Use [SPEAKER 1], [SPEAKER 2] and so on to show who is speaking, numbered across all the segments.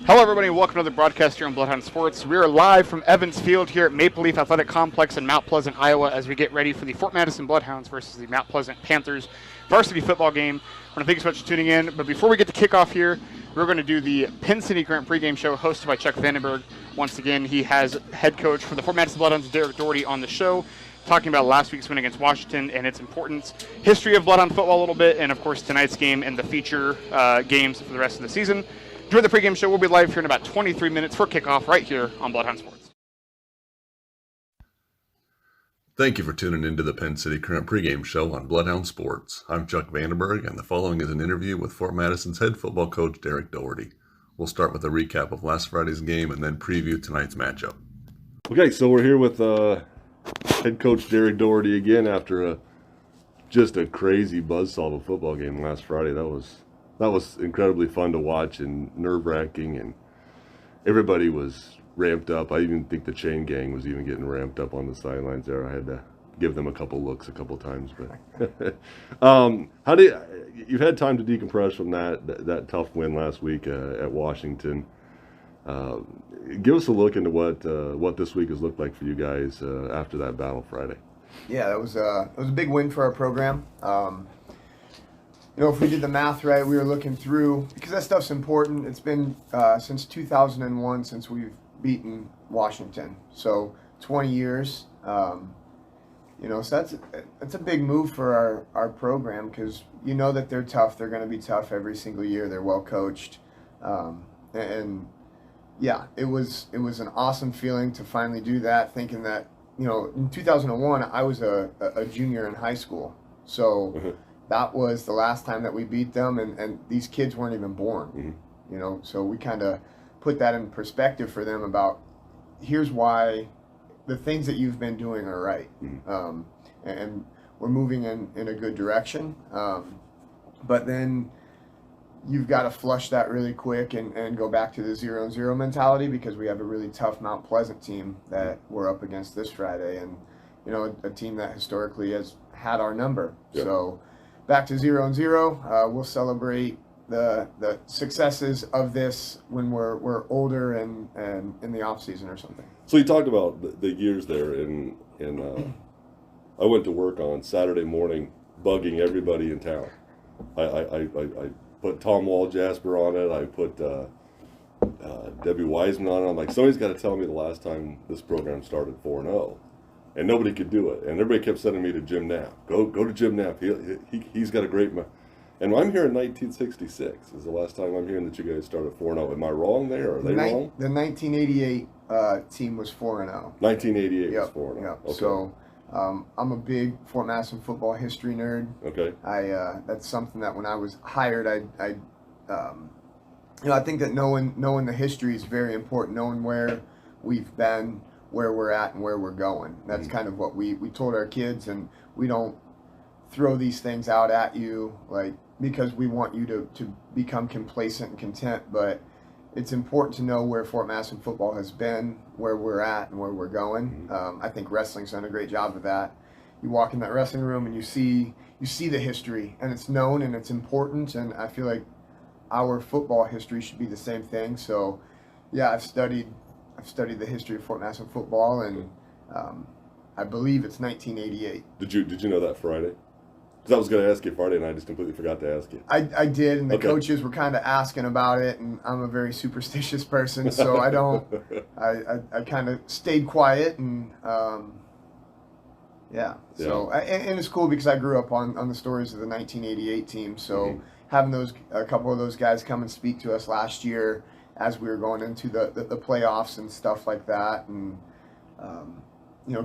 [SPEAKER 1] Hello, everybody, and welcome to the broadcast here on Bloodhound Sports. We are live from Evans Field here at Maple Leaf Athletic Complex in Mount Pleasant, Iowa, as we get ready for the Fort Madison Bloodhounds versus the Mount Pleasant Panthers varsity football game. I want to thank you so much for tuning in. But before we get to kickoff here, we're going to do the Penn City Grant pregame show hosted by Chuck Vandenberg. Once again, he has head coach for the Fort Madison Bloodhounds, Derek Doherty, on the show, talking about last week's win against Washington and its importance, history of Bloodhound football a little bit, and, of course, tonight's game and the feature games for the rest of the season. Enjoy the pregame show. We'll be live here in about 23 minutes for kickoff right here on Bloodhound Sports.
[SPEAKER 2] Thank you for tuning into the Penn City Current pregame show on Bloodhound Sports. I'm Chuck Vandenberg, and the following is an interview with Fort Madison's head football coach, Derek Doherty. We'll start with a recap of last Friday's game and then preview tonight's matchup.
[SPEAKER 3] Okay, so we're here with head coach Derek Doherty again after just a crazy buzzsaw of a football game last Friday. That was incredibly fun to watch and nerve-wracking, and everybody was ramped up. I even think the chain gang was even getting ramped up on the sidelines there. I had to give them a couple looks a couple times. But you've had time to decompress from that tough win last week at Washington. Give us a look into what this week has looked like for you guys after that battle Friday.
[SPEAKER 4] Yeah, it was a big win for our program. If we did the math right, we were looking through, because that stuff's important. It's been since 2001 since we've beaten Washington. So 20 years. So that's a big move for our program, because you know that they're tough. They're going to be tough every single year. They're well coached. And yeah, it was an awesome feeling to finally do that, thinking that, in 2001, I was a junior in high school. So that was the last time that we beat them, and these kids weren't even born, so we kind of put that in perspective for them about, here's why the things that you've been doing are right, and we're moving in a good direction, but then you've got to flush that really quick and go back to the 0-0 mentality, because we have a really tough Mount Pleasant team that we're up against this Friday, and a team that historically has had our number. Yeah. So back to 0-0. We'll celebrate the successes of this when we're older and in the off season or something.
[SPEAKER 3] So you talked about the years there, and I went to work on Saturday morning bugging everybody in town. I put Tom Walljasper on it. I put Debbie Wiseman on it. I'm like, somebody's got to tell me the last time this program started 4-0. And nobody could do it. And everybody kept sending me to Jim Knapp. Go to Jim Knapp. He's got a great... And I'm here in 1966 is the last time I'm hearing that you guys started 4-0. Am I wrong there? Are they wrong?
[SPEAKER 4] The 1988 team was 4-0.
[SPEAKER 3] 1988 was 4-0.
[SPEAKER 4] Yep.
[SPEAKER 3] Okay.
[SPEAKER 4] So I'm a big Fort Madison football history nerd.
[SPEAKER 3] Okay.
[SPEAKER 4] That's something that when I was hired, I think that knowing the history is very important, knowing where we've been, where we're at, and where we're going. That's kind of what we told our kids, and we don't throw these things out at you because we want you to become complacent and content, but it's important to know where Fort Madison football has been, where we're at, and where we're going. I think wrestling's done a great job of that. You walk in that wrestling room and you see the history, and it's known and it's important, and I feel like our football history should be the same thing. So yeah, I've studied the history of Fort Madison football, and I believe it's 1988.
[SPEAKER 3] Did you know that Friday? Because I was going to ask you Friday, and I just completely forgot to ask you.
[SPEAKER 4] I did, and the coaches were kind of asking about it, and I'm a very superstitious person, so I don't. I kind of stayed quiet, and yeah. So and it's cool because I grew up on the stories of the 1988 team. So having a couple of those guys come and speak to us last year as we were going into the playoffs and stuff like that, and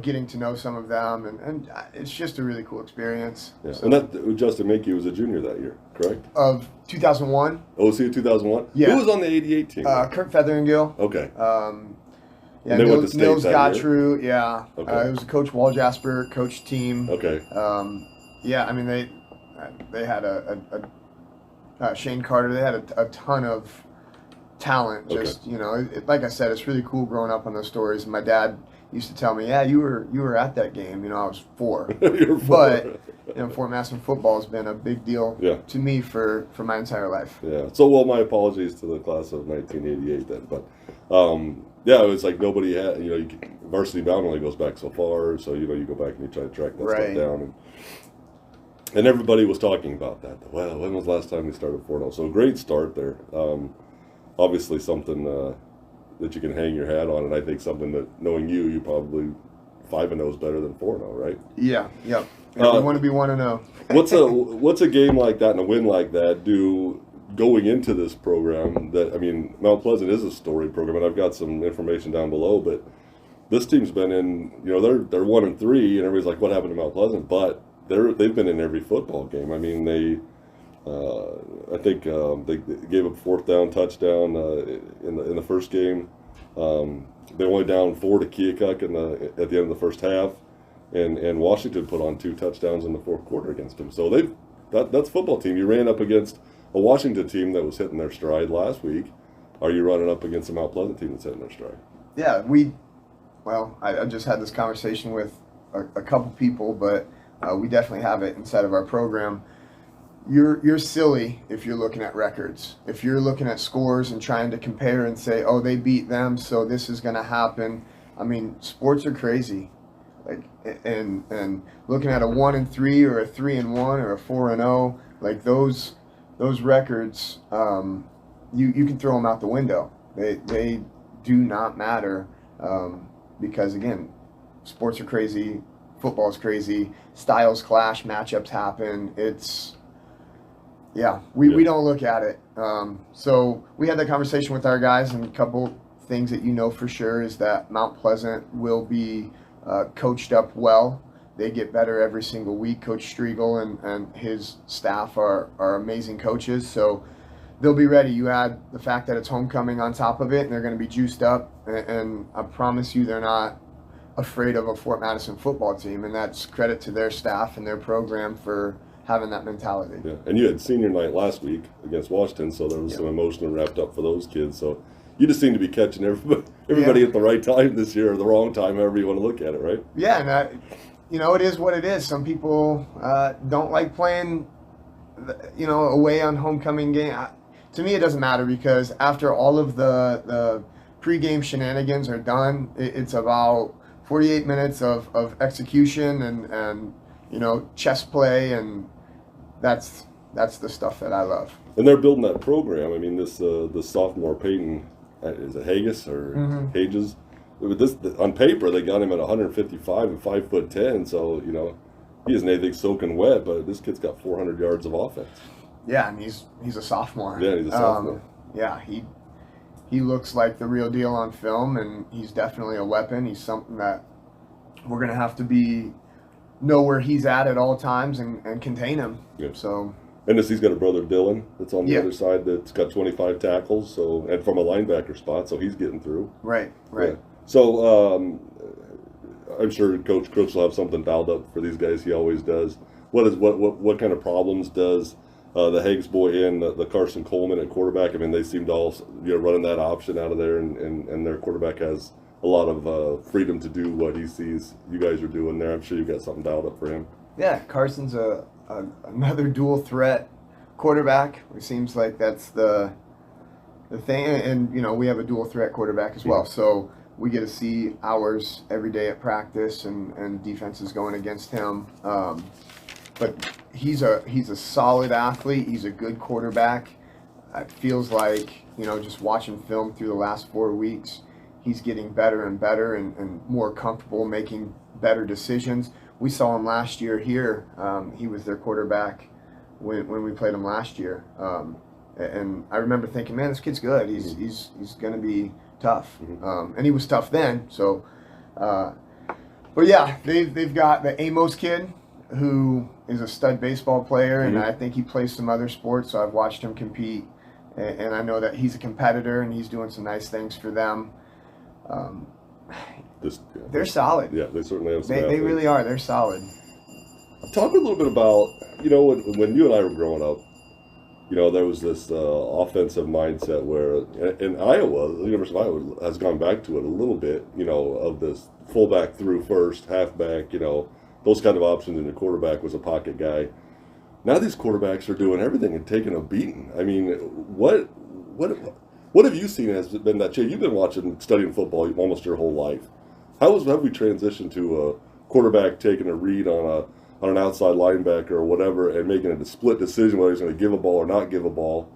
[SPEAKER 4] getting to know some of them, and it's just a really cool experience.
[SPEAKER 3] Yeah. So, and that Justin Mackey was a junior that year, correct?
[SPEAKER 4] Of 2001.
[SPEAKER 3] Oh, was he in 2001?
[SPEAKER 4] Yeah.
[SPEAKER 3] Who was on the 88 team?
[SPEAKER 4] Kurt Featheringgill.
[SPEAKER 3] Okay.
[SPEAKER 4] Yeah,
[SPEAKER 3] they went to state
[SPEAKER 4] Nils
[SPEAKER 3] that
[SPEAKER 4] Gottrue.
[SPEAKER 3] year?
[SPEAKER 4] Yeah.
[SPEAKER 3] Okay.
[SPEAKER 4] It was Coach Walljasper, coach team.
[SPEAKER 3] Okay.
[SPEAKER 4] Yeah, I mean they had a Shane Carter. They had a ton of talent. Just like I said, it's really cool growing up on those stories. And my dad used to tell me, yeah, you were at that game. I was 4.
[SPEAKER 3] You're 4.
[SPEAKER 4] But Fort Madison football has been a big deal
[SPEAKER 3] Yeah.
[SPEAKER 4] to me for my entire life.
[SPEAKER 3] Yeah. So, well, my apologies to the class of 1988 then, but yeah, it was like nobody had. Varsity Bound only goes back so far, so you go back and you try to track that
[SPEAKER 4] Right.
[SPEAKER 3] stuff down, and everybody was talking about that. Well, when was the last time we started 4-0? So great start there. Obviously something that you can hang your hat on, and I think something that, knowing you probably 5-0 is better than 4-0, right?
[SPEAKER 4] Yeah. Yep. We want to be 1-0.
[SPEAKER 3] What's a game like that and a win like that do going into this program? That, I mean, Mount Pleasant is a storied program, and I've got some information down below, but this team's been in, they're 1-3, and everybody's like, what happened to Mount Pleasant? But they've been in every football game. I mean, I think they gave up 4th down touchdown in the first game. They only down 4 to Keokuk at the end of the first half, and Washington put on 2 touchdowns in the 4th quarter against them. So that's a football team. You ran up against a Washington team that was hitting their stride last week. Are you running up against a Mount Pleasant team that's hitting their stride?
[SPEAKER 4] Yeah, I just had this conversation with a couple people, but we definitely have it inside of our program. You're silly if you're looking at records. If you're looking at scores and trying to compare and say, oh, they beat them, so this is going to happen. I mean, sports are crazy. Like, and looking at a 1-3 or a 3-1 or a 4-0, like those records, you can throw them out the window. They do not matter, because again, sports are crazy, football's crazy, styles clash, matchups happen. We don't look at it. So we had that conversation with our guys, and a couple things that for sure is that Mount Pleasant will be coached up well. They get better every single week. Coach Striegel and his staff are amazing coaches, so they'll be ready. You add the fact that it's homecoming on top of it, and they're going to be juiced up, and I promise you they're not afraid of a Fort Madison football team, and that's credit to their staff and their program for having that mentality.
[SPEAKER 3] Yeah, and you had senior night last week against Washington, so there was some emotion wrapped up for those kids. So you just seem to be catching everybody at the right time this year, or the wrong time, however you want to look at it, right?
[SPEAKER 4] Yeah, and it is what it is. Some people don't like playing, away on homecoming game. To me, it doesn't matter, because after all of the pregame shenanigans are done, it's about 48 minutes of execution and chess play, and that's the stuff that I love.
[SPEAKER 3] And they're building that program. I mean, this sophomore Peyton, is it Haggis or Hages? This on paper they got him at 155 and 5'10", so he isn't anything soaking wet, but this kid's got 400 yards of offense.
[SPEAKER 4] Yeah, and he's a sophomore.
[SPEAKER 3] Yeah, he's a sophomore.
[SPEAKER 4] Yeah, he looks like the real deal on film, and he's definitely a weapon. He's something that we're gonna have to know where he's at all times and contain him.
[SPEAKER 3] Yeah.
[SPEAKER 4] So.
[SPEAKER 3] And he's got a brother Dylan that's on the other side that's got 25 tackles, and from a linebacker spot, so he's getting through.
[SPEAKER 4] Right.
[SPEAKER 3] Yeah. So I'm sure Coach Crooks will have something dialed up for these guys. He always does. What kind of problems does the Higgs boy and the Carson Coleman at quarterback? I mean, they seem to all running that option out of there, and their quarterback has a lot of freedom to do what he sees you guys are doing there. I'm sure you've got something dialed up for him.
[SPEAKER 4] Yeah, Carson's another dual threat quarterback. It seems like that's the thing, and we have a dual threat quarterback as well. So we get to see ours every day at practice, and defenses going against him. But he's a solid athlete. He's a good quarterback. It feels like just watching film through the last 4 weeks, he's getting better and better and more comfortable making better decisions. We saw him last year here. He was their quarterback when we played him last year. And I remember thinking, man, this kid's good. He's going to be tough. And he was tough then. So, but yeah, they've got the Amos kid, who is a stud baseball player, and I think he plays some other sports. So I've watched him compete, and I know that he's a competitor, and he's doing some nice things for them. They're solid.
[SPEAKER 3] Yeah, they certainly have some
[SPEAKER 4] They really are. They're solid.
[SPEAKER 3] Talk a little bit about, when you and I were growing up, there was this offensive mindset where in Iowa, the University of Iowa has gone back to it a little bit, of this fullback through first, halfback, those kind of options, and your quarterback was a pocket guy. Now these quarterbacks are doing everything and taking a beating. I mean, what have you seen has been that change? You've been studying football almost your whole life. Have we transitioned to a quarterback taking a read on an outside linebacker or whatever and making a split decision whether he's going to give a ball or not give a ball?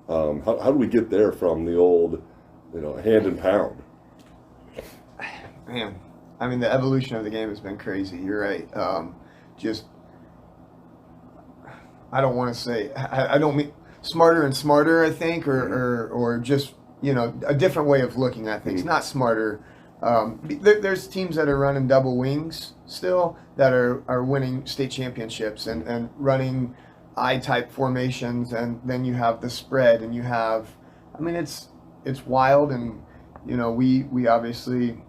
[SPEAKER 3] How do we get there from the old, hand and pound?
[SPEAKER 4] Man, I mean, the evolution of the game has been crazy. You're right. I don't want to say, I don't mean smarter and smarter, I think, or just, a different way of looking at things. Not smarter. There's teams that are running double wings still that are winning state championships and running I-type formations, and then you have the spread, and you have, it's wild, and, we obviously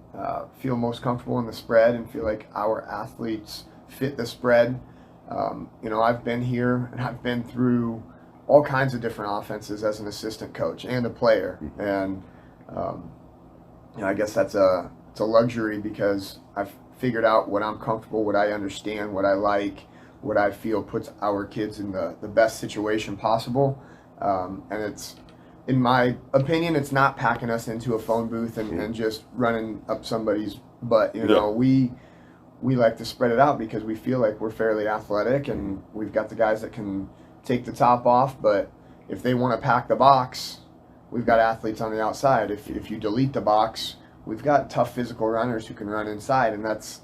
[SPEAKER 4] feel most comfortable in the spread and feel like our athletes fit the spread. I've been here and I've been through all kinds of different offenses as an assistant coach and a player, and I guess it's a luxury because I've figured out what I'm comfortable, what I understand, what I like, what I feel puts our kids in the best situation possible, and it's, in my opinion, it's not packing us into a phone booth and just running up somebody's butt. We like to spread it out because we feel like we're fairly athletic and we've got the guys that can take the top off, but if they want to pack the box, we've got athletes on the outside. If you delete the box, we've got tough physical runners who can run inside, and that's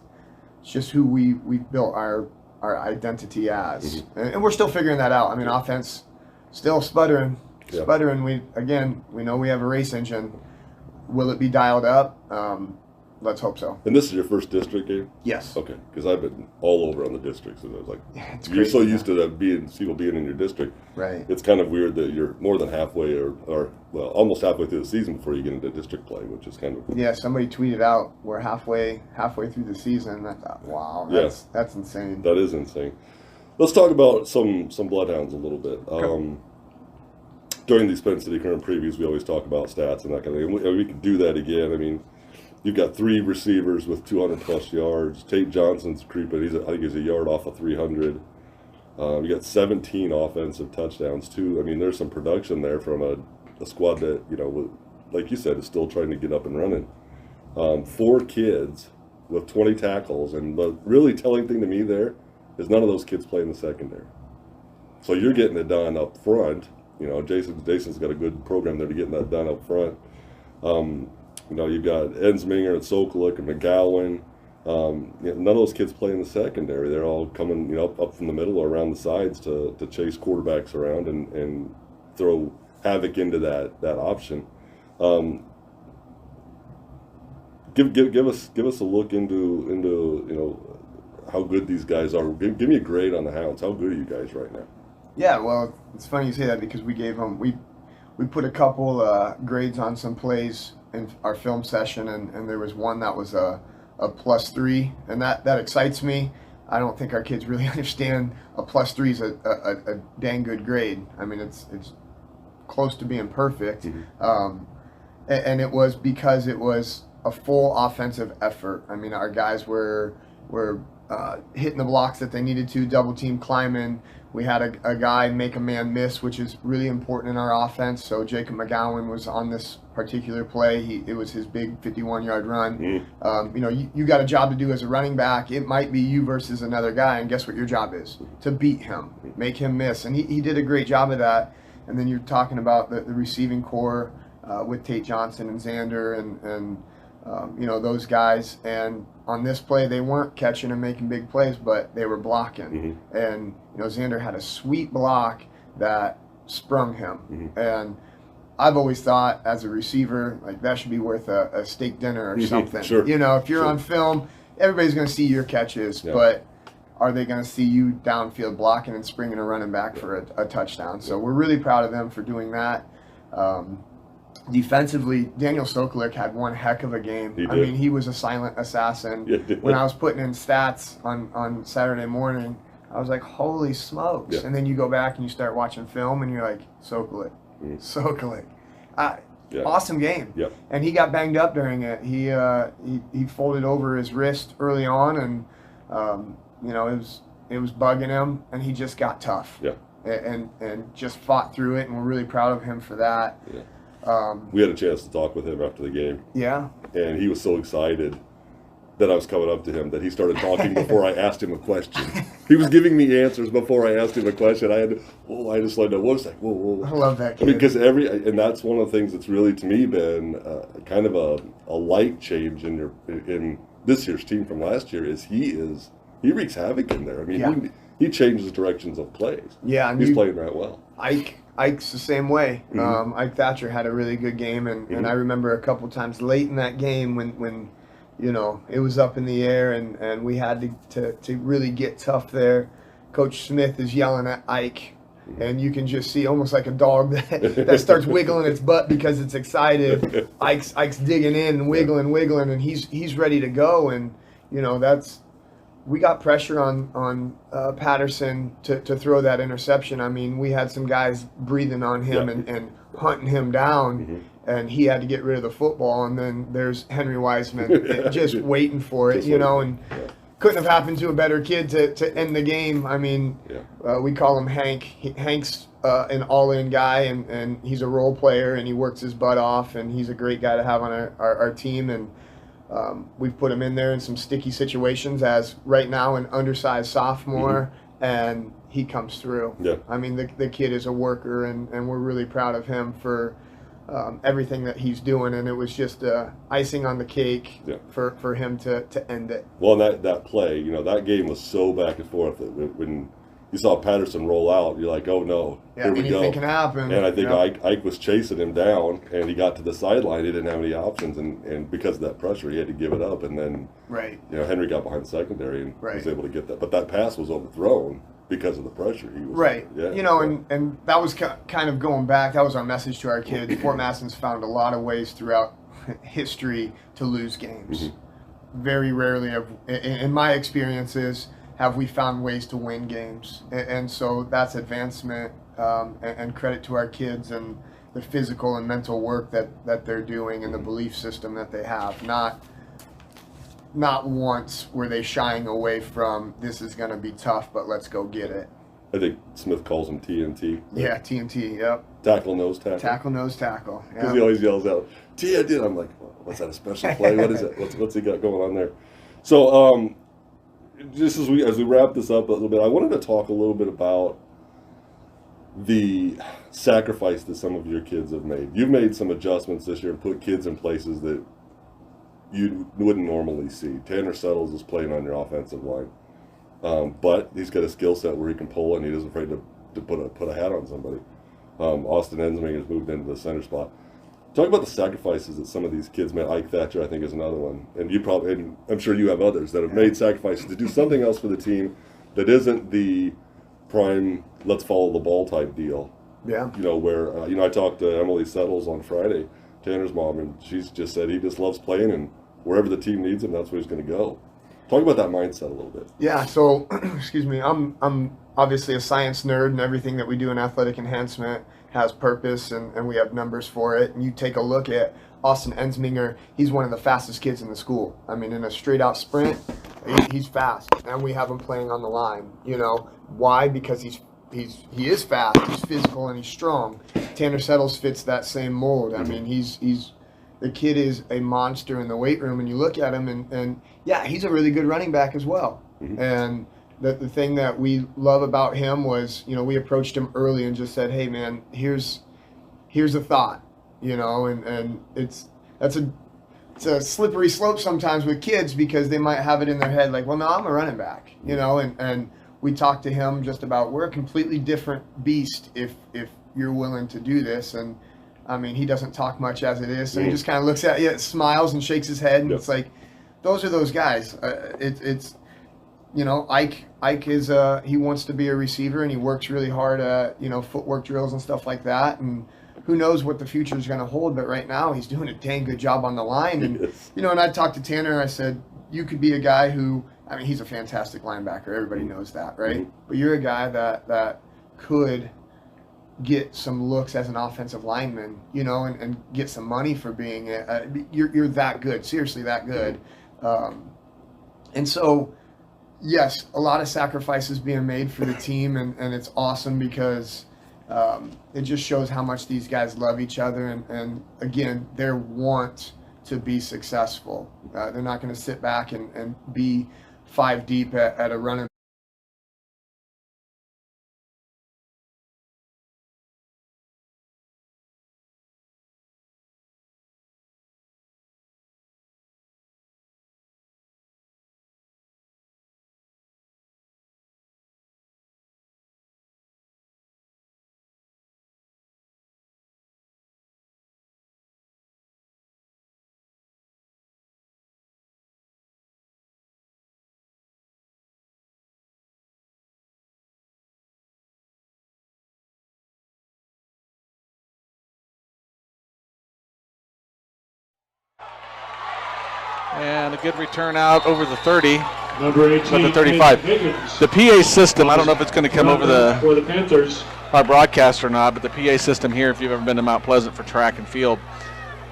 [SPEAKER 4] just who we've built our identity as. And we're still figuring that out. Offense still sputtering. We know we have a race engine. Will it be dialed up? Let's hope so.
[SPEAKER 3] And this is your first district game?
[SPEAKER 4] Yes.
[SPEAKER 3] Okay, because I've been all over on the districts, and I was like,
[SPEAKER 4] it's
[SPEAKER 3] you're
[SPEAKER 4] crazy,
[SPEAKER 3] so used to that people being in your district.
[SPEAKER 4] Right.
[SPEAKER 3] It's kind of weird that you're more than halfway or almost halfway through the season before you get into district play, which is kind of...
[SPEAKER 4] Yeah, somebody tweeted out, we're halfway through the season. I thought, wow, that's insane.
[SPEAKER 3] That is insane. Let's talk about some Bloodhounds a little bit.
[SPEAKER 4] Okay.
[SPEAKER 3] During these Penn City Current previews, we always talk about stats and that kind of thing. We can do that again. You've got 3 receivers with 200-plus yards. Tate Johnson's creeping. I think he's a yard off of 300. You got 17 offensive touchdowns, too. There's some production there from a squad that, like you said, is still trying to get up and running. 4 kids with 20 tackles. And the really telling thing to me there is none of those kids play in the secondary. So you're getting it done up front. Jason's got a good program there to getting that done up front. You've got Ensminger and Sokoluk and McGowan. None of those kids play in the secondary. They're all coming, up from the middle or around the sides to chase quarterbacks around and throw havoc into that option. Give us a look into how good these guys are. Give me a grade on the Hounds. How good are you guys right now?
[SPEAKER 4] Yeah, well, it's funny you say that because we gave them we put a couple grades on some plays in our film session, and there was one that was a +3, and that excites me. I don't think our kids really understand a +3 is a dang good grade. It's close to being perfect, and it was because it was a full offensive effort. Our guys were hitting the blocks that they needed to, double team climbing. We had a guy make a man miss, which is really important in our offense. So Jacob McGowan was on this particular play. It was his big 51-yard run. You got a job to do as a running back. It might be you versus another guy, and guess what your job is? To beat him, make him miss. And he did a great job of that. And then you're talking about the receiving core with Tate Johnson and Xander and those guys. And on this play, they weren't catching and making big plays, but they were blocking. And Xander had a sweet block that sprung him. And I've always thought, as a receiver, like that should be worth a steak dinner or something.
[SPEAKER 3] Sure.
[SPEAKER 4] If you're on film, everybody's going to see your catches, but are they going to see you downfield blocking and springing and running back for a touchdown? So we're really proud of them for doing that. Defensively, Daniel Sokoluk had one heck of a game. He was a silent assassin. When I was putting in stats on Saturday morning, I was like, holy smokes.
[SPEAKER 3] Yeah.
[SPEAKER 4] And then you go back and you start watching film and you're like, Sokolic.
[SPEAKER 3] Yeah.
[SPEAKER 4] Awesome game.
[SPEAKER 3] Yep.
[SPEAKER 4] And he got banged up during it. He folded over his wrist early on, and it was bugging him, and he just got tough.
[SPEAKER 3] Yeah.
[SPEAKER 4] And just fought through it, and we're really proud of him for that.
[SPEAKER 3] Yeah. We had a chance to talk with him after the game.
[SPEAKER 4] Yeah.
[SPEAKER 3] And he was so excited that I was coming up to him that he started talking before I asked him a question. He was giving me answers before I asked him a question. I just slowed down. One second. Whoa.
[SPEAKER 4] I love that kid.
[SPEAKER 3] Because and that's one of the things that's really, to me, been kind of a light change in this year's team from last year. He wreaks havoc in there. I mean, he changes directions of plays.
[SPEAKER 4] Yeah, and
[SPEAKER 3] he's playing that well.
[SPEAKER 4] Ike's the same way.
[SPEAKER 3] Mm-hmm.
[SPEAKER 4] Ike Thatcher had a really good game, and I remember a couple times late in that game when it was up in the air and we had to really get tough there. Coach Smith is yelling at Ike, and you can just see almost like a dog that starts wiggling its butt because it's excited. Ike's digging in and wiggling, and he's ready to go. And we got pressure on Patterson to throw that interception. I mean, we had some guys breathing on him and hunting him down, and he had to get rid of the football. And then there's Henry Wiseman just waiting for it, and couldn't have happened to a better kid to end the game. I mean, we call him Hank. Hank's an all-in guy, and he's a role player, and he works his butt off, and he's a great guy to have on our team. And we've put him in there in some sticky situations as right now an undersized sophomore, and he comes through.
[SPEAKER 3] Yeah.
[SPEAKER 4] I mean, the kid is a worker, and we're really proud of him for everything that he's doing, and it was just icing on the cake for him to end it.
[SPEAKER 3] Well, that play, that game was so back and forth that when you saw Patterson roll out, you're like, oh no, here we go.
[SPEAKER 4] Anything can happen.
[SPEAKER 3] And I think Ike was chasing him down, and he got to the sideline. He didn't have any options, and because of that pressure, he had to give it up. And then, Henry got behind the secondary and was able to get that. But that pass was overthrown because of the pressure. He was
[SPEAKER 4] and that was kind of going back. That was our message to our kids. Fort Madison's found a lot of ways throughout history to lose games. Very rarely, in my experiences, have we found ways to win games, and so that's advancement and credit to our kids and the physical and mental work that they're doing and the belief system that they have. Not once were they shying away from, this is going to be tough, but let's go get it.
[SPEAKER 3] I think Smith calls him TNT.
[SPEAKER 4] Yeah, TNT, yep.
[SPEAKER 3] Tackle, nose tackle.
[SPEAKER 4] Tackle, nose tackle.
[SPEAKER 3] Because he always yells out, TNT. I'm like, what's that, a special play? What is it? What's he got going on there? So, just as we wrap this up a little bit, I wanted to talk a little bit about the sacrifice that some of your kids have made. You've made some adjustments this year and put kids in places that you wouldn't normally see. Tanner Settles is playing on your offensive line, but he's got a skill set where he can pull and he isn't afraid to put a hat on somebody. Austin Ensming has moved into the center spot. Talk about the sacrifices that some of these kids made. Ike Thatcher, I think, is another one, and I'm sure you have others that have made sacrifices to do something else for the team that isn't the prime let's follow the ball type deal.
[SPEAKER 4] Yeah.
[SPEAKER 3] Where I talked to Emily Settles on Friday, Tanner's mom, and she's just said he just loves playing, and wherever the team needs him, that's where he's going to go. Talk about that mindset a little bit.
[SPEAKER 4] Yeah. So, excuse me. I'm obviously a science nerd, and everything that we do in athletic enhancement has purpose, and we have numbers for it. And you take a look at Austin Ensminger, he's one of the fastest kids in the school. I mean, in a straight-out sprint, he's fast, and we have him playing on the line. Why? Because he is fast, he's physical, and he's strong. Tanner Settles fits that same mold. I mean, the kid is a monster in the weight room, and you look at him, and he's a really good running back as well. And the thing that we love about him was, we approached him early and just said, hey man, here's a thought, and it's a slippery slope sometimes with kids because they might have it in their head like, well, no, I'm a running back, and we talked to him just about, we're a completely different beast if you're willing to do this. And I mean, he doesn't talk much as it is, so he just kind of looks at you, smiles and shakes his head, and it's like, those are those guys. Ike is he wants to be a receiver, and he works really hard at footwork drills and stuff like that, and who knows what the future is going to hold, but right now he's doing a dang good job on the line. And and I talked to Tanner, I said, you could be a guy who I mean, he's a fantastic linebacker. Everybody knows that, right?
[SPEAKER 3] Mm-hmm.
[SPEAKER 4] But you're a guy that could get some looks as an offensive lineman, you know, and get some money for being you're that good, seriously that good. And so, yes, a lot of sacrifices being made for the team, and it's awesome because it just shows how much these guys love each other, and again, they want to be successful. They're not going to sit back and be 5 deep at a running.
[SPEAKER 5] And a good return out over the 30.
[SPEAKER 6] Number 18,
[SPEAKER 5] the 35.
[SPEAKER 6] Higgins.
[SPEAKER 5] The PA system, I don't know if it's going to come over
[SPEAKER 6] For the Panthers.
[SPEAKER 5] our broadcast or not, but the PA system here, if you've ever been to Mount Pleasant for track and field,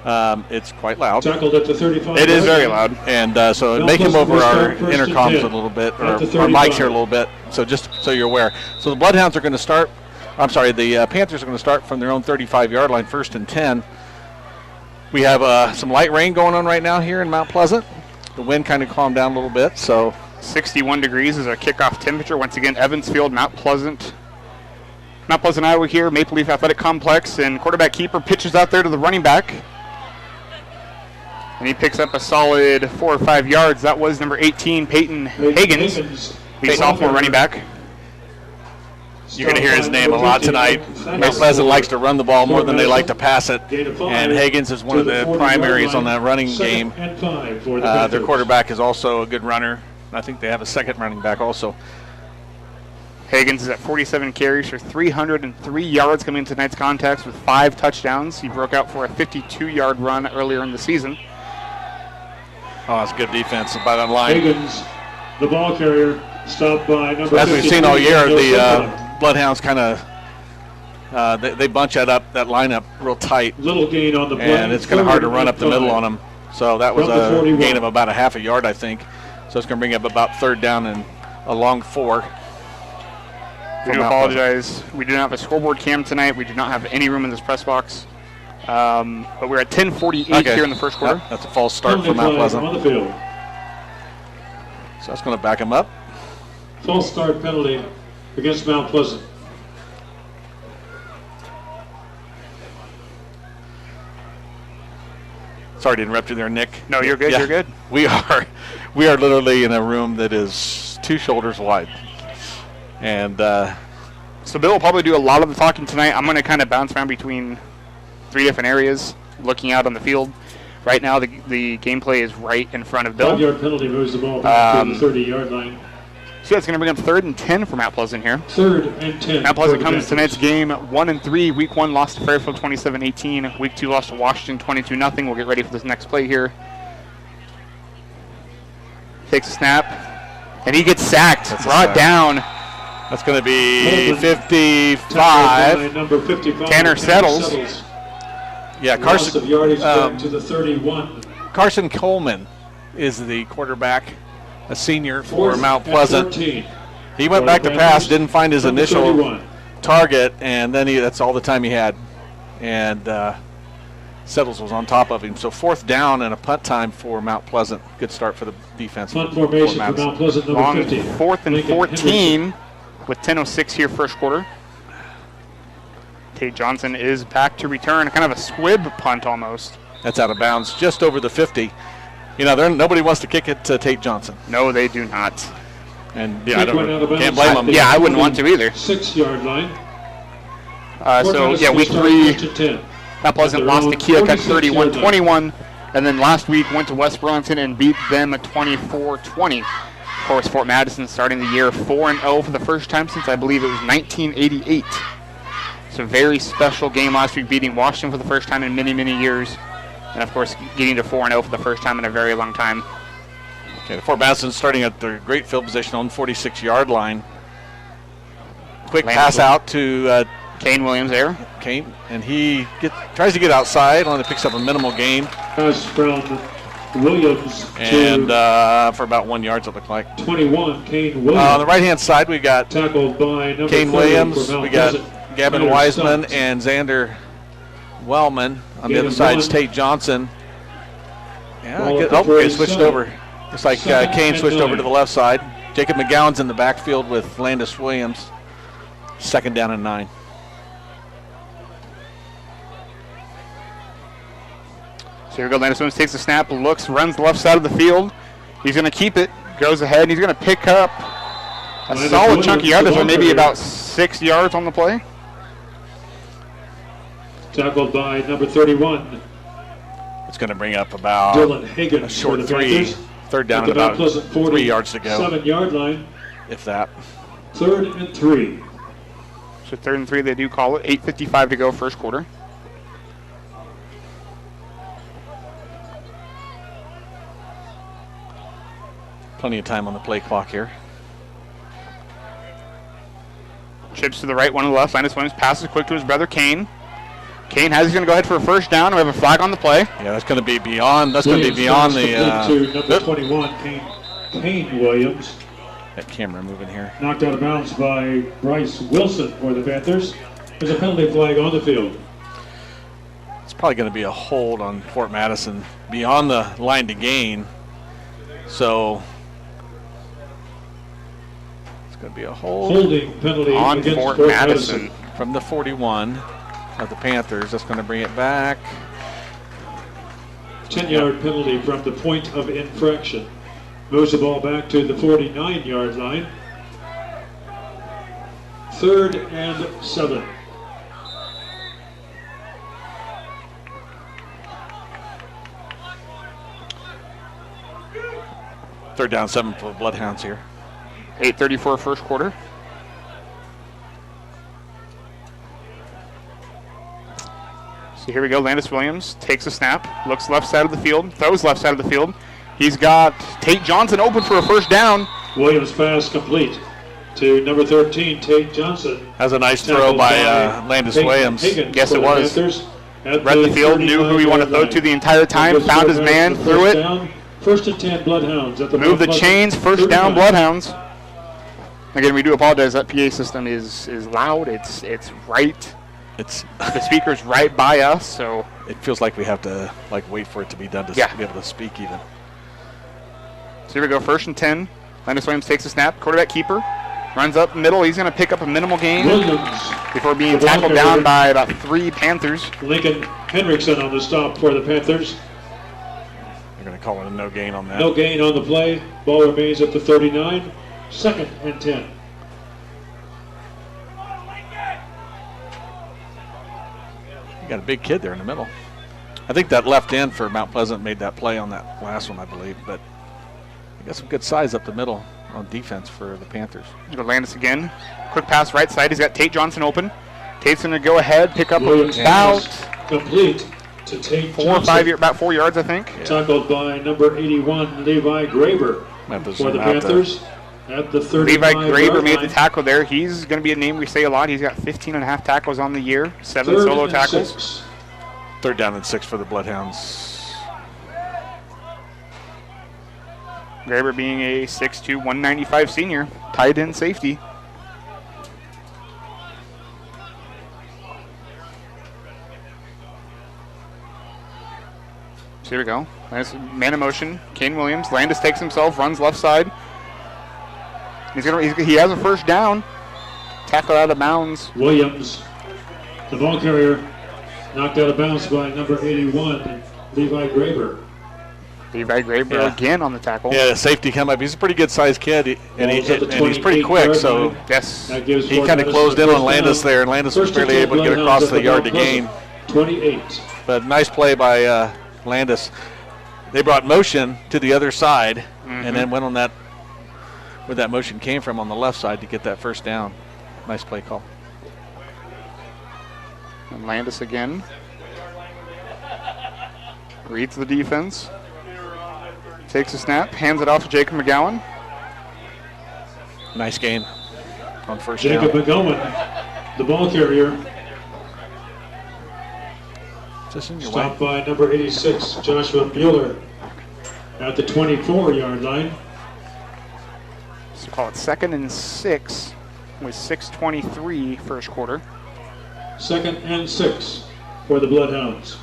[SPEAKER 5] it's quite loud.
[SPEAKER 6] Tackled at the 35.
[SPEAKER 1] It is very loud.
[SPEAKER 5] And so
[SPEAKER 6] Mount
[SPEAKER 5] make him
[SPEAKER 6] Pleasant
[SPEAKER 5] over
[SPEAKER 6] will
[SPEAKER 5] our
[SPEAKER 6] start first and
[SPEAKER 5] intercoms
[SPEAKER 6] 10
[SPEAKER 5] a little bit, or
[SPEAKER 6] at
[SPEAKER 5] our
[SPEAKER 6] the
[SPEAKER 5] mics
[SPEAKER 6] 35.
[SPEAKER 5] here a little bit, so just so you're aware. So the Bloodhounds are going to start, the Panthers are going to start from their own 35-yard line, 1st and 10. We have some light rain going on right now here in Mount Pleasant. The wind kind of calmed down a little bit, so
[SPEAKER 1] 61 degrees is our kickoff temperature. Once again, Evansfield, Mount Pleasant, Iowa here, Maple Leaf Athletic Complex, and quarterback keeper pitches out there to the running back. And he picks up a solid 4 or 5 yards. That was number 18, Peyton Higgins, the sophomore running back.
[SPEAKER 5] you're going to hear his name a lot tonight. Mount Pleasant likes to run the ball more than they like to pass it, and Higgins is one of the primaries on that running game. Their quarterback is also a good runner. I think they have a second running back also.
[SPEAKER 1] Higgins is at 47 carries for 303 yards coming into tonight's contest with 5 touchdowns. He broke out for a 52-yard run earlier in the season.
[SPEAKER 5] Oh, that's good defense by that line.
[SPEAKER 6] Higgins, the ball carrier, stopped by number 53.
[SPEAKER 5] As we've seen all year, the Bloodhounds kind of they bunch that lineup real tight,
[SPEAKER 6] Little gain on the play.
[SPEAKER 5] and it's kind of hard to run up the middle on them. So that was
[SPEAKER 6] From the
[SPEAKER 5] a
[SPEAKER 6] 41.
[SPEAKER 5] gain of about a half a yard, I think. So it's going to bring up about 3rd down and a long 4.
[SPEAKER 1] We do apologize. We do not have a scoreboard cam tonight. We do not have any room in this press box. But we're at 10:48 here in the first quarter.
[SPEAKER 5] Yep, that's a false start
[SPEAKER 6] Penalty
[SPEAKER 5] for Mount
[SPEAKER 6] flag
[SPEAKER 5] Pleasant.
[SPEAKER 6] on the field.
[SPEAKER 5] So that's going to back him up.
[SPEAKER 6] False start penalty against Mount Pleasant.
[SPEAKER 5] Sorry to interrupt you there, Nick.
[SPEAKER 1] No, you're good.
[SPEAKER 5] Yeah.
[SPEAKER 1] You're good.
[SPEAKER 5] We are literally in a room that is 2 shoulders wide, and
[SPEAKER 1] So Bill will probably do a lot of the talking tonight. I'm going to kind of bounce around between 3 different areas, looking out on the field. Right now, the gameplay is right in front of Bill.
[SPEAKER 6] 5-yard penalty moves the ball back to the 30-yard line.
[SPEAKER 1] So that's going to bring up 3rd and 10 for Mount Pleasant here.
[SPEAKER 6] 3rd and 10.
[SPEAKER 1] Mount Pleasant
[SPEAKER 6] for the
[SPEAKER 1] comes to
[SPEAKER 6] Panthers.
[SPEAKER 1] tonight's game 1-3. Week 1 lost to Fairfield 27-18. Week 2 lost to Washington 22-0. We'll get ready for this next play here. Takes a snap, and he gets sacked.
[SPEAKER 5] That's a
[SPEAKER 1] Brought
[SPEAKER 5] sack.
[SPEAKER 1] down.
[SPEAKER 5] that's going to be
[SPEAKER 6] Holden.
[SPEAKER 5] 55.
[SPEAKER 6] Tackled by number 55.
[SPEAKER 1] Tanner Settles.
[SPEAKER 5] Yeah,
[SPEAKER 6] Loss of yardage back to
[SPEAKER 5] Carson,
[SPEAKER 6] the 31.
[SPEAKER 5] Carson Coleman is the quarterback, a senior for
[SPEAKER 6] 4th
[SPEAKER 5] Mount
[SPEAKER 6] and
[SPEAKER 5] Pleasant.
[SPEAKER 6] 14.
[SPEAKER 5] He went
[SPEAKER 6] For
[SPEAKER 5] back
[SPEAKER 6] the
[SPEAKER 5] to pass,
[SPEAKER 6] Panthers
[SPEAKER 5] didn't find his
[SPEAKER 6] from the
[SPEAKER 5] initial
[SPEAKER 6] 31.
[SPEAKER 5] target, and then that's all the time he had. And Settles was on top of him. So 4th down and a punt time for Mount Pleasant. Good start for the defense.
[SPEAKER 6] Punt formation for
[SPEAKER 5] Madison.
[SPEAKER 6] Mount Pleasant, number
[SPEAKER 1] Long
[SPEAKER 6] 50.
[SPEAKER 1] 4th and
[SPEAKER 6] Lincoln
[SPEAKER 1] 14 with 10:06 here first quarter. Tate Johnson is back to return. Kind of a squib punt almost.
[SPEAKER 5] That's out of bounds, just over the 50. You know, nobody wants to kick it to Tate Johnson.
[SPEAKER 1] No, they do not.
[SPEAKER 5] And yeah,
[SPEAKER 6] Kick went out of
[SPEAKER 5] can't
[SPEAKER 6] bounds.
[SPEAKER 5] blame him.
[SPEAKER 1] Yeah, I wouldn't want to either.
[SPEAKER 6] 6-yard line.
[SPEAKER 1] So, yeah, week 3, Mount Pleasant lost to Keokuk 31-21. And then last week went to West Burlington and beat them at 24-20. Of course, Fort Madison starting the year 4-0 for the first time since I believe it was 1988. So very special game last week, beating Washington for the first time in many, many years. And, of course, getting to 4-0 for the first time in a very long time.
[SPEAKER 5] Okay, Fort Madison starting at their great field position on the 46-yard line. Quick pass out to
[SPEAKER 1] Kane Williams there.
[SPEAKER 5] Kane, and he tries to get outside, only picks up a minimal gain.
[SPEAKER 6] Pass from Williams
[SPEAKER 5] And
[SPEAKER 6] to
[SPEAKER 5] for about 1 yard, it looked like.
[SPEAKER 6] 21, Kane Williams.
[SPEAKER 5] On the right-hand side, we got
[SPEAKER 6] Tackled by number
[SPEAKER 5] Kane
[SPEAKER 6] 30
[SPEAKER 5] Williams,
[SPEAKER 6] for Mount
[SPEAKER 5] we got
[SPEAKER 6] Pleasant.
[SPEAKER 5] Gavin
[SPEAKER 6] Leonard
[SPEAKER 5] Wiseman,
[SPEAKER 6] Suggs.
[SPEAKER 5] and Xander Wellman. On the other
[SPEAKER 6] Gain
[SPEAKER 5] side is
[SPEAKER 6] one.
[SPEAKER 5] Tate Johnson. Yeah,
[SPEAKER 6] Ball at the
[SPEAKER 5] he switched
[SPEAKER 6] 47.
[SPEAKER 5] over. Looks like
[SPEAKER 6] Second
[SPEAKER 5] Kane
[SPEAKER 6] and
[SPEAKER 5] switched over
[SPEAKER 6] 9.
[SPEAKER 5] to the left side. Jacob McGowan's in the backfield with Landis Williams. 2nd down and 9.
[SPEAKER 1] So here we go. Landis Williams takes the snap, looks, runs the left side of the field. He's going to keep it, goes ahead, and he's going to pick up a
[SPEAKER 6] Landis
[SPEAKER 1] solid
[SPEAKER 6] Williams,
[SPEAKER 1] chunk of yardage,
[SPEAKER 6] the
[SPEAKER 1] maybe
[SPEAKER 6] ball
[SPEAKER 1] about 6 yards on the play.
[SPEAKER 6] Tackled by number 31,
[SPEAKER 5] It's going to bring up about
[SPEAKER 6] Dylan Hagan
[SPEAKER 5] a short
[SPEAKER 6] for the
[SPEAKER 5] 3.
[SPEAKER 6] Panthers.
[SPEAKER 5] 3rd down
[SPEAKER 6] At
[SPEAKER 5] and
[SPEAKER 6] the Mount
[SPEAKER 5] about
[SPEAKER 6] Pleasant
[SPEAKER 5] 3 yards to go,
[SPEAKER 6] 7-yard line,
[SPEAKER 5] if that.
[SPEAKER 6] 3rd and 3.
[SPEAKER 1] So 3rd and 3, they do call it. 8:55 to go, first quarter.
[SPEAKER 5] Plenty of time on the play clock here.
[SPEAKER 1] Chips to the right, one to the left. Landis Williams passes quick to his brother Kane. Kane has he's going to go ahead for a first down. We have a flag on the play.
[SPEAKER 5] Yeah, that's going to be beyond. That's going to be beyond the.
[SPEAKER 6] To number 21, Kane Williams.
[SPEAKER 5] That camera moving here.
[SPEAKER 6] Knocked out of bounds by Bryce Wilson for the Panthers. There's a penalty flag on the field.
[SPEAKER 5] It's probably going to be a hold on Fort Madison beyond the line to gain. So it's going to be a hold
[SPEAKER 6] Holding penalty
[SPEAKER 1] on
[SPEAKER 6] against
[SPEAKER 1] Fort
[SPEAKER 6] Fort
[SPEAKER 1] Madison.
[SPEAKER 5] from the 41 of the Panthers. That's going to bring it back.
[SPEAKER 6] 10-yard penalty from the point of infraction. Moves the ball back to the 49-yard line. 3rd and 7.
[SPEAKER 5] Third down, 7 for the Bloodhounds here.
[SPEAKER 1] 8:34 first quarter. So here we go. Landis Williams takes a snap, looks left side of the field, throws left side of the field. He's got Tate Johnson open for a first down.
[SPEAKER 6] Williams pass complete to number 13, Tate Johnson.
[SPEAKER 5] Has a nice throw by Landis Williams.
[SPEAKER 1] Yes, it was. Read the field, knew who he wanted to throw to the entire time, found his man, threw it.
[SPEAKER 6] Down. 1st and 10 Bloodhounds at the
[SPEAKER 1] Move the
[SPEAKER 6] Mount
[SPEAKER 1] chains,
[SPEAKER 6] Pleasant
[SPEAKER 1] first down
[SPEAKER 6] 39.
[SPEAKER 1] Bloodhounds. Again, we do apologize. That PA system is loud. It's right. The speaker's right by us, so
[SPEAKER 5] It feels like we have to wait for it to be done to
[SPEAKER 1] Yeah.
[SPEAKER 5] be able to speak even.
[SPEAKER 1] So here we go, 1st and 10. Landis Williams takes a snap, quarterback keeper, runs up middle. He's going to pick up a minimal gain
[SPEAKER 6] Williams.
[SPEAKER 1] before being
[SPEAKER 6] The
[SPEAKER 1] tackled
[SPEAKER 6] blocker
[SPEAKER 1] down
[SPEAKER 6] here.
[SPEAKER 1] by about 3 Panthers.
[SPEAKER 6] Lincoln Hendrickson on the stop for the Panthers.
[SPEAKER 5] They're going to call it a no gain on that.
[SPEAKER 6] No gain on the play. Ball remains at the 39. 2nd and 10.
[SPEAKER 5] You got a big kid there in the middle. I think that left end for Mount Pleasant made that play on that last one, I believe. But you got some good size up the middle on defense for the Panthers.
[SPEAKER 1] Go Landis again. Quick pass right side. He's got Tate Johnson open. Tate's going to go ahead, pick up
[SPEAKER 6] Williams
[SPEAKER 1] about
[SPEAKER 6] pass complete to Tate
[SPEAKER 1] 4 or
[SPEAKER 6] Johnson.
[SPEAKER 1] 5 about 4 yards, I think.
[SPEAKER 6] Tackled by number 81, Levi Graber
[SPEAKER 5] Might have to
[SPEAKER 6] for
[SPEAKER 5] zoom
[SPEAKER 6] the
[SPEAKER 5] out there.
[SPEAKER 6] Panthers at the 35
[SPEAKER 1] Levi Graber
[SPEAKER 6] yard
[SPEAKER 1] made the
[SPEAKER 6] line.
[SPEAKER 1] tackle there. He's going to be a name we say a lot. He's got 15 and a half tackles on the year, 7
[SPEAKER 6] 3rd
[SPEAKER 1] solo
[SPEAKER 6] and
[SPEAKER 1] tackles.
[SPEAKER 6] 6.
[SPEAKER 5] 3rd down and 6 for the Bloodhounds.
[SPEAKER 1] Graber being a 6'2", 195 senior, tight end safety. So here we go. Nice man in motion. Kane Williams. Landis takes himself, runs left side. He has a first down. Tackle out of bounds.
[SPEAKER 6] Williams, the ball carrier, knocked out of bounds by number 81, Levi Graber.
[SPEAKER 1] Levi Graber
[SPEAKER 5] Yeah.
[SPEAKER 1] again on the tackle.
[SPEAKER 5] Yeah, the safety come up. He's a pretty good sized kid, and
[SPEAKER 6] Ball's at the
[SPEAKER 5] he's pretty
[SPEAKER 6] 28
[SPEAKER 5] quick.
[SPEAKER 6] yard
[SPEAKER 5] So
[SPEAKER 6] line.
[SPEAKER 1] Yes.
[SPEAKER 6] That gives
[SPEAKER 5] he
[SPEAKER 6] Fort
[SPEAKER 5] kind of
[SPEAKER 6] Madison
[SPEAKER 5] closed
[SPEAKER 6] the
[SPEAKER 5] in on
[SPEAKER 6] first
[SPEAKER 5] Landis
[SPEAKER 6] down.
[SPEAKER 5] there, and Landis was
[SPEAKER 6] 1st and
[SPEAKER 5] barely
[SPEAKER 6] 10
[SPEAKER 5] able to get
[SPEAKER 6] Bloodhounds
[SPEAKER 5] across
[SPEAKER 6] at
[SPEAKER 5] the yard to
[SPEAKER 6] Mount
[SPEAKER 5] gain.
[SPEAKER 6] Pleasant, 28.
[SPEAKER 5] But nice play by Landis. They brought motion to the other side, and then went on that where that motion came from on the left side to get that first down. Nice play call.
[SPEAKER 1] And Landis again. Reads the defense. Takes a snap, hands it off to Jacob McGowan.
[SPEAKER 5] Nice game on first
[SPEAKER 6] Jacob
[SPEAKER 5] down.
[SPEAKER 6] McGowan, the ball carrier.
[SPEAKER 5] Just in your way.
[SPEAKER 6] Stopped by number 86, Joshua Mueller, at the 24-yard line.
[SPEAKER 1] So call it 2nd and 6 with 6:23 first quarter.
[SPEAKER 6] 2nd and 6 for the Bloodhounds.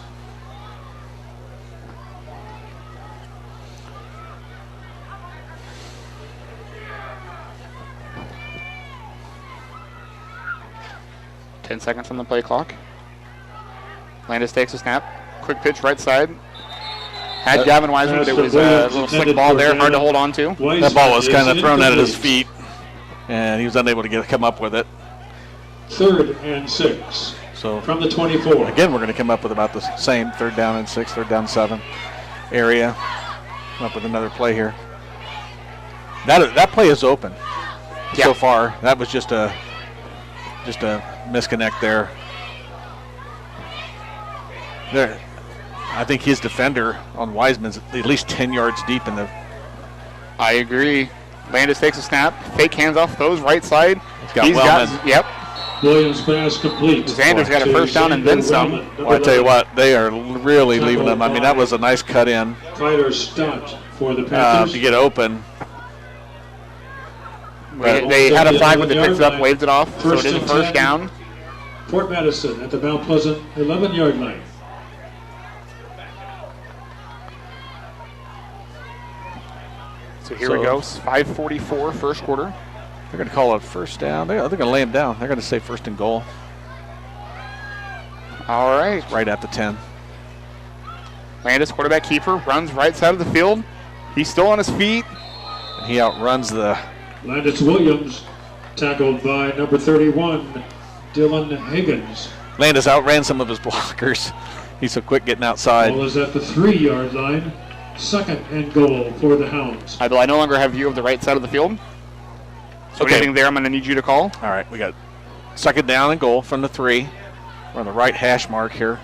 [SPEAKER 1] Ten seconds on the play clock. Landis takes a snap. Quick pitch right side. Had Gavin Wiseman, but it was a little slick ball there, hard to hold on to.
[SPEAKER 5] That ball was kind of thrown at his feet, and he was unable to come up with it.
[SPEAKER 6] 3rd and 6
[SPEAKER 5] So
[SPEAKER 6] from the 24.
[SPEAKER 5] again, we're going to come up with about the same 3rd down and 6, 3rd down and 7 area. Come up with another play here. That play is open so far. That was just a misconnect there. I think his defender on Wiseman's at least 10 yards deep in the.
[SPEAKER 1] I agree. Landis takes a snap, fake hands off, throws right side.
[SPEAKER 5] He's got Wellman.
[SPEAKER 1] Yep.
[SPEAKER 6] Williams pass complete.
[SPEAKER 1] Xander's got a first down and then some.
[SPEAKER 5] Well, I tell you what, they are really leaving them. I mean, that was a nice cut in
[SPEAKER 6] Fighter stopped for the Panthers.
[SPEAKER 5] to get open.
[SPEAKER 1] They had a flag when they picked it up, waved it off, so it is a first down.
[SPEAKER 6] Fort Madison at the Mount Pleasant 11-yard line.
[SPEAKER 1] So here we go, 5:44 first quarter.
[SPEAKER 5] They're going to call it first down. They're going to lay him down. They're going to say 1st and goal.
[SPEAKER 1] All right.
[SPEAKER 5] Right at the 10.
[SPEAKER 1] Landis, quarterback keeper, runs right side of the field. He's still on his feet.
[SPEAKER 5] And he outruns the.
[SPEAKER 6] Landis Williams tackled by number 31, Dylan Higgins.
[SPEAKER 5] Landis outran some of his blockers. He's so quick getting outside.
[SPEAKER 6] Ball is at the 3-yard line. 2nd and goal for the Hounds.
[SPEAKER 1] I no longer have view of the right side of the field. So anything there I'm going to need you to call.
[SPEAKER 5] All right, we got 2nd down and goal from the 3. We're on the right hash mark here.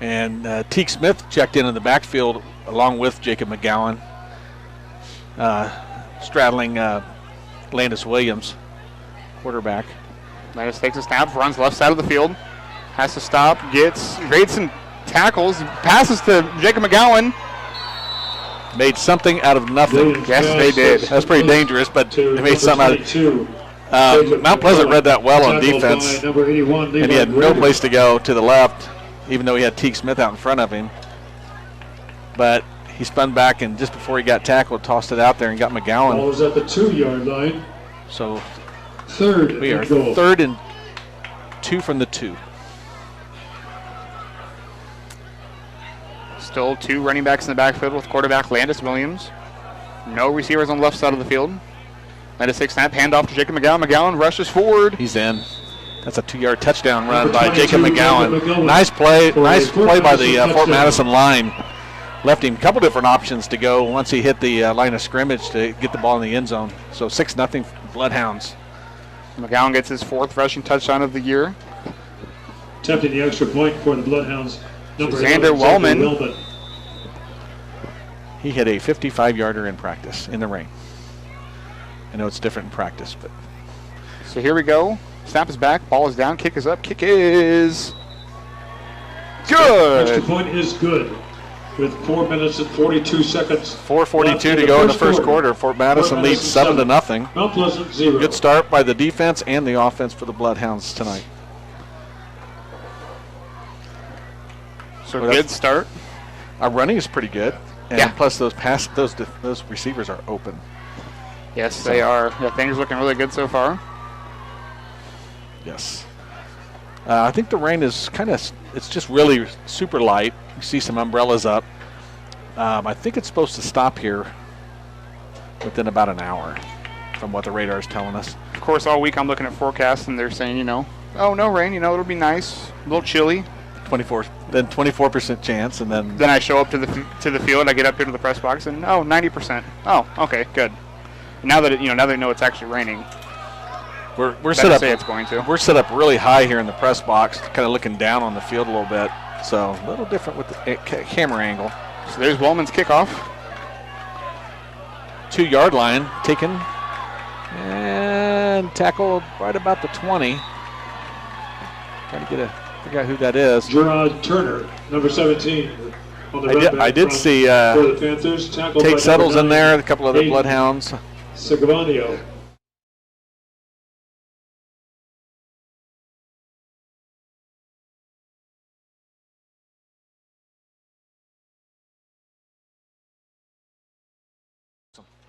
[SPEAKER 5] And Teague Smith checked in the backfield along with Jacob McGowan, straddling Landis Williams, quarterback.
[SPEAKER 1] Landis takes a snap, runs left side of the field, has to stop, grades some tackles, passes to Jacob McGowan.
[SPEAKER 5] Made something out of nothing.
[SPEAKER 1] Yes, they did.
[SPEAKER 5] That's pretty dangerous, but they made something out of it. Mount Pleasant read that well on defense, and he had no place to go to the left, even though he had Teague Smith out in front of him. But he spun back, and just before he got tackled, tossed it out there and got McGowan.
[SPEAKER 6] Ball is at the 2-yard line.
[SPEAKER 5] So
[SPEAKER 6] 3rd
[SPEAKER 5] we are
[SPEAKER 6] and goal.
[SPEAKER 5] 3rd and 2 from the 2.
[SPEAKER 1] Still 2 running backs in the backfield with quarterback Landis Williams. No receivers on the left side of the field. Landis takes snap, handoff to Jacob McGowan. McGowan rushes forward.
[SPEAKER 5] He's in. That's a 2-yard touchdown run by
[SPEAKER 6] 22,
[SPEAKER 5] Jacob McGowan. Nice play by the Fort Madison line. Left him a couple different options to go once he hit the line of scrimmage to get the ball in the end zone. So 6-0 Bloodhounds.
[SPEAKER 1] McGowan gets his 4th rushing touchdown of the year.
[SPEAKER 6] Attempting the extra point for the Bloodhounds. Number
[SPEAKER 1] Xander
[SPEAKER 6] 11,
[SPEAKER 1] Wellman.
[SPEAKER 5] He hit a 55-yarder in practice in the rain. I know it's different in practice, but.
[SPEAKER 1] So here we go. Snap is back, ball is down, kick is up, kick is good.
[SPEAKER 6] Extra point is good with 4 minutes and 42 seconds.
[SPEAKER 5] 4:42 to go in the first quarter. Fort Madison leads 7-0.
[SPEAKER 6] Mount Pleasant 0.
[SPEAKER 5] Good start by the defense and the offense for the Bloodhounds tonight.
[SPEAKER 1] So good start.
[SPEAKER 5] Our running is pretty good, and
[SPEAKER 1] Yeah.
[SPEAKER 5] plus those receivers are open.
[SPEAKER 1] Yes, they are. Yeah, things are looking really good so far.
[SPEAKER 5] Yes. I think the rain is it's just really super light. You see some umbrellas up. I think it's supposed to stop here within about an hour from what the radar is telling us.
[SPEAKER 1] Of course, all week I'm looking at forecasts and they're saying, oh, no rain, it'll be nice, a little chilly.
[SPEAKER 5] 24% chance, and then
[SPEAKER 1] I show up to the field. I get up here to the press box, and 90%. Oh, okay, good. Now that now they know it's actually raining.
[SPEAKER 5] we're set up.
[SPEAKER 1] Say it's going to.
[SPEAKER 5] We're set up really high here in the press box, kind of looking down on the field a little bit. So a little different with the camera angle.
[SPEAKER 1] So there's Wellman's kickoff.
[SPEAKER 5] 2-yard line taken and tackled right about the 20. Trying to figure out who that is.
[SPEAKER 6] Gerard Turner, number 17.
[SPEAKER 5] I did see
[SPEAKER 6] for the Panthers, tackled by
[SPEAKER 5] Tate Settles
[SPEAKER 6] number
[SPEAKER 5] in there,
[SPEAKER 6] 9,
[SPEAKER 5] a couple other Bloodhounds.
[SPEAKER 6] Segavanio.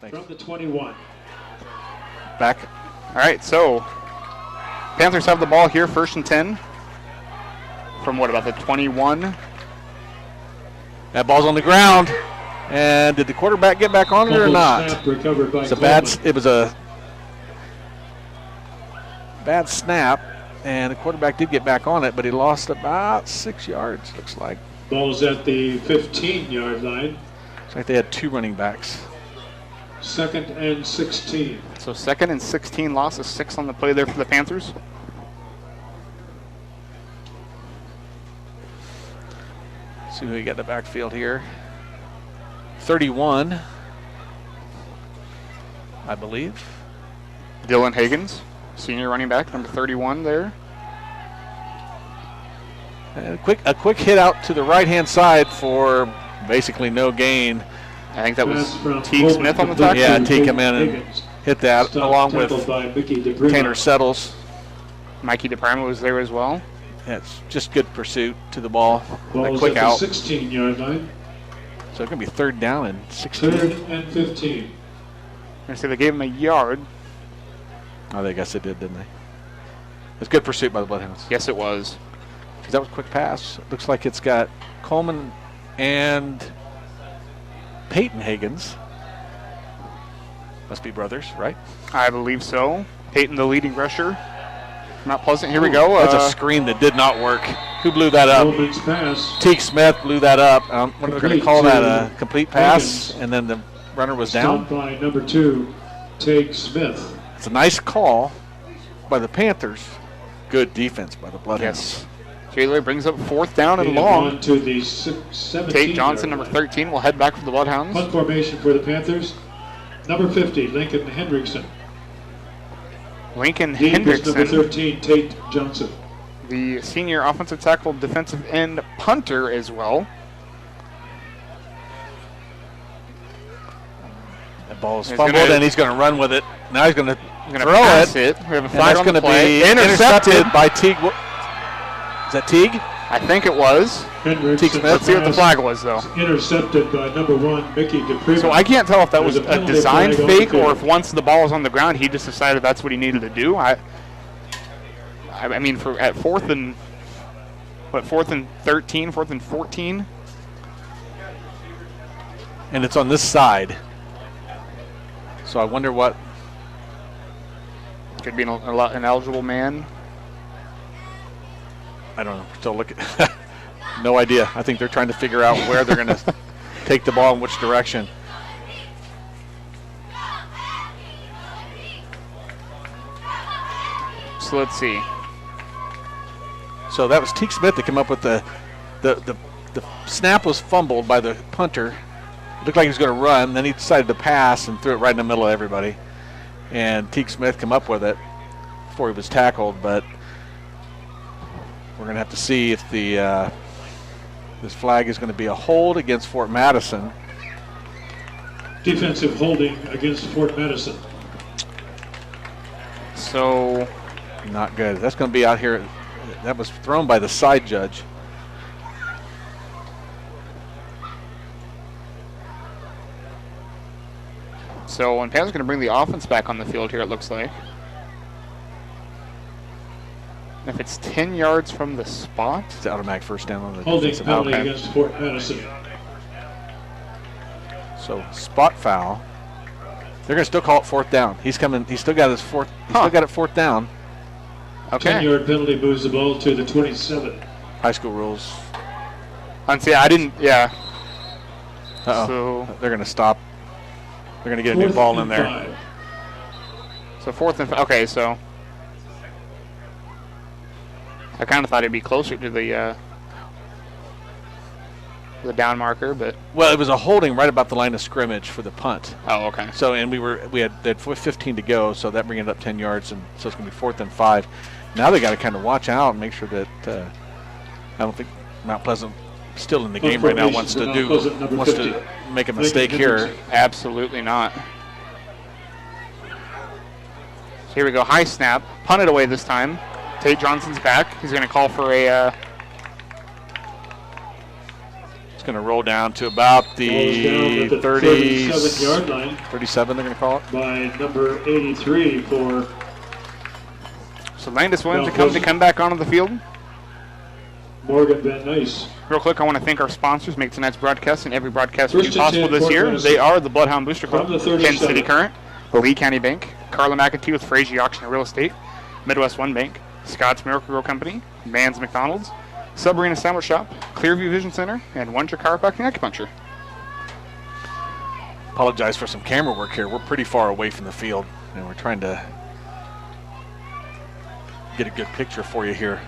[SPEAKER 5] Thanks.
[SPEAKER 6] From the 21.
[SPEAKER 1] Back. All right, so Panthers have the ball here, 1st and 10. From what, about the 21?
[SPEAKER 5] That ball's on the ground. And did the quarterback get back on it or not?
[SPEAKER 6] Snap recovered by
[SPEAKER 5] It was a bad snap, and the quarterback did get back on it, but he lost about 6 yards, looks like.
[SPEAKER 6] Ball's at the 15-yard line.
[SPEAKER 5] Looks like they had 2 running backs.
[SPEAKER 6] 2nd and 16.
[SPEAKER 1] So 2nd and 16, loss of 6 on the play there for the Panthers.
[SPEAKER 5] See who we got in the backfield here. 31, I believe.
[SPEAKER 1] Dylan Higgins, senior running back, number 31 there.
[SPEAKER 5] And a quick hit out to the right-hand side for basically no gain.
[SPEAKER 1] I think that was
[SPEAKER 6] Pass from
[SPEAKER 1] Teague
[SPEAKER 6] Coleman
[SPEAKER 1] Smith on the
[SPEAKER 6] complete
[SPEAKER 1] tackle.
[SPEAKER 5] Yeah,
[SPEAKER 6] to
[SPEAKER 5] Teague come in and
[SPEAKER 6] Higgins.
[SPEAKER 5] hit that
[SPEAKER 6] Stop
[SPEAKER 5] along
[SPEAKER 6] tackled
[SPEAKER 5] with
[SPEAKER 6] by Mickey DePrima.
[SPEAKER 5] Tanner Settles.
[SPEAKER 1] Mikey DePrima was there as well.
[SPEAKER 5] That's just good pursuit to the ball. A
[SPEAKER 6] Ball's
[SPEAKER 5] quick
[SPEAKER 6] at
[SPEAKER 5] out.
[SPEAKER 6] the 16-yard line.
[SPEAKER 5] So it's going to be 3rd down and 16.
[SPEAKER 6] 3rd and 15.
[SPEAKER 1] I say they gave him a yard.
[SPEAKER 5] I guess they did, didn't they? It's good pursuit by the Bloodhounds.
[SPEAKER 1] Yes, it was.
[SPEAKER 5] That was a quick pass. Looks like it's got Coleman and Peyton Higgins. Must be brothers, right?
[SPEAKER 1] I believe so. Peyton, the leading rusher. Not Pleasant. Here we go.
[SPEAKER 5] That's a screen that did not work. Who blew that up?
[SPEAKER 6] Coleman's pass.
[SPEAKER 5] Teague Smith blew that up. What are they going to
[SPEAKER 6] Complete
[SPEAKER 5] call that?
[SPEAKER 6] to
[SPEAKER 5] A complete pass,
[SPEAKER 6] Higgins.
[SPEAKER 5] and then the runner was down?
[SPEAKER 6] Stopped by number 2, Teague Smith.
[SPEAKER 5] It's a nice call by the Panthers. Good defense by the Bloodhounds.
[SPEAKER 1] Yes. Taylor brings up 4th down and
[SPEAKER 6] Gain of
[SPEAKER 1] long.
[SPEAKER 6] 1 to the 17.
[SPEAKER 1] Tate Johnson, number 13, will head back for the Bloodhounds.
[SPEAKER 6] Punt formation for the Panthers. Number 50, Lincoln Hendrickson.
[SPEAKER 1] Lincoln
[SPEAKER 6] Deep is number
[SPEAKER 1] Hendrickson,
[SPEAKER 6] 13, Tate Johnson.
[SPEAKER 1] the senior offensive tackle, defensive end, punter as well.
[SPEAKER 5] That ball is
[SPEAKER 1] He's
[SPEAKER 5] fumbled,
[SPEAKER 1] gonna-
[SPEAKER 5] and he's going to run with it. Now he's going to
[SPEAKER 1] Going to
[SPEAKER 5] throw
[SPEAKER 1] pass
[SPEAKER 5] it.
[SPEAKER 1] it. We have a
[SPEAKER 5] And
[SPEAKER 1] flag
[SPEAKER 5] that's
[SPEAKER 1] on the
[SPEAKER 5] going to
[SPEAKER 1] play.
[SPEAKER 5] be intercepted by Teague. Is that Teague?
[SPEAKER 1] I think it was.
[SPEAKER 6] Hendrickson.
[SPEAKER 5] Teague Smith.
[SPEAKER 1] Let's see what the flag was, though.
[SPEAKER 6] Intercepted by number 1, Mickey DePrima.
[SPEAKER 1] So I can't tell if that was
[SPEAKER 6] There's a
[SPEAKER 1] a
[SPEAKER 6] penalty
[SPEAKER 1] design
[SPEAKER 6] flag on the
[SPEAKER 1] fake or
[SPEAKER 6] field.
[SPEAKER 1] if once the ball was on the ground, he just decided that's what he needed to do. I mean, at 4th and 13, 4th and 14.
[SPEAKER 5] And it's on this side. So I wonder what.
[SPEAKER 1] Could be an eligible man.
[SPEAKER 5] I don't know. Still looking. No idea. I think they're trying to figure out where they're going to take the ball in which direction.
[SPEAKER 1] So let's see.
[SPEAKER 5] So that was Teague Smith that came up with the snap was fumbled by the punter. It looked like he was going to run. Then he decided to pass and threw it right in the middle of everybody. And Teague Smith came up with it before he was tackled. But we're going to have to see if this flag is going to be a hold against Fort Madison.
[SPEAKER 6] Defensive holding against Fort Madison.
[SPEAKER 1] So
[SPEAKER 5] Not good. That's going to be out here. That was thrown by the side judge.
[SPEAKER 1] when Panthers going to bring the offense back on the field here, it looks like. And if it's 10 yards from the spot.
[SPEAKER 5] It's an automatic first down on the
[SPEAKER 6] Holding
[SPEAKER 5] defensive
[SPEAKER 6] penalty
[SPEAKER 5] outback.
[SPEAKER 6] against Fort Madison.
[SPEAKER 5] So spot foul. They're going to still call it 4th down. He's coming. He's still got his fourth. He's still got it 4th down.
[SPEAKER 1] Okay.
[SPEAKER 6] 10-yard penalty moves the ball to the 27.
[SPEAKER 5] High school rules.
[SPEAKER 1] See, I didn't. Yeah.
[SPEAKER 5] Uh-oh.
[SPEAKER 1] So
[SPEAKER 5] They're going to stop. They're going to get a new
[SPEAKER 6] 4th
[SPEAKER 5] ball in
[SPEAKER 6] and
[SPEAKER 5] there.
[SPEAKER 6] 5.
[SPEAKER 1] 4th and okay. So I kind of thought it'd be closer to the the down marker, but
[SPEAKER 5] Well, it was a holding right about the line of scrimmage for the punt.
[SPEAKER 1] oh, okay.
[SPEAKER 5] So, and they had 15 to go, so that bringing it up 10 yards, and so it's going to be 4th and 5. Now they got to kind of watch out and make sure that I don't think Mount Pleasant still in the game right now wants to make a mistake here.
[SPEAKER 1] Absolutely not. So here we go, high snap, punted away this time. Tate Johnson's back. He's going to call for a.
[SPEAKER 5] It's going to roll down to about the
[SPEAKER 6] 37-yard line.
[SPEAKER 5] 37, they're going to call it.
[SPEAKER 6] By number 83 for.
[SPEAKER 1] So Landis Williams to come back onto the field.
[SPEAKER 6] Morgan Van Nuys.
[SPEAKER 1] Real quick, I want to thank our sponsors, make tonight's broadcast and every broadcast we do possible this year. They are the Bloodhound Booster Club, Kansas City Current, Lee County Bank, Carla McAtee with Frazier Auction and Real Estate, Midwest One Bank, Scott's Miracle Grow Company, Mann's McDonald's, Submarine Sandwich Shop, Clearview Vision Center, and Wonder Chiropractic and Acupuncture.
[SPEAKER 5] Apologize for some camera work here. We're pretty far away from the field, and we're trying to get a good picture for you here.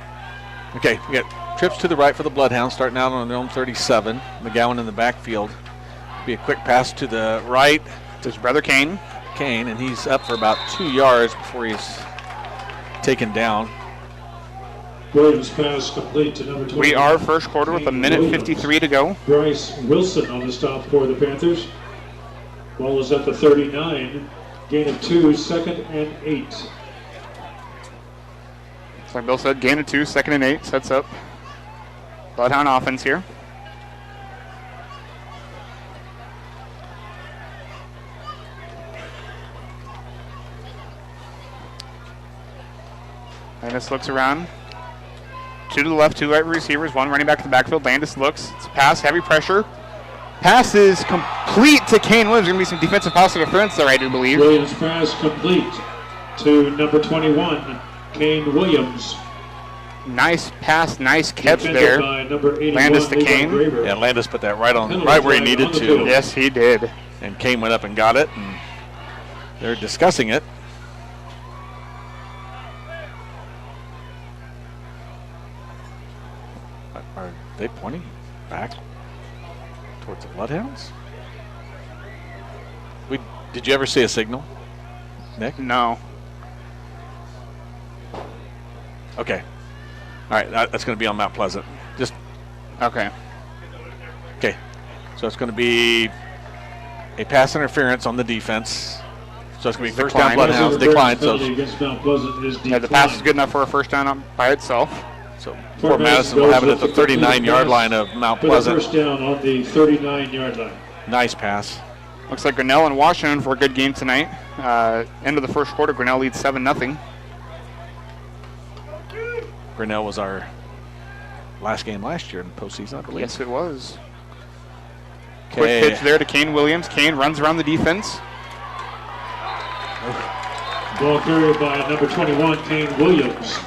[SPEAKER 5] Okay, we got trips to the right for the Bloodhounds, starting out on their own 37. McGowan in the backfield. Be a quick pass to the right.
[SPEAKER 1] To his brother Kane,
[SPEAKER 5] and he's up for about 2 yards before he's taken down.
[SPEAKER 6] Williams pass complete to number 20.
[SPEAKER 1] We are first quarter with a minute 53 to go.
[SPEAKER 6] Bryce Wilson on the stop for the Panthers. Ball is at the 39. Gain of 2, 2nd and 8.
[SPEAKER 1] Like Bill said, gain of 2, 2nd and 8, sets up Bloodhound offense here. Landis looks around. 2 to the left, 2 right receivers, 1 running back to the backfield. Landis looks, it's a pass, heavy pressure. Pass is complete to Kane Williams. Going to be some defensive pass interference there, I do believe.
[SPEAKER 6] Williams pass complete to number 21. Kane Williams.
[SPEAKER 1] Nice pass, nice catch
[SPEAKER 6] Defended
[SPEAKER 1] there.
[SPEAKER 6] by number 81,
[SPEAKER 1] Landis to
[SPEAKER 6] Levi
[SPEAKER 1] Kane.
[SPEAKER 6] Graber.
[SPEAKER 5] Yeah, Landis put that right where he needed to.
[SPEAKER 1] Yes, he did.
[SPEAKER 5] And Kane went up and got it, and they're discussing it. Are they pointing back towards the Bloodhounds? Did you ever see a signal, Nick?
[SPEAKER 1] No.
[SPEAKER 5] Okay. All right, that's going to be on Mount Pleasant. Just
[SPEAKER 1] Okay.
[SPEAKER 5] okay. So it's going to be a pass interference on the defense. So it's going to be first down, Bloodhounds decline. So
[SPEAKER 6] Against Mount Pleasant is
[SPEAKER 1] Yeah, the pass is good enough for a first down by itself.
[SPEAKER 5] Fort Madison will have it at the 39-yard line of Mount
[SPEAKER 6] for the
[SPEAKER 5] Pleasant.
[SPEAKER 6] first down on the 39-yard line.
[SPEAKER 5] Nice pass.
[SPEAKER 1] Looks like Grinnell and Washington for a good game tonight. End of the first quarter, Grinnell leads 7-0.
[SPEAKER 5] Grinnell was our last game last year in the postseason, I believe.
[SPEAKER 1] Yes, it was.
[SPEAKER 5] Okay.
[SPEAKER 1] Quick pitch there to Kane Williams. Kane runs around the defense.
[SPEAKER 6] Ball carried by number 21, Kane Williams.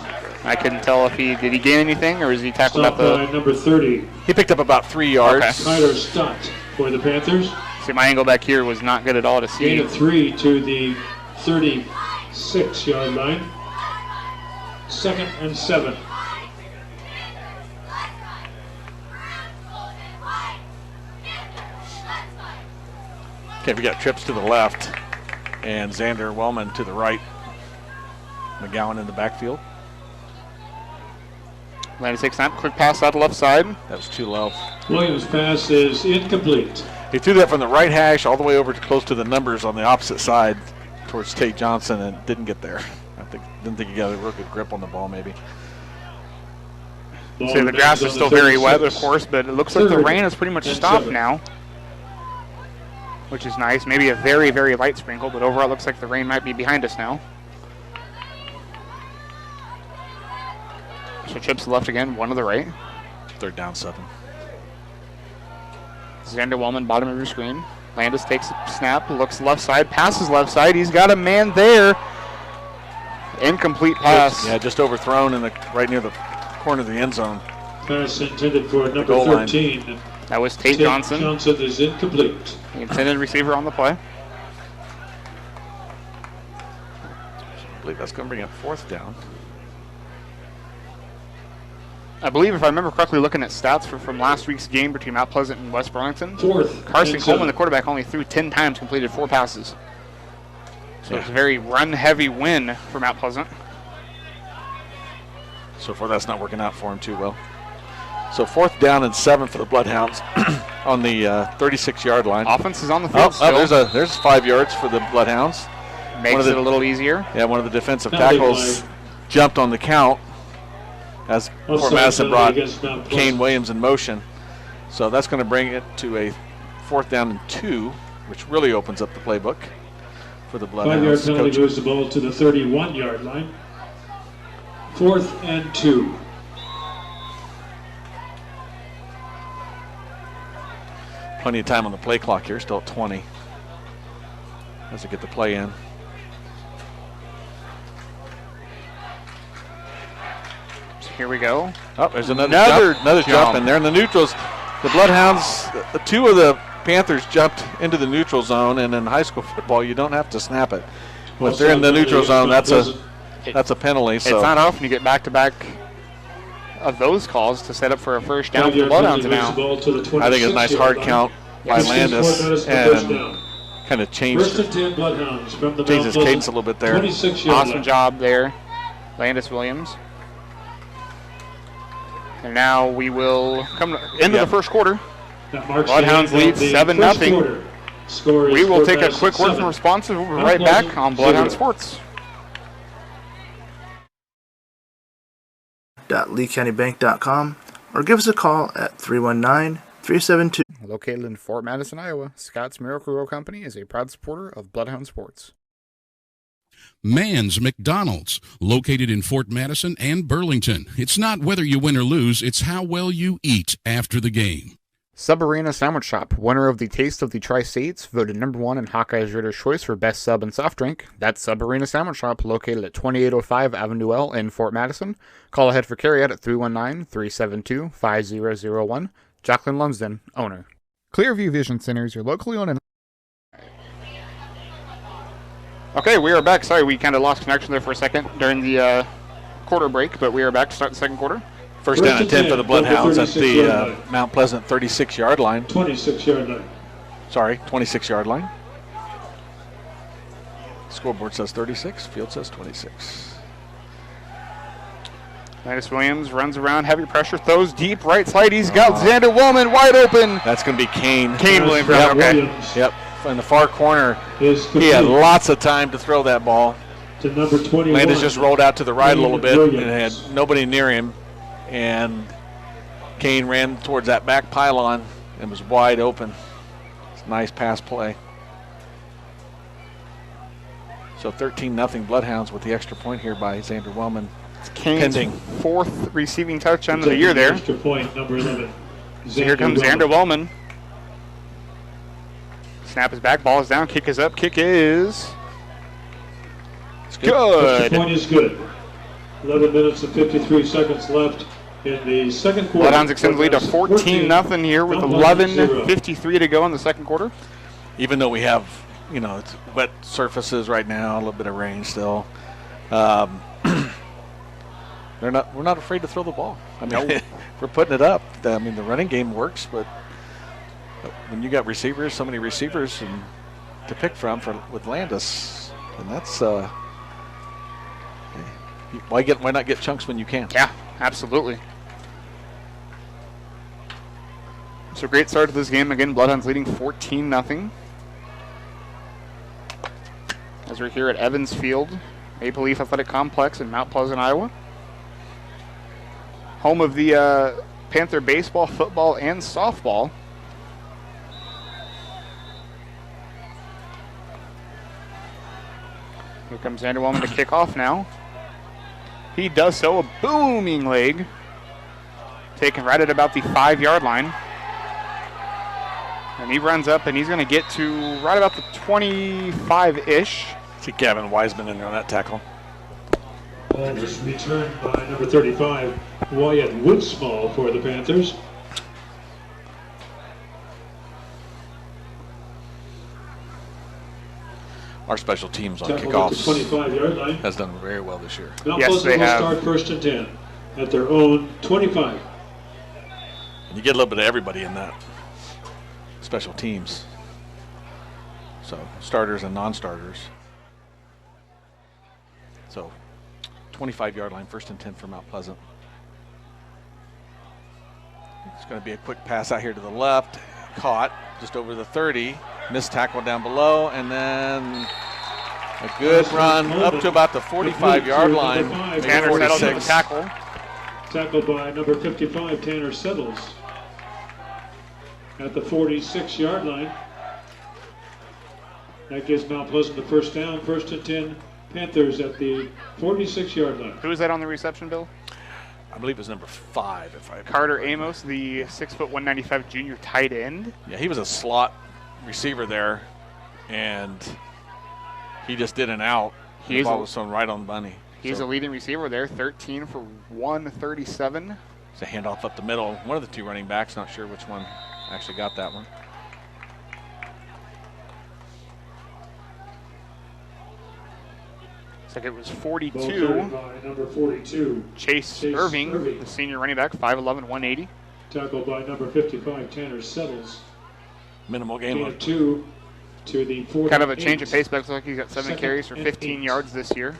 [SPEAKER 1] I couldn't tell if did he gain anything or is he tackled
[SPEAKER 6] Stopped
[SPEAKER 1] at
[SPEAKER 6] by
[SPEAKER 1] the...
[SPEAKER 6] number 30,
[SPEAKER 5] He picked up about 3 yards.
[SPEAKER 1] Okay.
[SPEAKER 6] Tyler Stott for the Panthers.
[SPEAKER 1] See, my angle back here was not good at all to
[SPEAKER 6] Gain
[SPEAKER 1] see.
[SPEAKER 6] of 3 to the 36-yard line. 2nd and 7.
[SPEAKER 5] Okay, we got trips to the left and Xander Wellman to the right. McGowan in the backfield.
[SPEAKER 1] Landis takes snap, quick pass out the left side.
[SPEAKER 5] That was too low.
[SPEAKER 6] Williams' pass is incomplete.
[SPEAKER 5] He threw that from the right hash all the way over to close to the numbers on the opposite side towards Tate Johnson and didn't get there. Didn't think he got a real good grip on the ball maybe.
[SPEAKER 6] Ball
[SPEAKER 1] See, the
[SPEAKER 6] remains
[SPEAKER 1] grass
[SPEAKER 6] on
[SPEAKER 1] is
[SPEAKER 6] the
[SPEAKER 1] still very wet,
[SPEAKER 6] 36.
[SPEAKER 1] of course, but it looks like the
[SPEAKER 6] 3rd
[SPEAKER 1] rain has pretty much
[SPEAKER 6] and
[SPEAKER 1] stopped
[SPEAKER 6] 7.
[SPEAKER 1] now, which is nice. Maybe a very, very light sprinkle, but overall it looks like the rain might be behind us now. So trips to the left again, 1 to the right.
[SPEAKER 5] 3rd down 7.
[SPEAKER 1] Xander Wellman, bottom of your screen. Landis takes a snap, looks left side, passes left side. He's got a man there. Incomplete pass.
[SPEAKER 5] Yeah, just overthrown in the right near the corner of the end zone.
[SPEAKER 6] Pass intended for number
[SPEAKER 5] goal line.
[SPEAKER 6] 13.
[SPEAKER 1] That was Tate Johnson,
[SPEAKER 6] Johnson is incomplete.
[SPEAKER 1] the intended receiver on the play.
[SPEAKER 5] I believe that's going to bring up 4th down.
[SPEAKER 1] I believe, if I remember correctly, looking at stats from last week's game between Mount Pleasant and West Burlington, Carson Coleman, the quarterback, only threw 10 times, completed 4 passes. So it's a very run-heavy win for Mount Pleasant.
[SPEAKER 5] So far, that's not working out for him too well. So 4th down and 7 for the Bloodhounds on the 36-yard line.
[SPEAKER 1] Offense is on the field still.
[SPEAKER 5] There's 5 yards for the Bloodhounds.
[SPEAKER 1] Makes it a little easier.
[SPEAKER 5] Yeah, one of the defensive tackles jumped on the count as Fort Madison brought Kane Williams in motion. So that's going to bring it to a 4th down and 2, which really opens up the playbook for the Bloodhounds.
[SPEAKER 6] 5-yard penalty moves the ball to the 31-yard line. 4th and 2.
[SPEAKER 5] Plenty of time on the play clock here, still at 20 as they get the play in.
[SPEAKER 1] Here we go.
[SPEAKER 5] Oh, there's another jump, and they're in the neutrals. The Bloodhounds, 2 of the Panthers jumped into the neutral zone, and in high school football, you don't have to snap it. If they're in the neutral zone, that's a penalty. So
[SPEAKER 1] it's not often you get back-to-back of those calls to set up for a first down for the Bloodhounds now.
[SPEAKER 5] I think it's a nice hard count by Landis, and kind of changed his cadence a little bit there.
[SPEAKER 1] Awesome job there, Landis Williams. And now we will come into the first quarter. Bloodhounds lead 7-0. We will take a quick word from responses. We'll be right back on Bloodhound Sports.
[SPEAKER 7] LeeCountyBank.com or give us a call at 319-372.
[SPEAKER 1] Located in Fort Madison, Iowa, Scott's Miracle Grow Company is a proud supporter of Bloodhound Sports.
[SPEAKER 8] Mann's McDonald's, located in Fort Madison and Burlington. It's not whether you win or lose, it's how well you eat after the game.
[SPEAKER 1] Sub Arena Sandwich Shop, winner of the Taste of the Tri-States, voted #1 in Hawkeye's Reader's Choice for Best Sub and Soft Drink. That's Sub Arena Sandwich Shop, located at 2805 Avenue L in Fort Madison. Call ahead for carryout at 319-372-5001. Jacqueline Lumsden, owner. Clearview Vision Center is your locally owned and... Okay, we are back. Sorry, we kind of lost connection there for a second during the quarter break, but we are back to start the second quarter.
[SPEAKER 5] First down and 10 for the Bloodhounds at the Mount Pleasant 36-yard line.
[SPEAKER 6] 26-yard line.
[SPEAKER 5] Sorry, 26-yard line. Scoreboard says 36, field says 26.
[SPEAKER 1] Landis Williams runs around, heavy pressure, throws deep, right side. He's got Xander Wellman wide open.
[SPEAKER 5] That's going to be Kane.
[SPEAKER 1] Kane Williams,
[SPEAKER 5] yep.
[SPEAKER 1] Okay.
[SPEAKER 5] Yep, in the far corner. He had lots of time to throw that ball.
[SPEAKER 6] To number 21.
[SPEAKER 5] Landis just rolled out to the right a little bit and had nobody near him. And Kane ran towards that back pylon and was wide open. It's a nice pass play. So 13-0 Bloodhounds with the extra point here by Xander Wellman.
[SPEAKER 1] It's Kane's fourth receiving touchdown of the year there.
[SPEAKER 6] Extra point, number 11.
[SPEAKER 1] So here comes Xander Wellman. Snap is back, ball is down, kick is up, kick is good.
[SPEAKER 6] Extra point is good. 11 minutes and 53 seconds left in the second quarter.
[SPEAKER 1] Bloodhounds extend the lead to 14-0 here with 11:53 to go in the second quarter.
[SPEAKER 5] Even though we have, it's wet surfaces right now, a little bit of rain still. We're not afraid to throw the ball. I mean, we're putting it up. I mean, the running game works, but when you got receivers, so many receivers to pick from with Landis, and that's why not get chunks when you can?
[SPEAKER 1] Yeah, absolutely. So great start to this game. Again, Bloodhounds leading 14-0. As we're here at Evans Field, Maple Leaf Athletic Complex in Mount Pleasant, Iowa. Home of the Panther baseball, football, and softball. Here comes Xander Wellman to kick off now. He does so, a booming leg. Taken right at about the 5-yard line. And he runs up and he's going to get to right about the 25-ish.
[SPEAKER 5] See Gavin Wiseman in there on that tackle.
[SPEAKER 6] Ball was returned by number 35, Wyatt Woodsmall for the Panthers.
[SPEAKER 5] Our special teams on
[SPEAKER 6] Tackle
[SPEAKER 5] kickoffs
[SPEAKER 6] 25-yard line.
[SPEAKER 5] has done very well this year.
[SPEAKER 6] Mount
[SPEAKER 1] Yes,
[SPEAKER 6] Pleasant
[SPEAKER 1] they
[SPEAKER 6] will
[SPEAKER 1] have.
[SPEAKER 6] start first and 10. at their own 25.
[SPEAKER 5] And you get a little bit of everybody in that. Special teams. So starters and non-starters. So 25-yard line, 1st and 10 for Mount Pleasant. It's going to be a quick pass out here to the left. Caught just over the 30. Missed tackle down below, and then a good run up to about the 45-yard line.
[SPEAKER 1] Tanner Settles with the tackle.
[SPEAKER 6] Tackled by number 55, Tanner Settles. At the 46-yard line. That gives Mount Pleasant the first down. 1st and 10, Panthers at the 46-yard line.
[SPEAKER 1] Who is that on the reception, Bill?
[SPEAKER 5] I believe it was number 5.
[SPEAKER 1] Carter Amos, the 6', 195 junior tight end.
[SPEAKER 5] Yeah, he was a slot receiver there, and he just did an out. The ball was thrown right on the money.
[SPEAKER 1] He's a leading receiver there, 13 for 137.
[SPEAKER 5] It's a handoff up the middle. One of the 2 running backs, not sure which one actually got that one.
[SPEAKER 1] Looks like it was 42.
[SPEAKER 6] By number 42.
[SPEAKER 1] Chase Irving, the senior running back, 5'11", 180.
[SPEAKER 6] Tackled by number 55, Tanner Settles.
[SPEAKER 5] Minimal game.
[SPEAKER 6] 2 to the 48.
[SPEAKER 1] Kind of a change of pace, but looks like he's got 7 carries for 15 yards this year.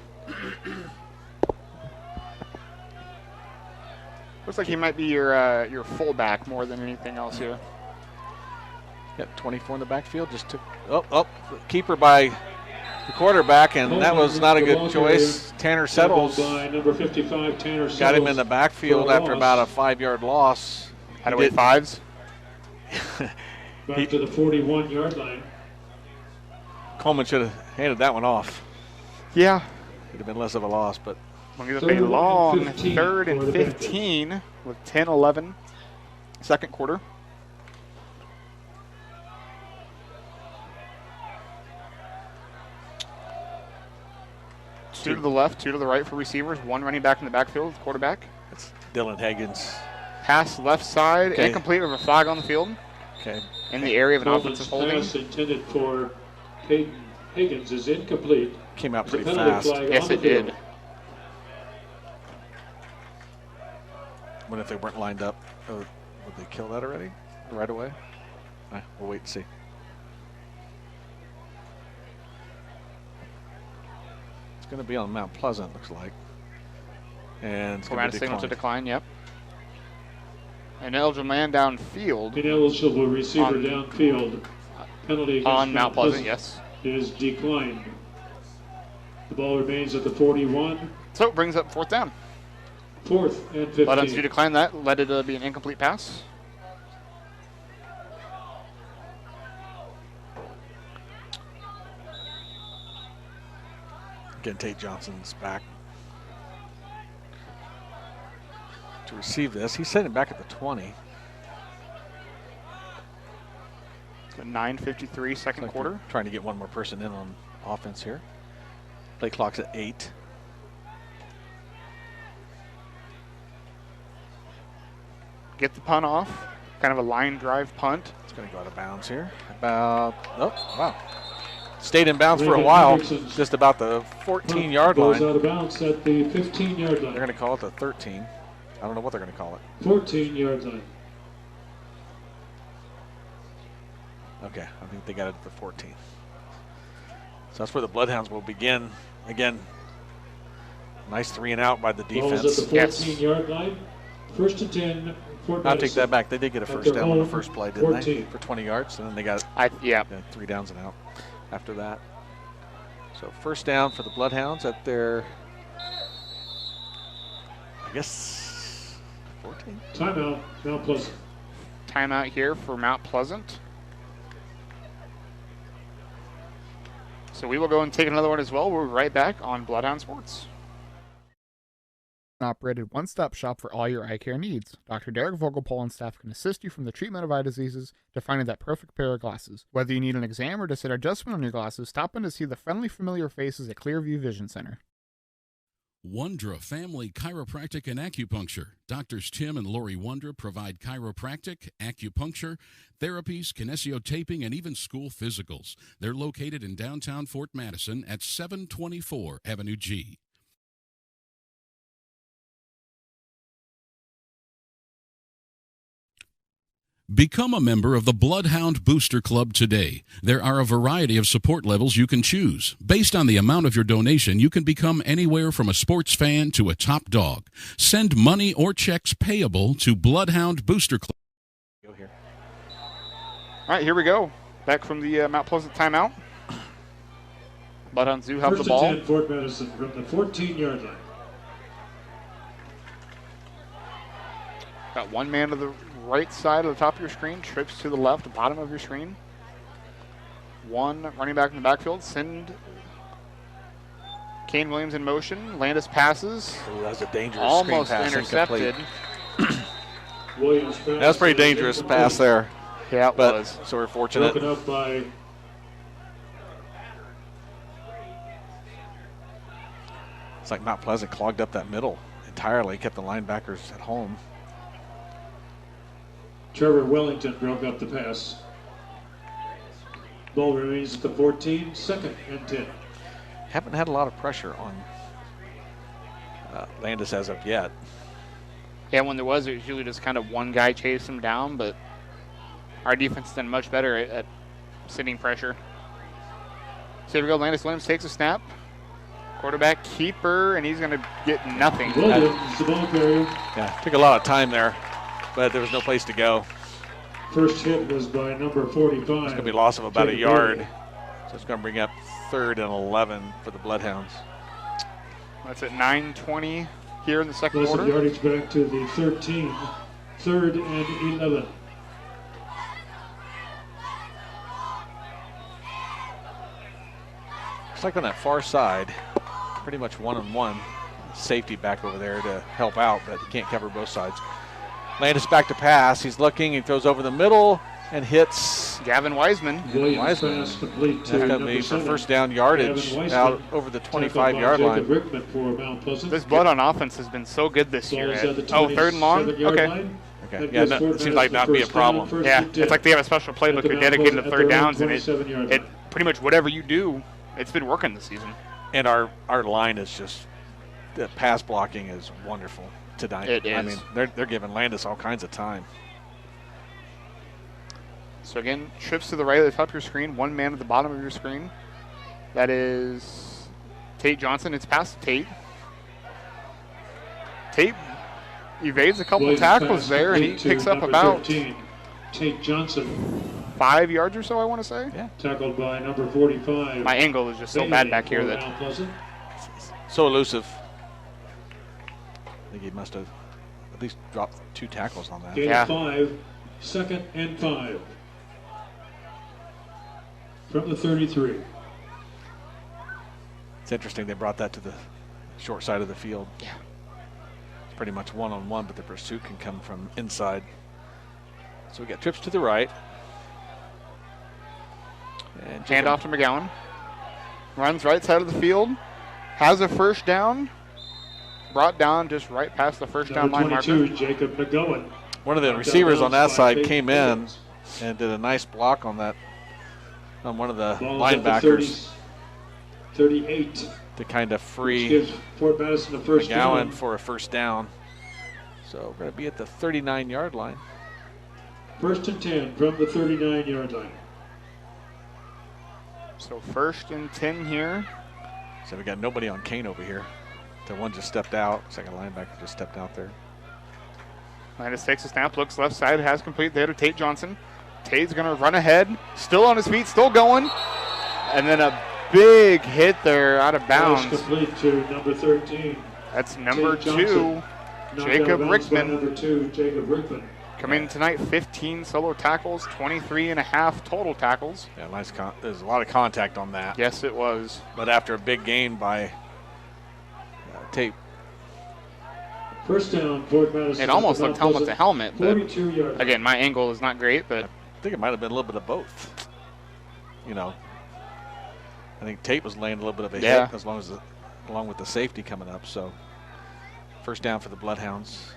[SPEAKER 1] Looks like he might be your fullback more than anything else here.
[SPEAKER 5] Got 24 in the backfield. Just took keeper by the quarterback, and that was not a good choice. Tanner Settles
[SPEAKER 6] by number 55, Tanner Settles
[SPEAKER 5] got him in the backfield after about a 5-yard loss.
[SPEAKER 1] Had to wait 5s.
[SPEAKER 6] Back to the 41-yard line.
[SPEAKER 5] Coleman should have handed that one off.
[SPEAKER 1] Yeah.
[SPEAKER 5] Would have been less of a loss, but
[SPEAKER 1] we'll give up a long 3rd and 15 with 10-11 second quarter. Two to the left, 2 to the right for receivers, 1 running back in the backfield, quarterback.
[SPEAKER 5] That's Dylan Higgins.
[SPEAKER 1] Pass left side, incomplete with a flag on the field.
[SPEAKER 5] Okay.
[SPEAKER 1] In the area of an offensive holding.
[SPEAKER 6] Pass intended for Peyton Higgins is incomplete.
[SPEAKER 5] Came out pretty fast.
[SPEAKER 1] Yes, it did.
[SPEAKER 5] What if they weren't lined up? Would they kill that already? Right away? We'll wait and see. It's going to be on Mount Pleasant, looks like. And it's going to be
[SPEAKER 1] to decline, yep. An eligible man downfield.
[SPEAKER 6] An eligible receiver downfield. Penalty against
[SPEAKER 1] on Mount Pleasant, yes.
[SPEAKER 6] Is declined. The ball remains at the 41.
[SPEAKER 1] So it brings up 4th down.
[SPEAKER 6] 4th and 15.
[SPEAKER 1] Let us decline that. Let it be an incomplete pass.
[SPEAKER 5] Again, Tate Johnson's back to receive this. He's sitting back at the 20.
[SPEAKER 1] It's a 9:53 second quarter.
[SPEAKER 5] Trying to get one more person in on offense here. Play clock's at 8.
[SPEAKER 1] Get the punt off. Kind of a line drive punt.
[SPEAKER 5] It's going to go out of bounds here. Wow. Stayed in bounds for a while, just about the 14-yard line.
[SPEAKER 6] Goes out of bounds at the 15-yard line.
[SPEAKER 5] They're going to call it the 13. I don't know what they're going to call it.
[SPEAKER 6] 14-yard line.
[SPEAKER 5] Okay, I think they got it at the 14. So that's where the Bloodhounds will begin. Again, nice 3 and out by the defense.
[SPEAKER 6] Ball's at the 14-yard line. 1st and 10.
[SPEAKER 5] I'll take that back. They did get a first down on the first play, didn't they? For 20 yards, and then they got 3 downs and out after that. So 1st down for the Bloodhounds at their, I guess, 14.
[SPEAKER 6] Timeout, Mount Pleasant.
[SPEAKER 1] Timeout here for Mount Pleasant. So we will go and take another one as well. We'll be right back on Bloodhound Sports. Operated one-stop shop for all your eye care needs. Dr. Derek Vogelpol and staff can assist you from the treatment of eye diseases to finding that perfect pair of glasses. Whether you need an exam or just an adjustment on your glasses, stop in to see the friendly, familiar faces at Clearview Vision Center.
[SPEAKER 8] Wondra Family Chiropractic and Acupuncture. Doctors Tim and Lori Wondra provide chiropractic, acupuncture, therapies, kinesiotaping, and even school physicals. They're located in downtown Fort Madison at 724 Avenue G. Become a member of the Bloodhound Booster Club today. There are a variety of support levels you can choose. Based on the amount of your donation, you can become anywhere from a sports fan to a top dog. Send money or checks payable to Bloodhound Booster Club.
[SPEAKER 1] All right, here we go. Back from the Mount Pleasant timeout. Bloodhound Zoo have the ball.
[SPEAKER 6] First and 10, Fort Madison from the 14-yard line.
[SPEAKER 1] Got one man to the right side of the top of your screen, trips to the left, bottom of your screen. One running back in the backfield. Send Kane Williams in motion. Landis passes.
[SPEAKER 5] Ooh, that was a dangerous
[SPEAKER 1] almost
[SPEAKER 5] screen pass,
[SPEAKER 1] intercepted.
[SPEAKER 6] Williams pass.
[SPEAKER 5] That was pretty dangerous pass there.
[SPEAKER 1] Yeah, it
[SPEAKER 5] But
[SPEAKER 1] was.
[SPEAKER 5] so we're fortunate.
[SPEAKER 6] Broken up by
[SPEAKER 5] It's like Mount Pleasant clogged up that middle entirely, kept the linebackers at home.
[SPEAKER 6] Trevor Wellington broke up the pass. Ball remains at the 14, second and 10.
[SPEAKER 5] Haven't had a lot of pressure on Landis as of yet.
[SPEAKER 1] Yeah, when there was, it was usually just kind of one guy chase him down, but our defense has done much better at sitting pressure. So here we go. Landis Williams takes a snap. Quarterback keeper, and he's going to get nothing.
[SPEAKER 6] Williams, the ball carrier.
[SPEAKER 5] Yeah, took a lot of time there, but there was no place to go.
[SPEAKER 6] First hit was by number 45.
[SPEAKER 5] It's going to be a loss of about a yard. So it's going to bring up 3rd and 11 for the Bloodhounds.
[SPEAKER 1] That's at 9:20 here in the second
[SPEAKER 6] Plus
[SPEAKER 1] quarter.
[SPEAKER 6] yardage back to the 13, 3rd and 11.
[SPEAKER 5] Looks like on that far side, pretty much one-on-one. Safety back over there to help out, but he can't cover both sides. Landis back to pass. He's looking. He throws over the middle and hits
[SPEAKER 1] Gavin Wiseman.
[SPEAKER 6] Williams
[SPEAKER 5] Wiseman.
[SPEAKER 6] pass complete to
[SPEAKER 5] That's going to
[SPEAKER 6] number
[SPEAKER 5] be for
[SPEAKER 6] 7.
[SPEAKER 5] first down yardage
[SPEAKER 6] Gavin Wiseman,
[SPEAKER 5] out over the
[SPEAKER 6] tackled by
[SPEAKER 5] 25-yard line.
[SPEAKER 6] Jacob Rickman for Mount Pleasant.
[SPEAKER 1] This Bloodhound offense has been so good this year.
[SPEAKER 6] Ball is at the
[SPEAKER 1] Oh, 3rd and long?
[SPEAKER 6] 27-yard
[SPEAKER 1] Okay.
[SPEAKER 6] line.
[SPEAKER 5] Okay.
[SPEAKER 6] That
[SPEAKER 5] Yeah,
[SPEAKER 6] gives
[SPEAKER 5] no,
[SPEAKER 6] Fort
[SPEAKER 5] it seems like
[SPEAKER 6] Madison
[SPEAKER 5] not be a
[SPEAKER 6] first down,
[SPEAKER 5] problem.
[SPEAKER 6] first
[SPEAKER 1] Yeah,
[SPEAKER 6] and 10.
[SPEAKER 1] it's like they have a special playbook
[SPEAKER 6] At the
[SPEAKER 1] they're
[SPEAKER 6] Mount
[SPEAKER 1] dedicated to
[SPEAKER 6] Pleasant at
[SPEAKER 1] third
[SPEAKER 6] their own
[SPEAKER 1] downs, and
[SPEAKER 6] 27-yard
[SPEAKER 1] it
[SPEAKER 6] line.
[SPEAKER 1] pretty much whatever you do, it's been working this season.
[SPEAKER 5] And our line is just, the pass blocking is wonderful tonight.
[SPEAKER 1] It
[SPEAKER 5] I
[SPEAKER 1] is.
[SPEAKER 5] mean, they're giving Landis all kinds of time.
[SPEAKER 1] So again, trips to the right at the top of your screen, one man at the bottom of your screen. That is Tate Johnson. It's past Tate. Tate evades a couple
[SPEAKER 6] Williams
[SPEAKER 1] tackles
[SPEAKER 6] pass
[SPEAKER 1] there, and he
[SPEAKER 6] complete to
[SPEAKER 1] picks up
[SPEAKER 6] number
[SPEAKER 1] about
[SPEAKER 6] 13, Tate Johnson,
[SPEAKER 1] 5 yards or so, I want to say.
[SPEAKER 5] Yeah.
[SPEAKER 6] tackled by number 45.
[SPEAKER 1] My angle is just so bad back here
[SPEAKER 6] for
[SPEAKER 1] that
[SPEAKER 6] Mount Pleasant.
[SPEAKER 5] So elusive. I think he must have at least dropped 2 tackles on that.
[SPEAKER 6] Gain
[SPEAKER 1] Yeah.
[SPEAKER 6] of 5, second and 5. From the 33.
[SPEAKER 5] It's interesting they brought that to the short side of the field.
[SPEAKER 1] Yeah.
[SPEAKER 5] It's pretty much one-on-one, but the pursuit can come from inside. So we got trips to the right. And
[SPEAKER 1] hand off to McGowan. Runs right side of the field. Has a first down. Brought down just right past the first down
[SPEAKER 6] Number
[SPEAKER 1] line
[SPEAKER 6] 22,
[SPEAKER 1] marker.
[SPEAKER 6] Jacob McGowan.
[SPEAKER 5] one of the
[SPEAKER 6] Down
[SPEAKER 5] receivers on that side
[SPEAKER 6] outside,
[SPEAKER 5] came
[SPEAKER 6] Tate
[SPEAKER 5] in
[SPEAKER 6] Williams.
[SPEAKER 5] and did a nice block on that, on one of the
[SPEAKER 6] Ball is at the
[SPEAKER 5] linebackers
[SPEAKER 6] 38.
[SPEAKER 5] to kind of
[SPEAKER 6] Which
[SPEAKER 5] free
[SPEAKER 6] gives Fort Madison the first
[SPEAKER 5] McGowan
[SPEAKER 6] down.
[SPEAKER 5] for a first down. So we're going to be at the 39-yard line.
[SPEAKER 6] First and 10 from the 39-yard line.
[SPEAKER 1] So 1st and 10 here.
[SPEAKER 5] So we got nobody on Kane over here. The one just stepped out. Second linebacker just stepped out there.
[SPEAKER 1] Landis takes a snap, looks left side, has complete there to Tate Johnson. Tate's going to run ahead, still on his feet, still going. And then a big hit there out of
[SPEAKER 6] Pass
[SPEAKER 1] bounds.
[SPEAKER 6] complete to number 13.
[SPEAKER 1] That's number
[SPEAKER 6] Tate
[SPEAKER 1] 2,
[SPEAKER 6] Johnson. Knocked
[SPEAKER 1] Jacob
[SPEAKER 6] out of bounds by
[SPEAKER 1] Rickman.
[SPEAKER 6] Number 2, Jacob Rickman.
[SPEAKER 1] Coming in tonight, 15 solo tackles, 23 and a half total tackles.
[SPEAKER 5] Yeah, nice. There's a lot of contact on that.
[SPEAKER 1] Yes, it was.
[SPEAKER 5] But after a big gain by Tate,
[SPEAKER 6] First down, Fort Madison.
[SPEAKER 1] It almost
[SPEAKER 6] at the
[SPEAKER 1] looked
[SPEAKER 6] Mount
[SPEAKER 1] helmet to
[SPEAKER 6] Pleasant
[SPEAKER 1] helmet, but
[SPEAKER 6] 42-yard line.
[SPEAKER 1] again, my angle is not great, but
[SPEAKER 5] I think it might have been a little bit of both. You know, I think Tate was laying a little bit of a
[SPEAKER 1] Yeah.
[SPEAKER 5] hit along with the safety coming up. So first down for the Bloodhounds.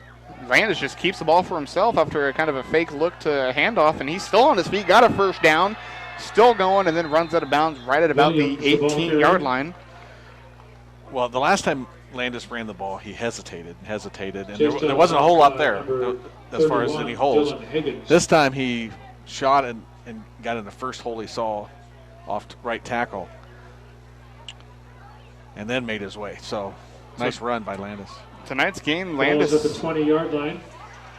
[SPEAKER 1] Landis just keeps the ball for himself after a kind of a fake look to handoff, and he's still on his feet, got a first down, still going, and then runs out of bounds right at about the
[SPEAKER 6] Williams, the ball
[SPEAKER 1] 18-yard
[SPEAKER 6] carrier.
[SPEAKER 1] line.
[SPEAKER 5] Well, the last time Landis ran the ball, he hesitated, and
[SPEAKER 6] Just
[SPEAKER 5] there wasn't a whole lot there.
[SPEAKER 6] number
[SPEAKER 5] as far as any holes.
[SPEAKER 6] Dylan Higgins.
[SPEAKER 5] This time he shot and got in the first hole he saw off right tackle, and then made his way. So nice run by Landis.
[SPEAKER 1] Tonight's game,
[SPEAKER 6] Ball is
[SPEAKER 1] Landis,
[SPEAKER 6] at the 20-yard line.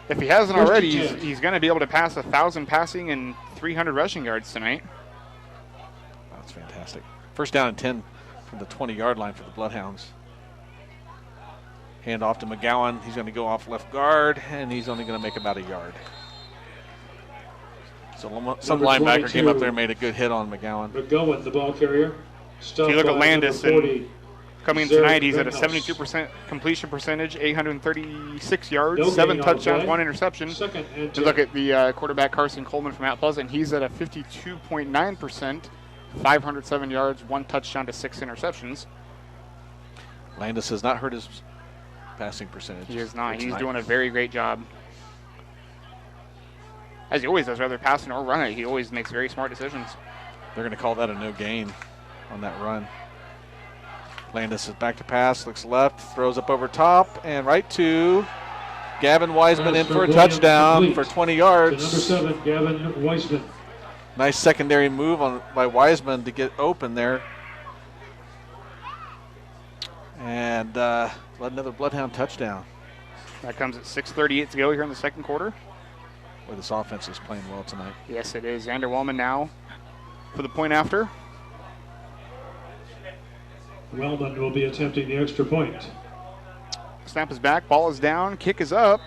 [SPEAKER 1] if he hasn't
[SPEAKER 6] First
[SPEAKER 1] already,
[SPEAKER 6] and 10.
[SPEAKER 1] he's going to be able to pass 1,000 passing and 300 rushing yards tonight.
[SPEAKER 5] That's fantastic. First down and 10 from the 20-yard line for the Bloodhounds. Hand off to McGowan. He's going to go off left guard, and he's only going to make about a yard. So some
[SPEAKER 6] Number
[SPEAKER 5] linebacker came
[SPEAKER 6] 22.
[SPEAKER 5] up there and made a good hit on McGowan.
[SPEAKER 6] McGowan, the ball carrier.
[SPEAKER 1] If you look at Landis and coming in tonight, he's at a
[SPEAKER 6] Rittenhouse.
[SPEAKER 1] 72% completion percentage, 836 yards,
[SPEAKER 6] No
[SPEAKER 1] 7
[SPEAKER 6] gain on the
[SPEAKER 1] touchdowns,
[SPEAKER 6] play.
[SPEAKER 1] 1 interception.
[SPEAKER 6] Second and
[SPEAKER 1] And
[SPEAKER 6] 10.
[SPEAKER 1] look at the quarterback, Carson Coleman from Mount Pleasant. He's at a 52.9%, 507 yards, 1 touchdown to 6 interceptions.
[SPEAKER 5] Landis has not hurt his passing percentage.
[SPEAKER 1] He is not. He's
[SPEAKER 5] tonight.
[SPEAKER 1] doing a very great job. As he always does, whether passing or running, he always makes very smart decisions.
[SPEAKER 5] They're going to call that a no gain on that run. Landis is back to pass, looks left, throws up over top, and right to Gavin Wiseman in for a touchdown for 20
[SPEAKER 6] To
[SPEAKER 5] yards.
[SPEAKER 6] number 7, Gavin Weissman.
[SPEAKER 5] Nice secondary move by Wiseman to get open there. And another Bloodhound touchdown.
[SPEAKER 1] That comes at 6:38 to go here in the second quarter.
[SPEAKER 5] Boy, this offense is playing well tonight.
[SPEAKER 1] Yes, it is. Xander Wellman now for the point after.
[SPEAKER 6] Wellman will be attempting the extra point.
[SPEAKER 1] Snap is back, ball is down, kick is up.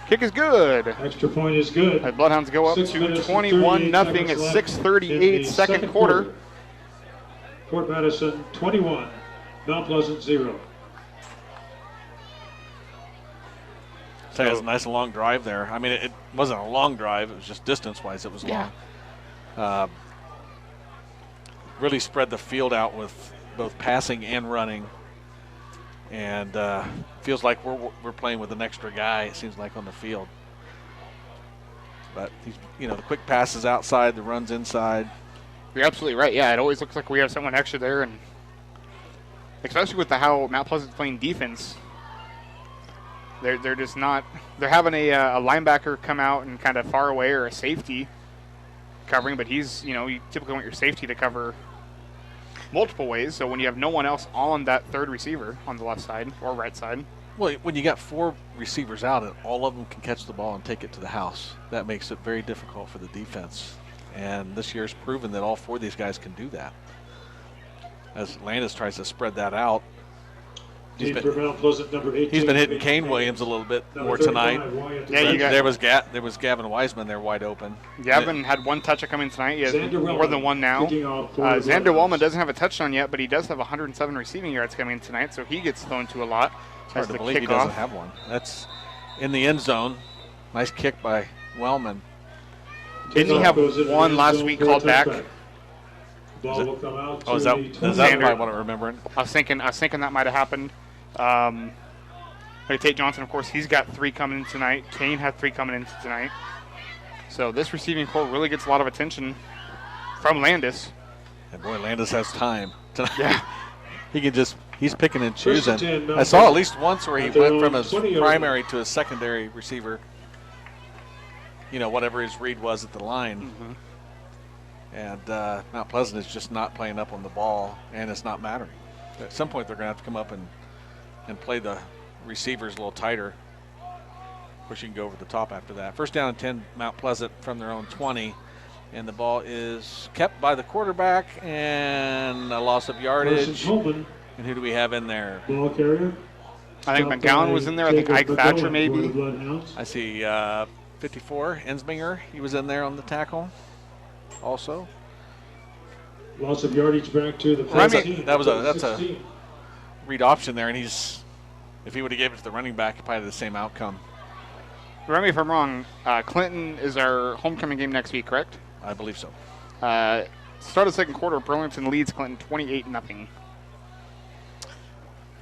[SPEAKER 1] Kick is good.
[SPEAKER 6] Extra point is good.
[SPEAKER 1] The Bloodhounds go up
[SPEAKER 6] 6
[SPEAKER 1] to
[SPEAKER 6] minutes and
[SPEAKER 1] 21-0 at
[SPEAKER 6] 38 seconds left
[SPEAKER 1] 6:38
[SPEAKER 6] in the
[SPEAKER 1] second quarter.
[SPEAKER 6] Fort Madison 21, Mount Pleasant 0.
[SPEAKER 5] So it was a nice long drive there. I mean, it wasn't a long drive. It was just distance-wise it was long. Really spread the field out with both passing and running. And feels like we're playing with an extra guy, it seems like, on the field. But, the quick passes outside, the runs inside.
[SPEAKER 1] You're absolutely right. Yeah, it always looks like we have someone extra there, and especially with how Mount Pleasant's playing defense. They're just not. They're having a linebacker come out and kind of far away, or a safety covering, but he's you typically want your safety to cover multiple ways. So when you have no one else on that third receiver on the left side or right side.
[SPEAKER 5] Well, when you got 4 receivers out and all of them can catch the ball and take it to the house, that makes it very difficult for the defense. And this year's proven that all 4 of these guys can do that. As Landis tries to spread that out, he's been hitting Kane Williams a little bit more tonight.
[SPEAKER 1] Yeah,
[SPEAKER 5] there was Gavin Wiseman there wide open.
[SPEAKER 1] Gavin had 1 touchdown coming tonight. He has
[SPEAKER 6] Xander
[SPEAKER 1] more than 1 now. Xander
[SPEAKER 6] Xander
[SPEAKER 1] Wellman doesn't have a touchdown yet, but he does have 107 receiving yards coming tonight, so he gets thrown to a lot.
[SPEAKER 5] It's hard to believe he doesn't have one. That's in the end zone. Nice kick by Wellman.
[SPEAKER 1] Didn't he have one last week called back?
[SPEAKER 6] Ball will come out
[SPEAKER 5] Oh, is
[SPEAKER 6] to
[SPEAKER 5] that
[SPEAKER 6] the
[SPEAKER 5] probably what I'm remembering?
[SPEAKER 1] I was thinking that might have happened. Tate Johnson, of course, he's got 3 coming in tonight. Kane had 3 coming in tonight. So this receiving core really gets a lot of attention from Landis.
[SPEAKER 5] And boy, Landis has time tonight.
[SPEAKER 1] Yeah.
[SPEAKER 5] He's picking and
[SPEAKER 6] First and
[SPEAKER 5] choosing.
[SPEAKER 6] 10,
[SPEAKER 5] I saw at least once where he
[SPEAKER 6] at their
[SPEAKER 5] went from
[SPEAKER 6] own
[SPEAKER 5] his
[SPEAKER 6] 20-yard
[SPEAKER 5] primary to his secondary receiver. Whatever his read was at the line.
[SPEAKER 1] Mm-hmm.
[SPEAKER 5] And Mount Pleasant is just not playing up on the ball, and it's not mattering. At some point, they're going to have to come up and play the receivers a little tighter. Of course, you can go over the top after that. First down and 10, Mount Pleasant from their own 20. And the ball is kept by the quarterback, and a loss of yardage. And who do we have in there?
[SPEAKER 6] Ball carrier.
[SPEAKER 1] I think McGowan was in there. I think Ike Thatcher maybe.
[SPEAKER 5] I see 54, Ensminger. He was in there on the tackle also.
[SPEAKER 6] Loss of yardage back to the
[SPEAKER 5] That's
[SPEAKER 6] 15.
[SPEAKER 5] a read option there, and if he would have given it to the running back, he probably had the same outcome.
[SPEAKER 1] Correct me if I'm wrong. Clinton is our homecoming game next week, correct?
[SPEAKER 5] I believe so.
[SPEAKER 1] Start of the second quarter, Burlington leads Clinton 28-0.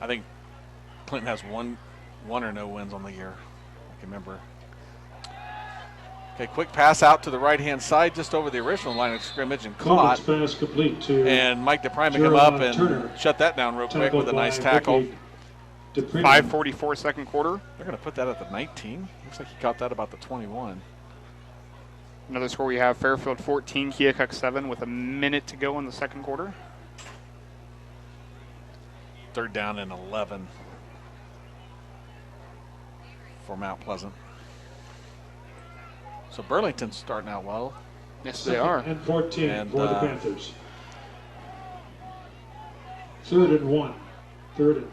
[SPEAKER 5] I think Clinton has one or no wins on the year. I can remember. Okay, quick pass out to the right-hand side, just over the original line of scrimmage, and caught.
[SPEAKER 6] Pass complete to
[SPEAKER 5] And Mike DePrime come up and shut that down real quick with a nice tackle.
[SPEAKER 6] to Pregame.
[SPEAKER 1] 5:44 second quarter.
[SPEAKER 5] They're going to put that at the 19. Looks like he caught that about the 21.
[SPEAKER 1] Another score we have: Fairfield 14, Keokuk 7, with a minute to go in the second quarter.
[SPEAKER 5] Third down and 11 for Mount Pleasant. So Burlington's starting out well.
[SPEAKER 1] Yes, they are.
[SPEAKER 6] And 14
[SPEAKER 5] And,
[SPEAKER 6] for the Panthers. 3rd and 1. 3rd and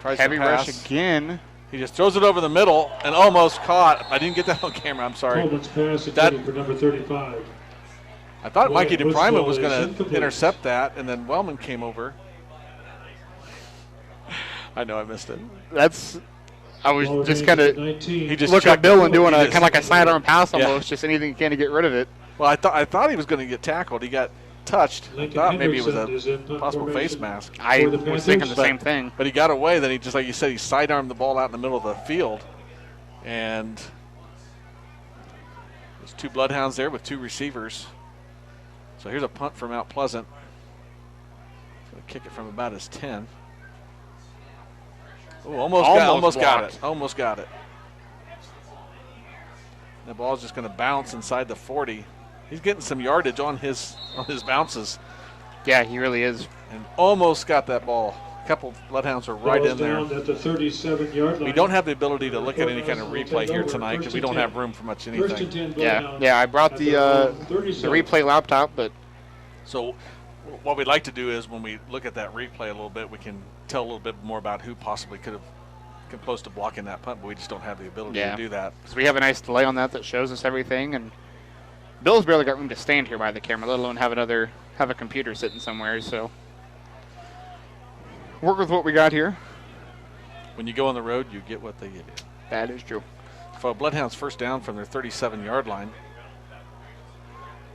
[SPEAKER 5] Tries
[SPEAKER 1] Heavy
[SPEAKER 5] to pass.
[SPEAKER 1] rush again.
[SPEAKER 5] He just throws it over the middle and almost caught. I didn't get that on camera. I'm sorry.
[SPEAKER 6] Coleman's pass
[SPEAKER 5] That-
[SPEAKER 6] intended for number 35.
[SPEAKER 5] I thought
[SPEAKER 6] Boy,
[SPEAKER 5] Mikey
[SPEAKER 6] whistle
[SPEAKER 5] DePrima was
[SPEAKER 6] is
[SPEAKER 5] going to
[SPEAKER 6] incomplete.
[SPEAKER 5] intercept that, and then Wellman came over. I know I missed it.
[SPEAKER 1] I was
[SPEAKER 6] Ball
[SPEAKER 1] just
[SPEAKER 6] remains
[SPEAKER 1] kind
[SPEAKER 6] at
[SPEAKER 1] of
[SPEAKER 6] 19.
[SPEAKER 5] He just
[SPEAKER 1] looking at
[SPEAKER 5] checked
[SPEAKER 1] Bill
[SPEAKER 5] it.
[SPEAKER 1] and doing
[SPEAKER 5] He
[SPEAKER 1] a
[SPEAKER 5] just-
[SPEAKER 1] kind of like a sidearm pass
[SPEAKER 5] Yeah.
[SPEAKER 1] almost, just anything he can to get rid of it.
[SPEAKER 5] Well, I thought he was going to get tackled. He got touched. I
[SPEAKER 6] Lincoln
[SPEAKER 5] thought maybe it was
[SPEAKER 6] Hendrickson is in
[SPEAKER 5] a
[SPEAKER 6] punt
[SPEAKER 5] possible face
[SPEAKER 6] formation.
[SPEAKER 5] mask.
[SPEAKER 1] I
[SPEAKER 6] For the
[SPEAKER 1] was thinking the
[SPEAKER 6] Panthers?
[SPEAKER 1] same thing.
[SPEAKER 5] But he got away. Then he just, like you said, he sidearmed the ball out in the middle of the field. And there's 2 Bloodhounds there with 2 receivers. So here's a punt from Mount Pleasant. Going to kick it from about his 10. Oh, almost got it. Almost got it. The ball's just going to bounce inside the 40. He's getting some yardage on his bounces,
[SPEAKER 1] Yeah, he really is.
[SPEAKER 5] and almost got that ball. A couple Bloodhounds are right
[SPEAKER 6] Ball's
[SPEAKER 5] in there.
[SPEAKER 6] down at the 37-yard line.
[SPEAKER 5] We don't have the ability to look at any kind of replay here tonight because we don't have room for much
[SPEAKER 6] First and
[SPEAKER 5] anything.
[SPEAKER 6] 10
[SPEAKER 1] Yeah,
[SPEAKER 6] Bloodhounds
[SPEAKER 1] yeah. I brought
[SPEAKER 6] at
[SPEAKER 1] the
[SPEAKER 6] their own 37.
[SPEAKER 1] replay laptop, but
[SPEAKER 5] So what we'd like to do is when we look at that replay a little bit, we can tell a little bit more about who possibly could have come close to blocking that punt, but we just don't have the ability
[SPEAKER 1] Yeah.
[SPEAKER 5] to do that.
[SPEAKER 1] because we have a nice delay on that shows us everything, and Bill's barely got room to stand here by the camera, let alone have a computer sitting somewhere. So work with what we got here.
[SPEAKER 5] When you go on the road, you get what they give you.
[SPEAKER 1] That is true.
[SPEAKER 5] For Bloodhounds first down from their 37-yard line.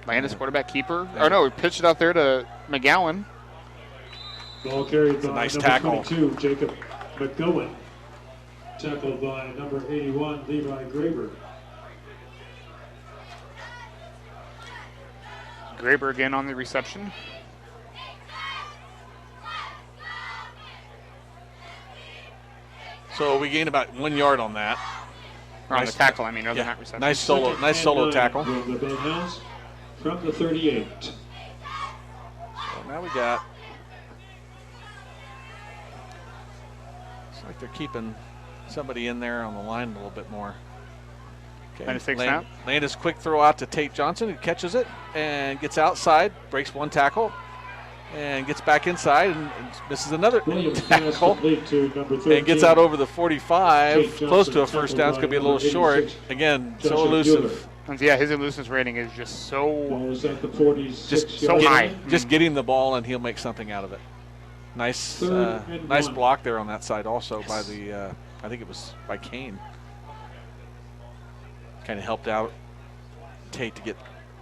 [SPEAKER 1] Landis quarterback keeper. Or no, we pitched it out there to McGowan.
[SPEAKER 6] Ball carried
[SPEAKER 5] a
[SPEAKER 6] by
[SPEAKER 5] nice
[SPEAKER 6] number
[SPEAKER 5] tackle.
[SPEAKER 6] 22, Jacob McGowan. Tackled by number 81, Levi Graber.
[SPEAKER 1] Graber again on the reception.
[SPEAKER 5] So we gained about 1 yard on that.
[SPEAKER 1] Or on
[SPEAKER 5] Nice.
[SPEAKER 1] the tackle, I mean, other than
[SPEAKER 5] Yeah,
[SPEAKER 1] that reception.
[SPEAKER 5] nice solo
[SPEAKER 6] 2nd and 9
[SPEAKER 5] tackle.
[SPEAKER 6] for the Bloodhounds from the 38.
[SPEAKER 5] So now we got. Looks like they're keeping somebody in there on the line a little bit more. Okay.
[SPEAKER 1] Landis takes snap.
[SPEAKER 5] Landis quick throw out to Tate Johnson, who catches it and gets outside, breaks 1 tackle, and gets back inside and misses another
[SPEAKER 6] Williams pass
[SPEAKER 5] tackle.
[SPEAKER 6] complete to number 13.
[SPEAKER 5] And gets out over the 45,
[SPEAKER 6] Tate Johnson
[SPEAKER 5] close to a first down. It's
[SPEAKER 6] tackled
[SPEAKER 5] going to be a little
[SPEAKER 6] by
[SPEAKER 5] short.
[SPEAKER 6] 86,
[SPEAKER 5] Again, so
[SPEAKER 6] Joshua
[SPEAKER 5] elusive.
[SPEAKER 6] Bueller.
[SPEAKER 1] And yeah, his elusiveness rating is just so.
[SPEAKER 6] Ball is at the 46
[SPEAKER 5] Just
[SPEAKER 1] so
[SPEAKER 6] yard
[SPEAKER 1] high.
[SPEAKER 6] line.
[SPEAKER 5] Just get him the ball and he'll make something out of it. Nice,
[SPEAKER 6] 3rd and
[SPEAKER 5] nice
[SPEAKER 6] 1.
[SPEAKER 5] block there on that side also by the, I think it was by Kane. Kind of helped out Tate to get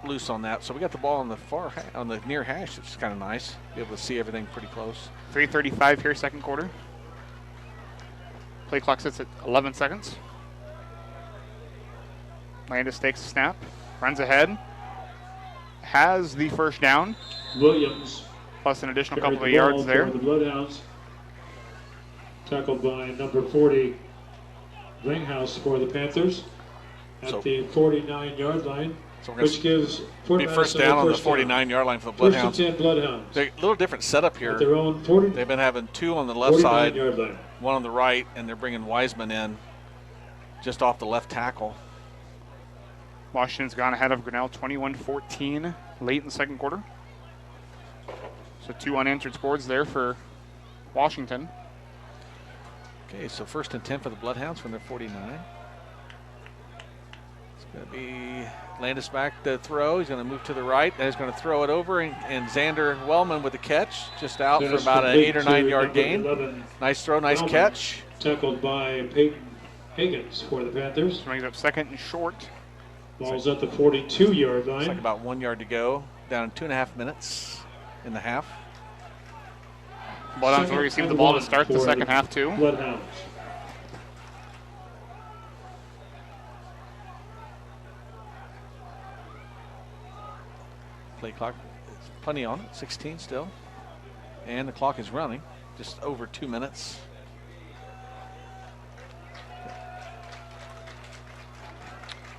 [SPEAKER 5] loose on that. So we got the ball on the on the near hash, which is kind of nice. Be able to see everything pretty close.
[SPEAKER 1] 3:35 here, second quarter. Play clock sits at 11 seconds. Landis takes a snap, runs ahead, has the first down,
[SPEAKER 6] Williams
[SPEAKER 1] plus an additional
[SPEAKER 6] carried
[SPEAKER 1] couple of
[SPEAKER 6] the ball
[SPEAKER 1] yards there.
[SPEAKER 6] for the Bloodhounds. Tackled by number 40, Ringhouse for the Panthers at
[SPEAKER 5] So-
[SPEAKER 6] the 49-yard line,
[SPEAKER 5] So we're going
[SPEAKER 6] which gives
[SPEAKER 5] to
[SPEAKER 6] Fort
[SPEAKER 5] be first
[SPEAKER 6] Madison
[SPEAKER 5] down on the
[SPEAKER 6] first down.
[SPEAKER 5] 49-yard line for the
[SPEAKER 6] First and
[SPEAKER 5] Bloodhounds.
[SPEAKER 6] 10 Bloodhounds
[SPEAKER 5] They're a little different setup
[SPEAKER 6] at
[SPEAKER 5] here.
[SPEAKER 6] their own 40,
[SPEAKER 5] They've been having 2 on the left side,
[SPEAKER 6] 49-yard line.
[SPEAKER 5] 1 on the right, and they're bringing Wiseman in just off the left tackle.
[SPEAKER 1] Washington's gone ahead of Grinnell 21-14 late in the second quarter. So 2 unanswered scores there for Washington.
[SPEAKER 5] Okay, so first and 10 for the Bloodhounds from their 49. It's going to be Landis back to throw. He's going to move to the right. And he's going to throw it over, and Xander Wellman with the catch, just out for
[SPEAKER 6] Pass
[SPEAKER 5] about an
[SPEAKER 6] complete
[SPEAKER 5] 8 or
[SPEAKER 6] to
[SPEAKER 5] 9 yard
[SPEAKER 6] number
[SPEAKER 5] gain.
[SPEAKER 6] 11,
[SPEAKER 5] Nice throw, nice
[SPEAKER 6] Wellman.
[SPEAKER 5] catch.
[SPEAKER 6] Tackled by Peyton Higgins for the Panthers.
[SPEAKER 1] Brings up second and short.
[SPEAKER 6] Ball's at the 42-yard line.
[SPEAKER 5] It's like about 1 yard to go, down 2.5 minutes in the half.
[SPEAKER 1] Bloodhounds will
[SPEAKER 6] Second
[SPEAKER 1] receive the
[SPEAKER 6] and
[SPEAKER 1] ball to
[SPEAKER 6] 1
[SPEAKER 1] start the
[SPEAKER 6] for
[SPEAKER 1] second half too.
[SPEAKER 6] Bloodhounds.
[SPEAKER 5] Play clock, plenty on it, 16 still. And the clock is running, just over 2 minutes.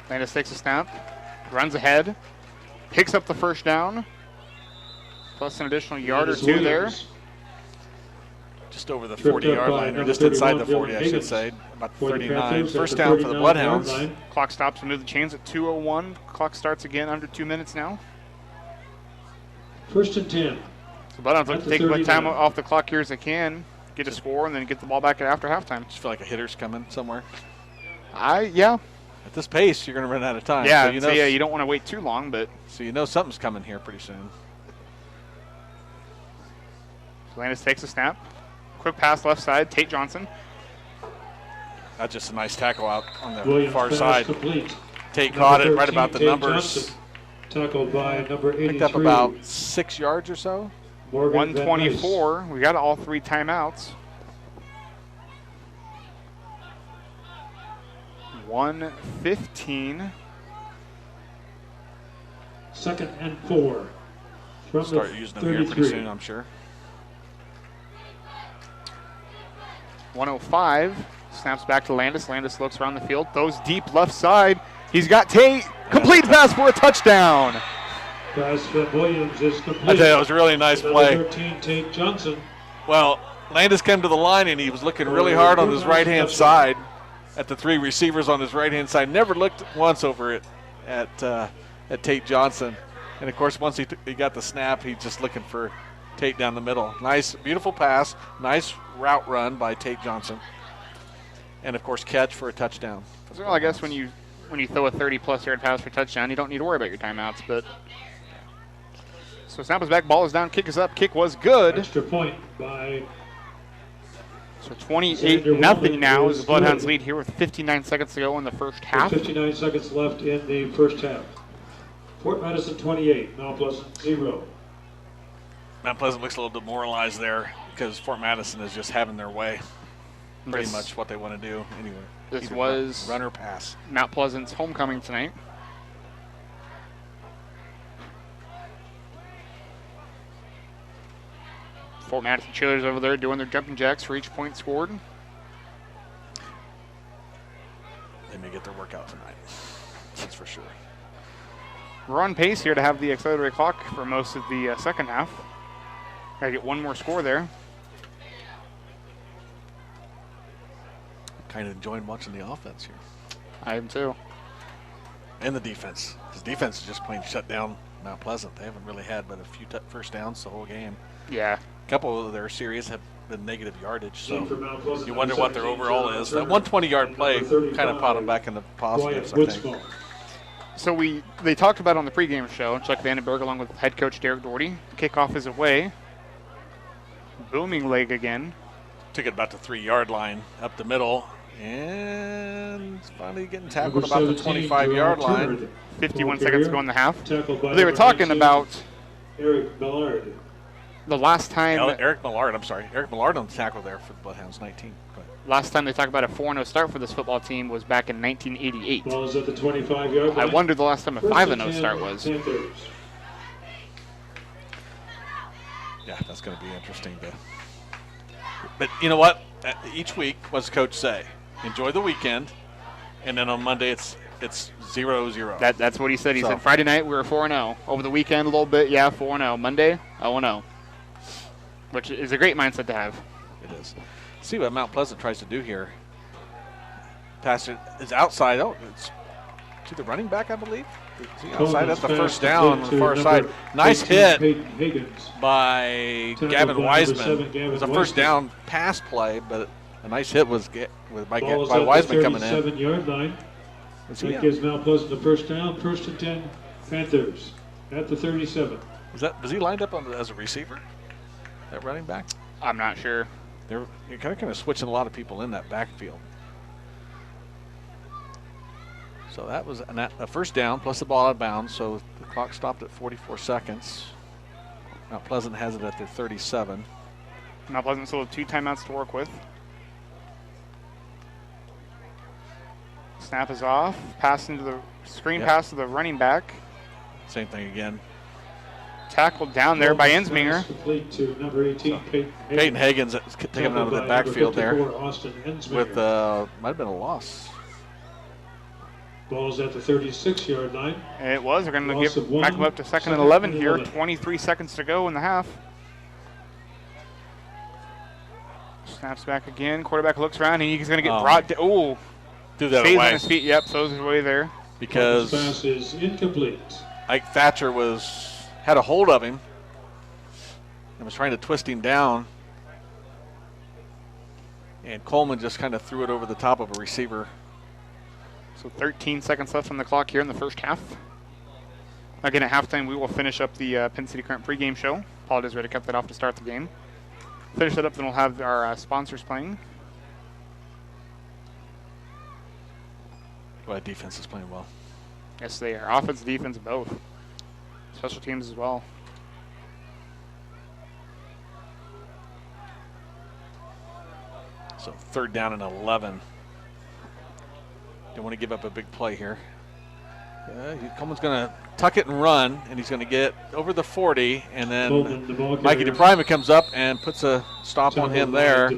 [SPEAKER 1] Landis takes a snap, runs ahead, picks up the first down, plus an additional yard or two there.
[SPEAKER 5] Just over the 40-yard line, or just inside the 40, I should say, about 39. First down for the Bloodhounds.
[SPEAKER 1] Clock stops and move the chains at 2:01. Clock starts again under 2 minutes now.
[SPEAKER 6] 1st and 10.
[SPEAKER 1] So Bloodhounds look to take as much time off the clock here as they can, get a score, and then get the ball back after halftime.
[SPEAKER 5] Just feel like a hitter's coming somewhere.
[SPEAKER 1] Yeah.
[SPEAKER 5] At this pace, you're going to run out of time.
[SPEAKER 1] Yeah,
[SPEAKER 5] so
[SPEAKER 1] you don't want to wait too long, but.
[SPEAKER 5] So you know something's coming here pretty soon.
[SPEAKER 1] Landis takes a snap. Quick pass left side, Tate Johnson.
[SPEAKER 5] That's just a nice tackle out on the
[SPEAKER 6] Williams
[SPEAKER 5] far
[SPEAKER 6] pass
[SPEAKER 5] side.
[SPEAKER 6] Complete.
[SPEAKER 5] Tate
[SPEAKER 6] Number
[SPEAKER 5] caught it
[SPEAKER 6] 13,
[SPEAKER 5] right about the
[SPEAKER 6] Tate
[SPEAKER 5] numbers.
[SPEAKER 6] Johnson, tackled by number 83.
[SPEAKER 5] Picked up about 6 yards or so.
[SPEAKER 6] Morgan
[SPEAKER 1] 124. We got all 3 timeouts. 1:15.
[SPEAKER 6] 2nd and 4. From
[SPEAKER 5] Start
[SPEAKER 6] the
[SPEAKER 5] using them
[SPEAKER 6] 33.
[SPEAKER 5] here pretty soon, I'm sure.
[SPEAKER 1] 105. Snaps back to Landis. Landis looks around the field. Throws deep left side. He's got Tate. Complete pass for a touchdown.
[SPEAKER 6] Pass from Williams is complete.
[SPEAKER 5] I tell you, it was a really nice play.
[SPEAKER 6] 13, Tate Johnson.
[SPEAKER 5] Well, Landis came to the line, and he was looking really hard on his right-hand side at the 3 receivers on his right-hand side. Never looked once over at Tate Johnson. And, of course, once he got the snap, he's just looking for Tate down the middle. Nice, beautiful pass. Nice route run by Tate Johnson. And, of course, catch for a touchdown.
[SPEAKER 1] Well, I guess when you throw a 30-plus yard pass for a touchdown, you don't need to worry about your timeouts. But so snap is back, ball is down, kick is up. Kick was good.
[SPEAKER 6] Extra point by.
[SPEAKER 1] So 28-0 now is the Bloodhounds lead here with 59 seconds to go in the first half.
[SPEAKER 6] 59 seconds left in the first half. Fort Madison 28, Mount Pleasant 0.
[SPEAKER 5] Mount Pleasant looks a little demoralized there because Fort Madison is just having their way. Pretty much what they want to do anyway.
[SPEAKER 1] This was
[SPEAKER 5] run or pass.
[SPEAKER 1] Mount Pleasant's homecoming tonight. Fort Madison cheerleaders over there doing their jumping jacks for each point scored.
[SPEAKER 5] They may get their workout tonight. That's for sure.
[SPEAKER 1] We're on pace here to have the accelerated clock for most of the second half. Gotta get one more score there.
[SPEAKER 5] Kind of enjoying watching the offense here.
[SPEAKER 1] I am too.
[SPEAKER 5] And the defense. His defense is just playing shut down Mount Pleasant. They haven't really had but a few first downs the whole game.
[SPEAKER 1] Yeah.
[SPEAKER 5] A couple of their series have been negative yardage, so
[SPEAKER 6] you
[SPEAKER 5] wonder what their overall is. That 120-yard play kind of brought them back into positives, I think.
[SPEAKER 1] So they talked about on the pregame show, Chuck Vandenberg along with head coach Derek Doherty. The kickoff is away. Booming leg again.
[SPEAKER 5] Took it about the 3-yard line up the middle. And finally getting tackled about the 25-yard line.
[SPEAKER 1] 51 seconds to go in the half.
[SPEAKER 6] They
[SPEAKER 1] were talking about
[SPEAKER 6] Eric Millard.
[SPEAKER 1] The last time.
[SPEAKER 5] Eric Millard, I'm sorry. Eric Millard on the tackle there for the Bloodhounds, 19.
[SPEAKER 1] Last time they talked about a 4-0 start for this football team was back in 1988.
[SPEAKER 6] Ball is at the 25-yard line.
[SPEAKER 1] I wonder the last time a 5-0 start was.
[SPEAKER 5] Yeah, that's going to be interesting. But you know what? Each week, what's the coach say? Enjoy the weekend, and then on Monday it's 0-0.
[SPEAKER 1] That's what he said. He said Friday night we were 4-0. Over the weekend a little bit, 4-0. Monday 0-0, which is a great mindset to have.
[SPEAKER 5] It is. See what Mount Pleasant tries to do here. Pass it is outside. Oh, it's to the running back, I believe. Outside at the first down on the far side. Nice hit by Gavin Wiseman. It was a first down pass play, but a nice hit was by Wiseman coming in.
[SPEAKER 6] 37-yard line. That gives Mount Pleasant the first down. 1st and 10, Panthers at the 37.
[SPEAKER 5] Was he lined up as a receiver? That running back?
[SPEAKER 1] I'm not sure.
[SPEAKER 5] You're kind of switching a lot of people in that backfield. So that was a first down plus the ball out of bounds. So the clock stopped at 44 seconds. Mount Pleasant has it at their 37.
[SPEAKER 1] Mount Pleasant still have 2 timeouts to work with. Snap is off. Pass into the screen pass to the running back.
[SPEAKER 5] Same thing again.
[SPEAKER 1] tackled down there by Ensminger.
[SPEAKER 6] Complete to number 18,
[SPEAKER 5] Peyton Higgins taking him out of the backfield there with might have been a loss.
[SPEAKER 6] Ball's at the 36-yard line.
[SPEAKER 1] It was. They're going to back him up to second and 11 here. 23 seconds to go in the half. Snaps back again. Quarterback looks around. He's going to get brought down. Oh,
[SPEAKER 5] threw that
[SPEAKER 1] stays
[SPEAKER 5] away.
[SPEAKER 1] on his feet. Yep, throws his way there.
[SPEAKER 5] Because
[SPEAKER 6] pass is incomplete.
[SPEAKER 5] Ike Thatcher had a hold of him and was trying to twist him down. And Coleman just kind of threw it over the top of a receiver.
[SPEAKER 1] So 13 seconds left on the clock here in the first half. Again, at halftime, we will finish up the Penn City Current pregame show. Apologize, we had to cut that off to start the game. Finish that up, then we'll have our sponsors playing.
[SPEAKER 5] Well, defense is playing well.
[SPEAKER 1] Yes, they are. Offense, defense, both. Special teams as well.
[SPEAKER 5] So 3rd down and 11. Don't want to give up a big play here. Coleman's going to tuck it and run, and he's going to get over the 40, and then Mikey DePrima comes up and puts a stop on him there.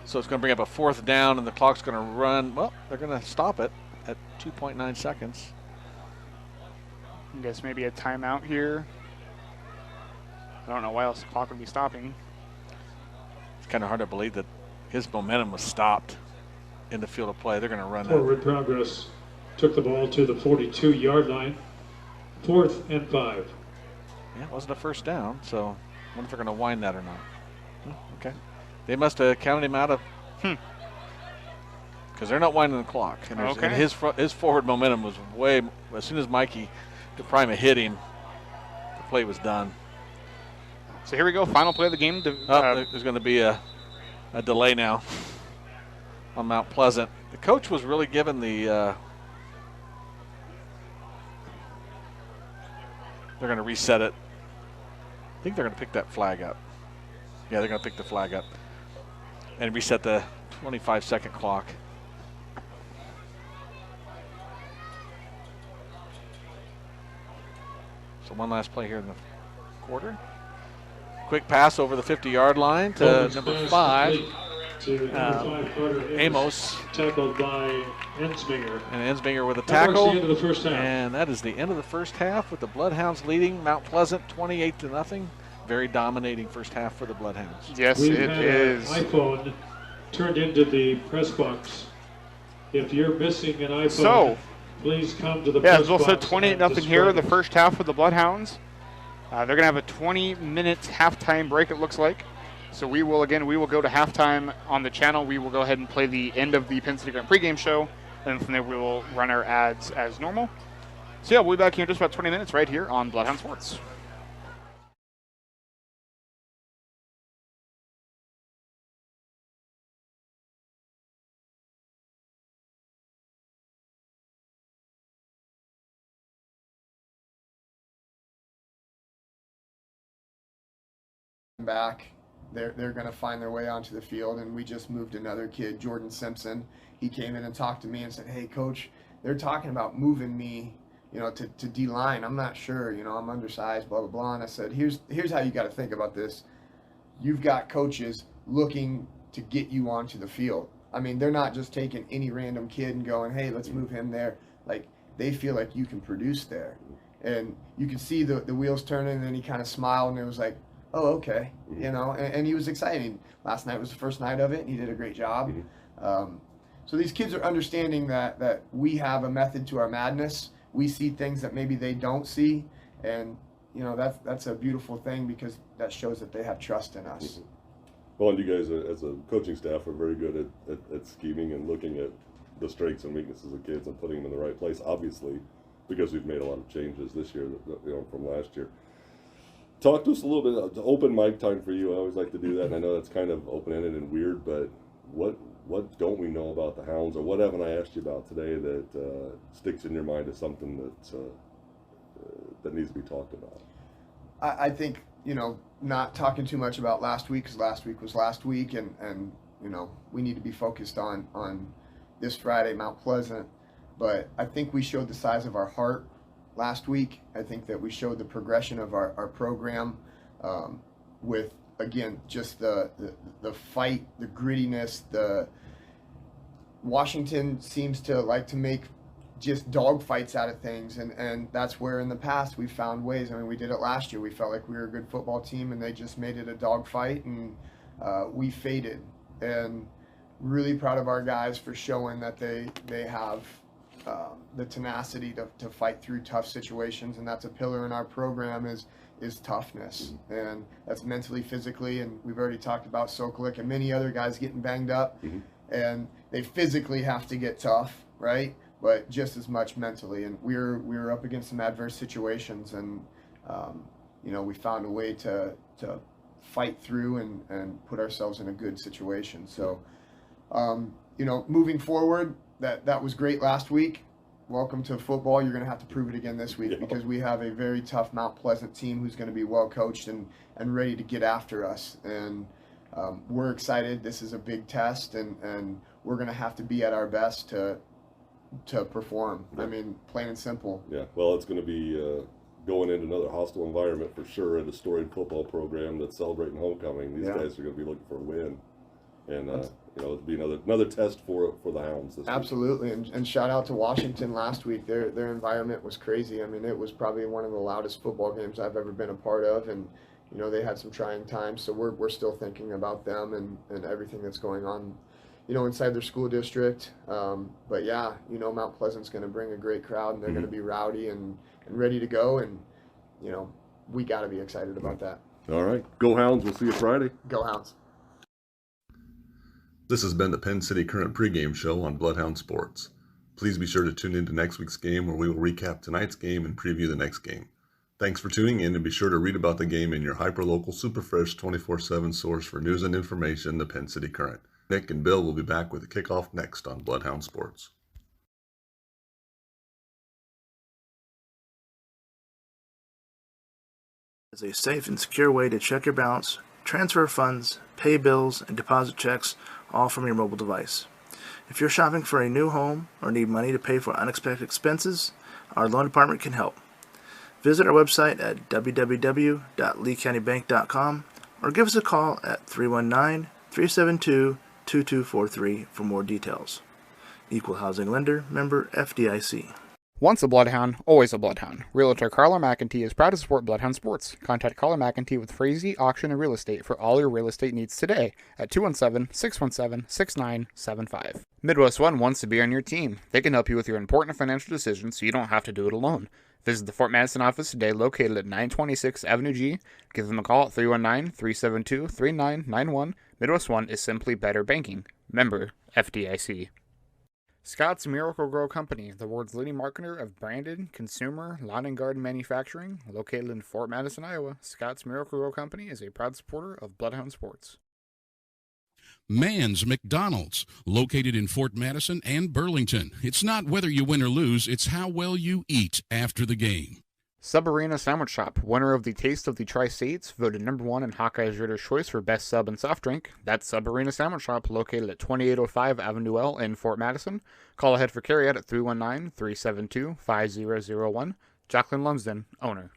[SPEAKER 5] So it's going to bring up a 4th down, and the clock's going to run. Well, they're going to stop it at 2.9 seconds.
[SPEAKER 1] I guess maybe a timeout here. I don't know why else the clock would be stopping.
[SPEAKER 5] It's kind of hard to believe that his momentum was stopped in the field of play. They're going to run
[SPEAKER 6] Forward progress took the ball to the 42-yard line. 4th and 5.
[SPEAKER 5] Yeah, it wasn't a first down, so I wonder if they're going to wind that or not. Okay. They must have counted him out of because they're not winding the clock. And, and his forward momentum was way, as soon as Mikey DePrima hit him, the play was done.
[SPEAKER 1] So here we go, final play of the game.
[SPEAKER 5] There's going to be a delay now on Mount Pleasant. The coach was really given the they're going to reset it. I think they're going to pick that flag up. Yeah, they're going to pick the flag up and reset the 25-second clock. So one last play here in the quarter. Quick pass over the 50-yard line to number 5. Amos.
[SPEAKER 6] Tackled by Ensminger.
[SPEAKER 5] And Ensminger with a tackle.
[SPEAKER 6] That marks the end of the first half.
[SPEAKER 5] And that is the end of the first half with the Bloodhounds leading Mount Pleasant 28-0. Very dominating first half for the Bloodhounds.
[SPEAKER 1] Yes,
[SPEAKER 6] We've
[SPEAKER 1] it
[SPEAKER 6] had
[SPEAKER 1] is.
[SPEAKER 6] An iPhone turned into the press box. If you're missing an iPhone,
[SPEAKER 1] So,
[SPEAKER 6] please come to the press
[SPEAKER 1] as Will said,
[SPEAKER 6] box.
[SPEAKER 1] 28-0 here, the first half for the Bloodhounds. They're going to have a 20-minute halftime break, it looks like. So we will go to halftime on the channel. We will go ahead and play the end of the Penn City Grant pregame show. And from there, we will run our ads as normal. So yeah, we'll be back here in just about 20 minutes right here on Bloodhound Sports.
[SPEAKER 4] Back. They're going to find their way onto the field, and we just moved another kid, Jordan Simpson. He came in and talked to me and said, "Hey, coach, they're talking about moving me, to D-line. I'm not sure, I'm undersized, blah, blah, blah." And I said, here's how you got to think about this. You've got coaches looking to get you onto the field. I mean, they're not just taking any random kid and going, "Hey, let's move him there." Like, they feel like you can produce there. And you could see the wheels turning, and then he kind of smiled, and it was like, "Oh, okay," and he was excited. Last night was the first night of it, and he did a great job. So these kids are understanding that we have a method to our madness. We see things that maybe they don't see, and that's a beautiful thing because that shows that they have trust in us.
[SPEAKER 3] Well, and you guys, as a coaching staff, are very good at scheming and looking at the strengths and weaknesses of kids and putting them in the right place, obviously, because we've made a lot of changes this year from last year. Talk to us a little bit. It's open mic time for you. I always like to do that, and I know that's kind of open-ended and weird, but what don't we know about the Hounds, or what haven't I asked you about today that sticks in your mind as something that needs to be talked about?
[SPEAKER 4] I think, not talking too much about last week, because last week was last week, and we need to be focused on this Friday, Mount Pleasant. But I think we showed the size of our heart last week. I think that we showed the progression of our program with, again, just the fight, the grittiness. Washington seems to like to make just dog fights out of things, and that's where in the past we found ways. I mean, we did it last year. We felt like we were a good football team, and they just made it a dog fight, and we faded. And really proud of our guys for showing that they have the tenacity to fight through tough situations, and that's a pillar in our program is toughness, and that's mentally, physically, and we've already talked about Sokolik and many other guys getting banged up, and they physically have to get tough, right? But just as much mentally, and we were up against some adverse situations, and we found a way to fight through and put ourselves in a good situation. So, moving forward, that was great last week. Welcome to football. You're going to have to prove it again this week, because we have a very tough Mount Pleasant team who's going to be well coached and ready to get after us. And we're excited. This is a big test, and we're going to have to be at our best to perform. I mean, plain and simple.
[SPEAKER 3] Yeah, well, it's going to be going into another hostile environment for sure at a storied football program that's celebrating homecoming. These guys are going to be looking for a win, and it'll be another test for the Hounds this
[SPEAKER 4] Absolutely, and shout out to Washington last week. Their environment was crazy. I mean, it was probably one of the loudest football games I've ever been a part of, and they had some trying times. So we're still thinking about them and everything that's going on, inside their school district. But yeah, Mount Pleasant's going to bring a great crowd, and they're going to be rowdy and ready to go, and we got to be excited about that.
[SPEAKER 3] All right, go Hounds. We'll see you Friday.
[SPEAKER 4] Go Hounds.
[SPEAKER 2] This has been the Penn City Current pregame show on Bloodhound Sports. Please be sure to tune in to next week's game, where we will recap tonight's game and preview the next game. Thanks for tuning in, and be sure to read about the game in your hyperlocal, super fresh, 24/7 source for news and information, the Penn City Current. Nick and Bill will be back with the kickoff next on Bloodhound Sports.
[SPEAKER 7] Is a safe and secure way to check your balance, transfer funds, pay bills, and deposit checks, all from your mobile device. If you're shopping for a new home or need money to pay for unexpected expenses, our loan department can help. Visit our website at www.leecountybank.com or give us a call at 319-372-2243 for more details. Equal Housing Lender, member FDIC.
[SPEAKER 1] Once a Bloodhound, always a Bloodhound. Realtor Carla McEntee is proud to support Bloodhound Sports. Contact Carla McEntee with Frazee Auction and Real Estate for all your real estate needs today at 217-617-6975. Midwest One wants to be on your team. They can help you with your important financial decisions so you don't have to do it alone. Visit the Fort Madison office today, located at 926 Avenue G. Give them a call at 319-372-3991. Midwest One is simply better banking. Member FDIC. Scott's Miracle-Gro Company, the world's leading marketer of branded, consumer, lawn and garden manufacturing, located in Fort Madison, Iowa. Scott's Miracle-Gro Company is a proud supporter of Bloodhound Sports.
[SPEAKER 8] Mann's McDonald's, located in Fort Madison and Burlington. It's not whether you win or lose, it's how well you eat after the game.
[SPEAKER 1] Sub Arena Sandwich Shop, winner of the Taste of the Tri-States, voted #1 in Hawkeye's Reader's Choice for Best Sub and Soft Drink. That's Sub Arena Sandwich Shop, located at 2805 Avenue L in Fort Madison. Call ahead for carryout at 319-372-5001. Jacqueline Lumsden, owner.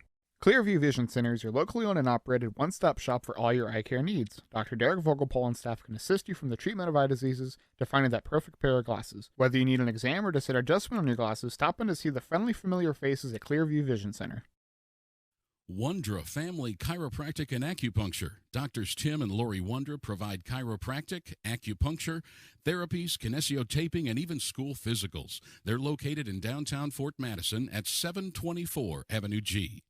[SPEAKER 1] Clearview Vision Center is your locally owned and operated one-stop shop for all your eye care needs. Dr. Derek Vogelpol and staff can assist you from the treatment of eye diseases to finding that perfect pair of glasses. Whether you need an exam or to set adjustment on your glasses, stop in to see the friendly, familiar faces at Clearview Vision Center.
[SPEAKER 8] Wondra Family Chiropractic and Acupuncture. Doctors Tim and Lori Wondra provide chiropractic, acupuncture, therapies, kinesiotaping, and even school physicals. They're located in downtown Fort Madison at 724 Avenue G.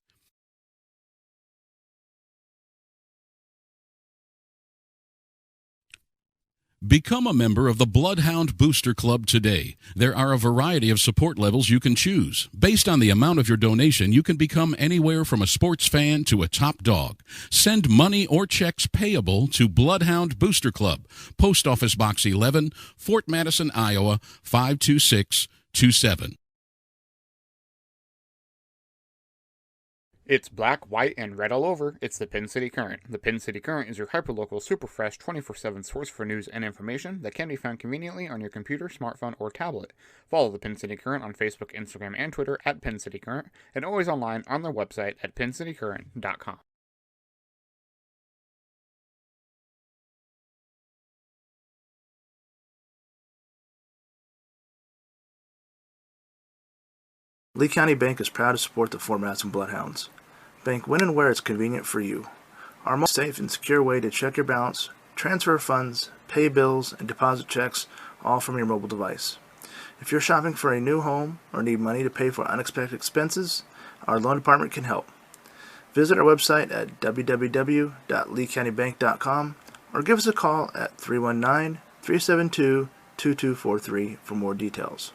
[SPEAKER 8] Become a member of the Bloodhound Booster Club today. There are a variety of support levels you can choose. Based on the amount of your donation, you can become anywhere from a sports fan to a top dog. Send money or checks payable to Bloodhound Booster Club, Post Office Box 11, Fort Madison, Iowa, 52627.
[SPEAKER 1] It's black, white, and red all over. It's the Pin City Current. The Pin City Current is your hyperlocal, super fresh, 24/7 source for news and information that can be found conveniently on your computer, smartphone, or tablet. Follow the Pin City Current on Facebook, Instagram, and Twitter at Pin City Current, and always online on their website at pincitycurrent.com.
[SPEAKER 7] Lee County Bank is proud to support the Fort Madison Bloodhounds. Bank when and where it's convenient for you. Our most safe and secure way to check your balance, transfer funds, pay bills, and deposit checks, all from your mobile device. If you're shopping for a new home or need money to pay for unexpected expenses, our loan department can help. Visit our website at www.leecountybank.com or give us a call at 319-372-2243 for more details.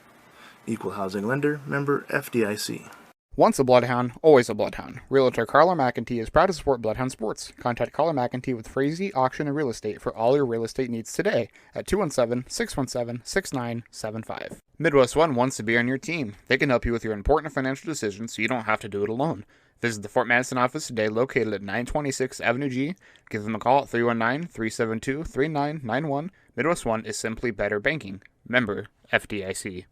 [SPEAKER 7] Equal Housing Lender, member FDIC.
[SPEAKER 1] Once a Bloodhound, always a Bloodhound. Realtor Carla McEntee is proud to support Bloodhound Sports. Contact Carla McEntee with Frazee Auction and Real Estate for all your real estate needs today at 217-617-6975. Midwest One wants to be on your team. They can help you with your important financial decisions so you don't have to do it alone. Visit the Fort Madison office today located at 926 Avenue G. Give them a call at 319-372-3991. Midwest One is simply better banking. Member FDIC.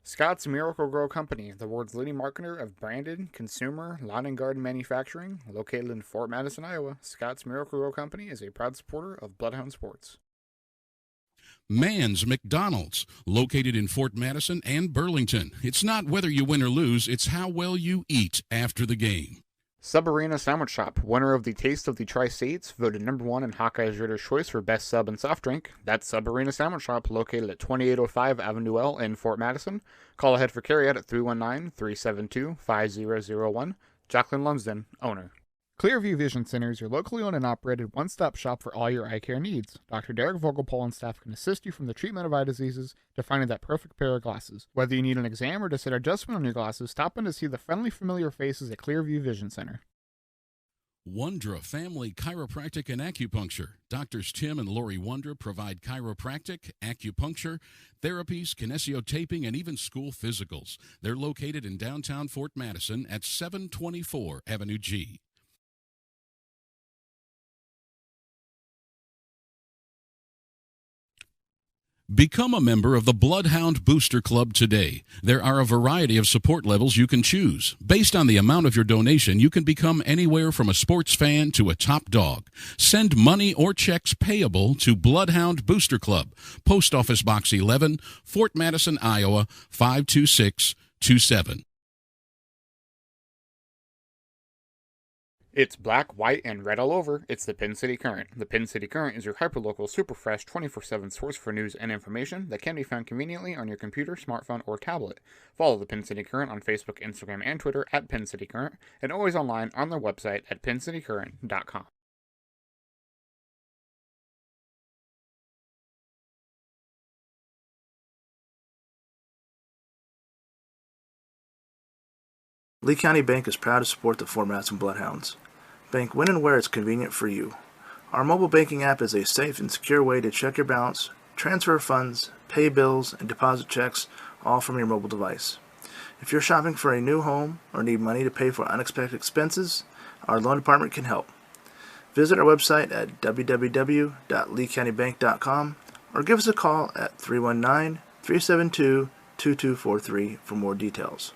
[SPEAKER 1] Scott's Miracle-Gro Company, the world's leading marketer of branded, consumer, lawn and garden manufacturing, located in Fort Madison, Iowa. Scott's Miracle-Gro Company is a proud supporter of Bloodhound Sports.
[SPEAKER 8] Mann's McDonald's, located in Fort Madison and Burlington. It's not whether you win or lose, it's how well you eat after the game.
[SPEAKER 1] Sub-Arena Sandwich Shop, winner of the Taste of the Tri-States, voted #1 in Hawkeye's Reader's Choice for Best Sub and Soft Drink. That's Sub-Arena Sandwich Shop, located at 2805 Avenue L in Fort Madison. Call ahead for carryout at 319-372-5001. Jacqueline Lumsden, owner. Clearview Vision Center is your locally owned and operated one-stop shop for all your eye care needs. Dr. Derek Vogelpol and staff can assist you from the treatment of eye diseases to finding that perfect pair of glasses. Whether you need an exam or to set adjustment on your glasses, stop in to see the friendly, familiar faces at Clearview Vision Center.
[SPEAKER 8] Wondra Family Chiropractic and Acupuncture. Doctors Tim and Lori Wondra provide chiropractic, acupuncture, therapies, kinesiotaping, and even school physicals. They're located in downtown Fort Madison at 724 Avenue G. Become a member of the Bloodhound Booster Club today. There are a variety of support levels you can choose. Based on the amount of your donation, you can become anywhere from a sports fan to a top dog. Send money or checks payable to Bloodhound Booster Club, Post Office Box 11, Fort Madison, Iowa, 52627.
[SPEAKER 1] It's black, white, and red all over. It's the Pin City Current. The Pin City Current is your hyperlocal, super fresh, 24/7 source for news and information that can be found conveniently on your computer, smartphone, or tablet. Follow the Pin City Current on Facebook, Instagram, and Twitter at Pin City Current, and always online on their website at pincitycurrent.com.
[SPEAKER 7] Lee County Bank is proud to support the Fort Madison Bloodhounds. Bank when and where it's convenient for you. Our mobile banking app is a safe and secure way to check your balance, transfer funds, pay bills, and deposit checks, all from your mobile device. If you're shopping for a new home or need money to pay for unexpected expenses, our loan department can help. Visit our website at www.leecountybank.com or give us a call at 319-372-2243 for more details.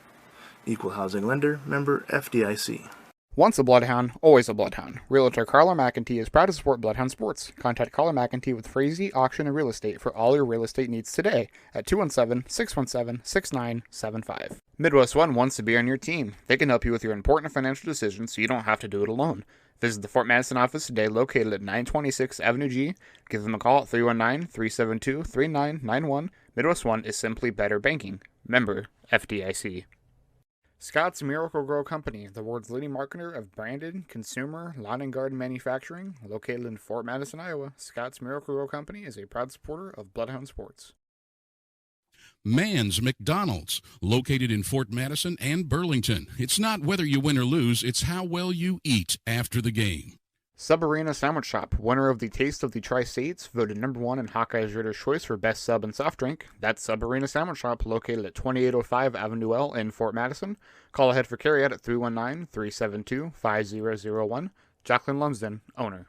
[SPEAKER 7] Equal Housing Lender, member FDIC.
[SPEAKER 1] Once a Bloodhound, always a Bloodhound. Realtor Carla McEntee is proud to support Bloodhound Sports. Contact Carla McEntee with Frazee Auction and Real Estate for all your real estate needs today at 217-617-6975. Midwest One wants to be on your team. They can help you with your important financial decisions so you don't have to do it alone. Visit the Fort Madison office today located at 926 Avenue G. Give them a call at 319-372-3991. Midwest One is simply better banking. Member FDIC. Scott's Miracle-Gro Company, the world's leading marketer of branded, consumer, lawn and garden manufacturing, located in Fort Madison, Iowa. Scott's Miracle-Gro Company is a proud supporter of Bloodhound Sports.
[SPEAKER 8] Mann's McDonald's, located in Fort Madison and Burlington. It's not whether you win or lose, it's how well you eat after the game.
[SPEAKER 1] Sub Arena Sandwich Shop, winner of the Taste of the Tri-States, voted #1 in Hawkeye's Reader's Choice for Best Sub and Soft Drink. That's Sub Arena Sandwich Shop, located at 2805 Avenue L in Fort Madison. Call ahead for carryout at 319-372-5001. Jacqueline Lumsden, owner.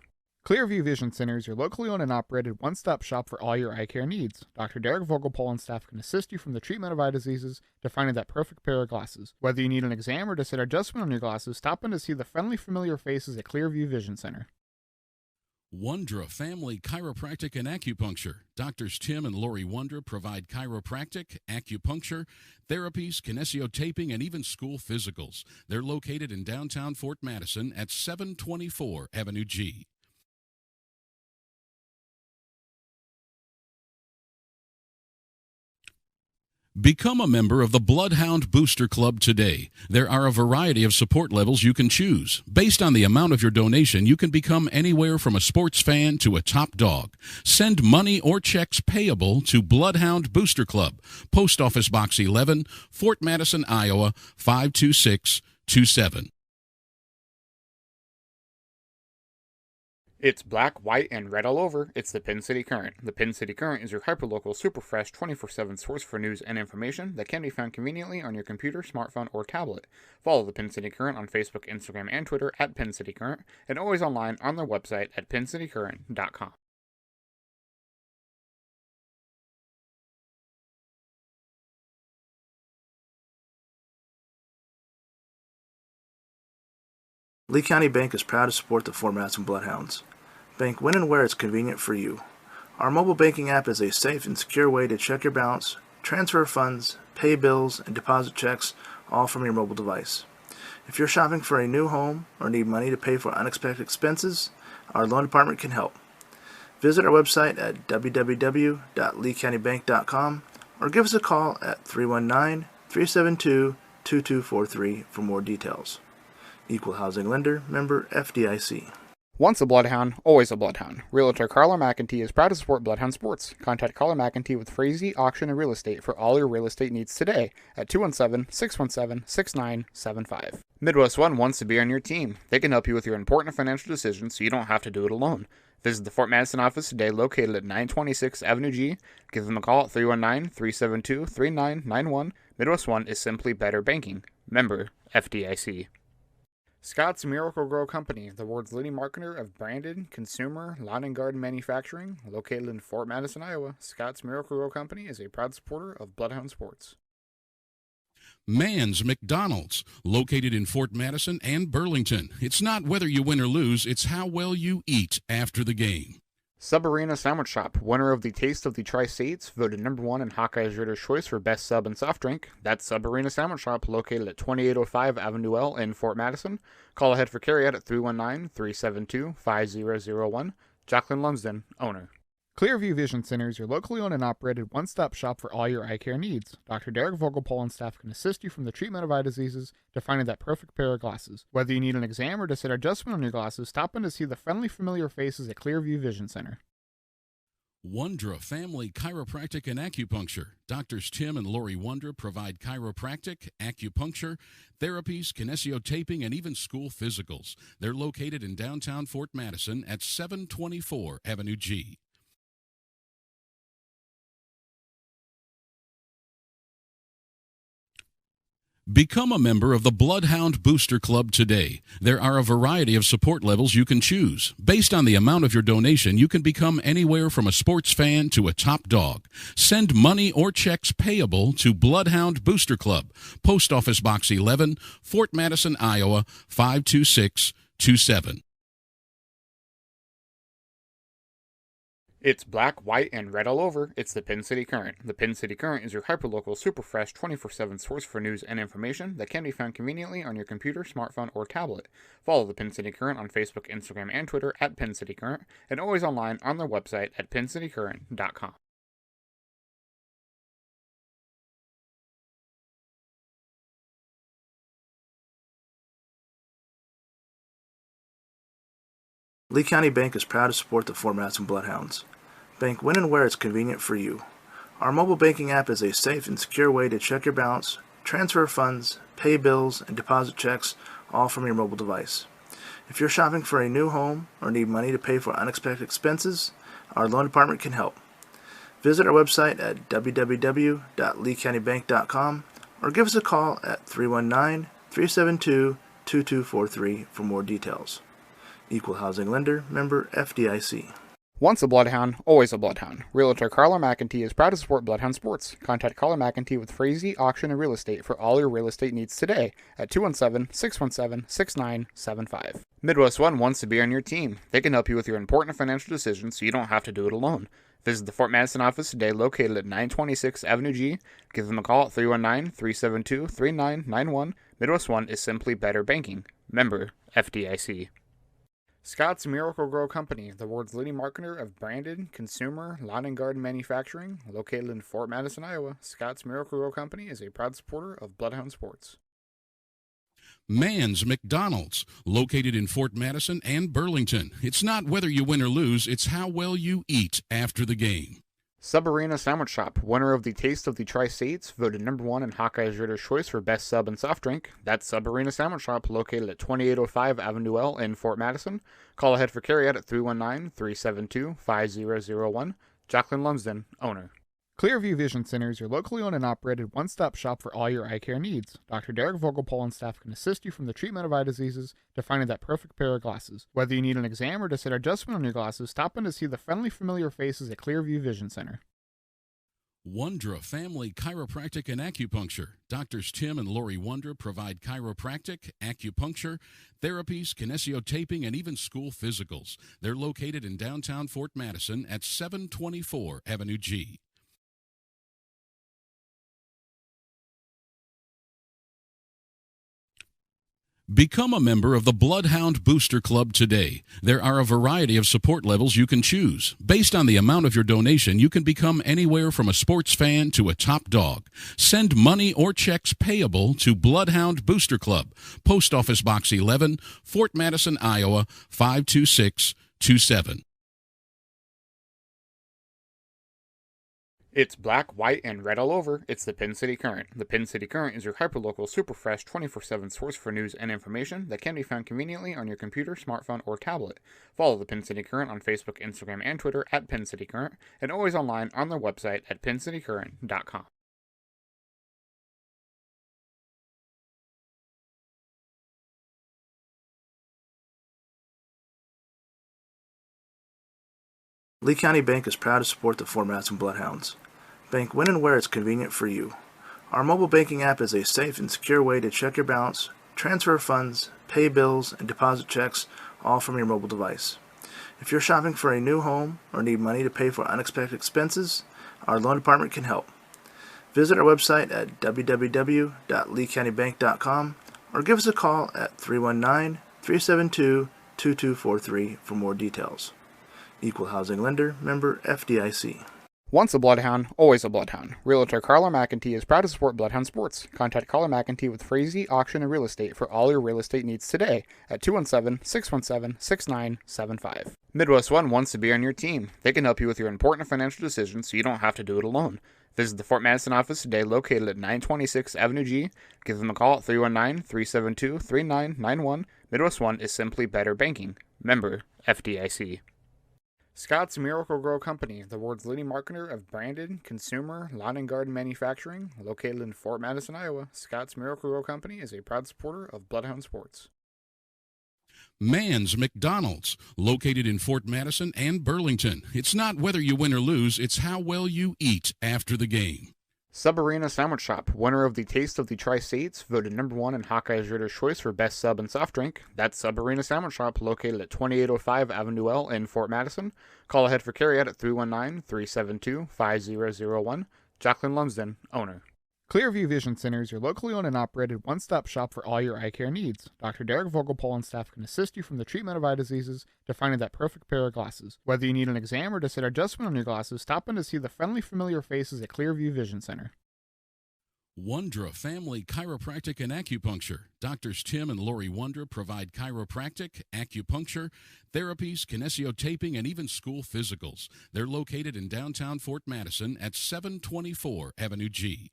[SPEAKER 1] Clearview Vision Center is your locally owned and operated one-stop shop for all your eye care needs. Dr. Derek Vogelpol and staff can assist you from the treatment of eye diseases to finding that perfect pair of glasses. Whether you need an exam or to set adjustment on your glasses, stop in to see the friendly, familiar faces at Clearview Vision Center.
[SPEAKER 8] Wondra Family Chiropractic and Acupuncture. Doctors Tim and Lori Wondra provide chiropractic, acupuncture, therapies, kinesiotaping, and even school physicals. They're located in downtown Fort Madison at 724 Avenue G. Become a member of the Bloodhound Booster Club today. There are a variety of support levels you can choose. Based on the amount of your donation, you can become anywhere from a sports fan to a top dog. Send money or checks payable to Bloodhound Booster Club, Post Office Box 11, Fort Madison, Iowa, 52627.
[SPEAKER 1] It's black, white, and red all over. It's the Pin City Current. The Pin City Current is your hyperlocal, super fresh, 24/7 source for news and information that can be found conveniently on your computer, smartphone, or tablet. Follow the Pin City Current on Facebook, Instagram, and Twitter at Pin City Current, and always online on their website at pincitycurrent.com.
[SPEAKER 7] Lee County Bank is proud to support the Fort Madison Bloodhounds. Bank when and where it's convenient for you. Our mobile banking app is a safe and secure way to check your balance, transfer funds, pay bills, and deposit checks, all from your mobile device. If you're shopping for a new home or need money to pay for unexpected expenses, our loan department can help. Visit our website at www.leecountybank.com or give us a call at 319-372-2243 for more details. Equal Housing Lender, member FDIC.
[SPEAKER 1] Once a Bloodhound, always a Bloodhound. Realtor Carla McEntee is proud to support Bloodhound Sports. Contact Carla McEntee with Frazee Auction and Real Estate for all your real estate needs today at 217-617-6975. Midwest One wants to be on your team. They can help you with your important financial decisions so you don't have to do it alone. Visit the Fort Madison office today, located at 926 Avenue G. Give them a call at 319-372-3991. Midwest One is simply better banking. Member FDIC. Scott's Miracle Grow Company, the world's leading marketer of branded, consumer, lawn and garden manufacturing, located in Fort Madison, Iowa. Scott's Miracle Grow Company is a proud supporter of Bloodhound Sports.
[SPEAKER 8] Mann's McDonald's, located in Fort Madison and Burlington. It's not whether you win or lose, it's how well you eat after the game.
[SPEAKER 1] Sub Arena Sandwich Shop, winner of the Taste of the Tri-States, voted #1 in Hawkeye's Reader's Choice for Best Sub and Soft Drink. That's Sub Arena Sandwich Shop, located at 2805 Avenue L in Fort Madison. Call ahead for carryout at 319-372-5001. Jacqueline Lumsden, owner. Clearview Vision Center is your locally owned and operated one-stop shop for all your eye care needs. Dr. Derek Vogelpol and staff can assist you from the treatment of eye diseases to finding that perfect pair of glasses. Whether you need an exam or to set adjustment on your glasses, stop in to see the friendly, familiar faces at Clearview Vision Center.
[SPEAKER 8] Wondra Family Chiropractic and Acupuncture. Doctors Tim and Lori Wondra provide chiropractic, acupuncture, therapies, kinesiotaping, and even school physicals. They're located in downtown Fort Madison at 724 Avenue G. Become a member of the Bloodhound Booster Club today. There are a variety of support levels you can choose. Based on the amount of your donation, you can become anywhere from a sports fan to a top dog. Send money or checks payable to Bloodhound Booster Club, Post Office Box 11, Fort Madison, Iowa, 52627.
[SPEAKER 1] It's black, white, and red all over. It's the Pin City Current. The Pin City Current is your hyperlocal, super fresh, 24/7 source for news and information that can be found conveniently on your computer, smartphone, or tablet. Follow the Pin City Current on Facebook, Instagram, and Twitter at Pin City Current, and always online on their website at pincitycurrent.com.
[SPEAKER 7] Lee County Bank is proud to support the Fort Madison Bloodhounds. Bank when and where it's convenient for you. Our mobile banking app is a safe and secure way to check your balance, transfer funds, pay bills, and deposit checks, all from your mobile device. If you're shopping for a new home or need money to pay for unexpected expenses, our loan department can help. Visit our website at www.leecountybank.com or give us a call at 319-372-2243 for more details. Equal Housing Lender, member FDIC.
[SPEAKER 1] Once a Bloodhound, always a Bloodhound. Realtor Carla McEntee is proud to support Bloodhound Sports. Contact Carla McEntee with Frazee Auction and Real Estate for all your real estate needs today at 217-617-6975. Midwest One wants to be on your team. They can help you with your important financial decisions so you don't have to do it alone. Visit the Fort Madison office today, located at 926 Avenue G. Give them a call at 319-372-3991. Midwest One is simply better banking. Member FDIC. Scott's Miracle-Gro Company, the world's leading marketer of branded, consumer, lawn and garden manufacturing, located in Fort Madison, Iowa. Scott's Miracle-Gro Company is a proud supporter of Bloodhound Sports.
[SPEAKER 8] Mann's McDonald's, located in Fort Madison and Burlington. It's not whether you win or lose, it's how well you eat after the game.
[SPEAKER 1] Sub Arena Sandwich Shop, winner of the Taste of the Tri-States, voted #1 in Hawkeye's Reader's Choice for Best Sub and Soft Drink. That's Sub Arena Sandwich Shop, located at 2805 Avenue L in Fort Madison. Call ahead for carryout at 319-372-5001. Jacqueline Lumsden, owner. Clearview Vision Center is your locally owned and operated one-stop shop for all your eye care needs. Dr. Derek Vogelpol and staff can assist you from the treatment of eye diseases to finding that perfect pair of glasses. Whether you need an exam or just an adjustment on your glasses, stop in to see the friendly, familiar faces at Clearview Vision Center.
[SPEAKER 8] Wondra Family Chiropractic and Acupuncture. Doctors Tim and Lori Wondra provide chiropractic, acupuncture, therapies, kinesiotaping, and even school physicals. They're located in downtown Fort Madison at 724 Avenue G. Become a member of the Bloodhound Booster Club today. There are a variety of support levels you can choose. Based on the amount of your donation, you can become anywhere from a sports fan to a top dog. Send money or checks payable to Bloodhound Booster Club, Post Office Box 11, Fort Madison, Iowa, 52627.
[SPEAKER 1] It's black, white, and red all over. It's the Pin City Current. The Pin City Current is your hyperlocal, super fresh, 24/7 source for news and information that can be found conveniently on your computer, smartphone, or tablet. Follow the Pin City Current on Facebook, Instagram, and Twitter at Pin City Current, and always online on their website at pincitycurrent.com.
[SPEAKER 7] Lee County Bank is proud to support the Fort Madison Bloodhounds. Bank when and where it's convenient for you. Our mobile banking app is a safe and secure way to check your balance, transfer funds, pay bills, and deposit checks, all from your mobile device. If you're shopping for a new home or need money to pay for unexpected expenses, our loan department can help. Visit our website at www.leecountybank.com or give us a call at 319-372-2243 for more details. Equal Housing Lender, member FDIC.
[SPEAKER 1] Once a Bloodhound, always a Bloodhound. Realtor Carla McEntee is proud to support Bloodhound Sports. Contact Carla McEntee with Frazee Auction and Real Estate for all your real estate needs today at 217-617-6975. Midwest One wants to be on your team. They can help you with your important financial decisions so you don't have to do it alone. Visit the Fort Madison office today, located at 926 Avenue G. Give them a call at 319-372-3991. Midwest One is simply better banking. Member FDIC. Scott's Miracle-Gro Company, the world's leading marketer of branded, consumer, lawn and garden manufacturing, located in Fort Madison, Iowa. Scott's Miracle-Gro Company is a proud supporter of Bloodhound Sports.
[SPEAKER 8] Mann's McDonald's, located in Fort Madison and Burlington. It's not whether you win or lose, it's how well you eat after the game.
[SPEAKER 1] Sub Arena Sandwich Shop, winner of the Taste of the Tri-States, voted #1 in Hawkeye's Reader's Choice for Best Sub and Soft Drink. That's Sub Arena Sandwich Shop, located at 2805 Avenue L in Fort Madison. Call ahead for carryout at 319-372-5001. Jacqueline Lumsden, owner. Clearview Vision Center is your locally owned and operated one-stop shop for all your eye care needs. Dr. Derek Vogelpol and staff can assist you from the treatment of eye diseases to finding that perfect pair of glasses. Whether you need an exam or just an adjustment on your glasses, stop in to see the friendly, familiar faces at Clearview Vision Center.
[SPEAKER 8] Wondra Family Chiropractic and Acupuncture. Doctors Tim and Lori Wondra provide chiropractic, acupuncture, therapies, kinesiotaping, and even school physicals. They're located in downtown Fort Madison at 724 Avenue G.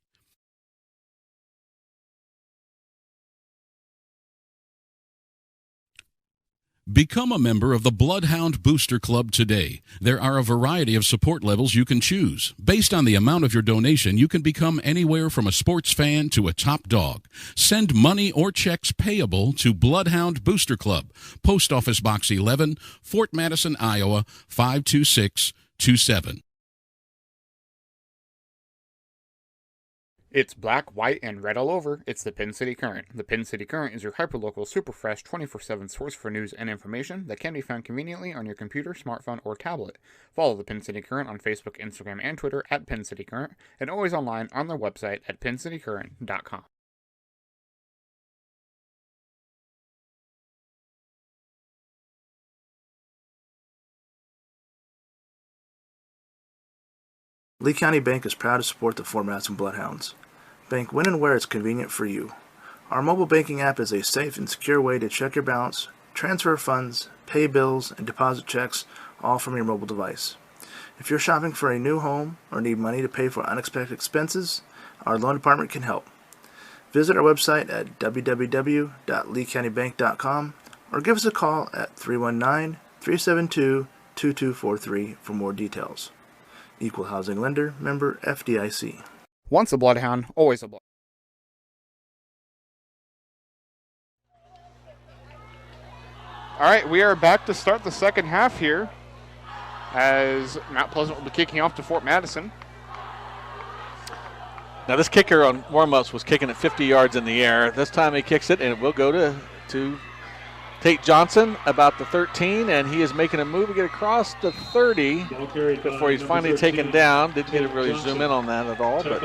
[SPEAKER 8] Become a member of the Bloodhound Booster Club today. There are a variety of support levels you can choose. Based on the amount of your donation, you can become anywhere from a sports fan to a top dog. Send money or checks payable to Bloodhound Booster Club, Post Office Box 11, Fort Madison, Iowa, 52627.
[SPEAKER 1] It's black, white, and red all over. It's the Pin City Current. The Pin City Current is your hyperlocal, super fresh, 24/7 source for news and information that can be found conveniently on your computer, smartphone, or tablet. Follow the Pin City Current on Facebook, Instagram, and Twitter at Pin City Current, and always online on their website at pincitycurrent.com.
[SPEAKER 7] Lee County Bank is proud to support the Fort Madison Bloodhounds. Bank when and where it's convenient for you. Our mobile banking app is a safe and secure way to check your balance, transfer funds, pay bills, and deposit checks, all from your mobile device. If you're shopping for a new home or need money to pay for unexpected expenses, our loan department can help. Visit our website at www.leecountybank.com or give us a call at 319-372-2243 for more details. Equal Housing Lender, member FDIC.
[SPEAKER 1] Once a Bloodhound, always a Bloodhound. All right, we are back to start the second half here as Mount Pleasant will be kicking off to Fort Madison.
[SPEAKER 5] Now this kicker on warm-ups was kicking it 50 yards in the air. This time he kicks it, and it will go to Tate Johnson about the 13, and he is making a move to get across the 30 before he's finally taken down. Didn't get to really zoom in on that at all. But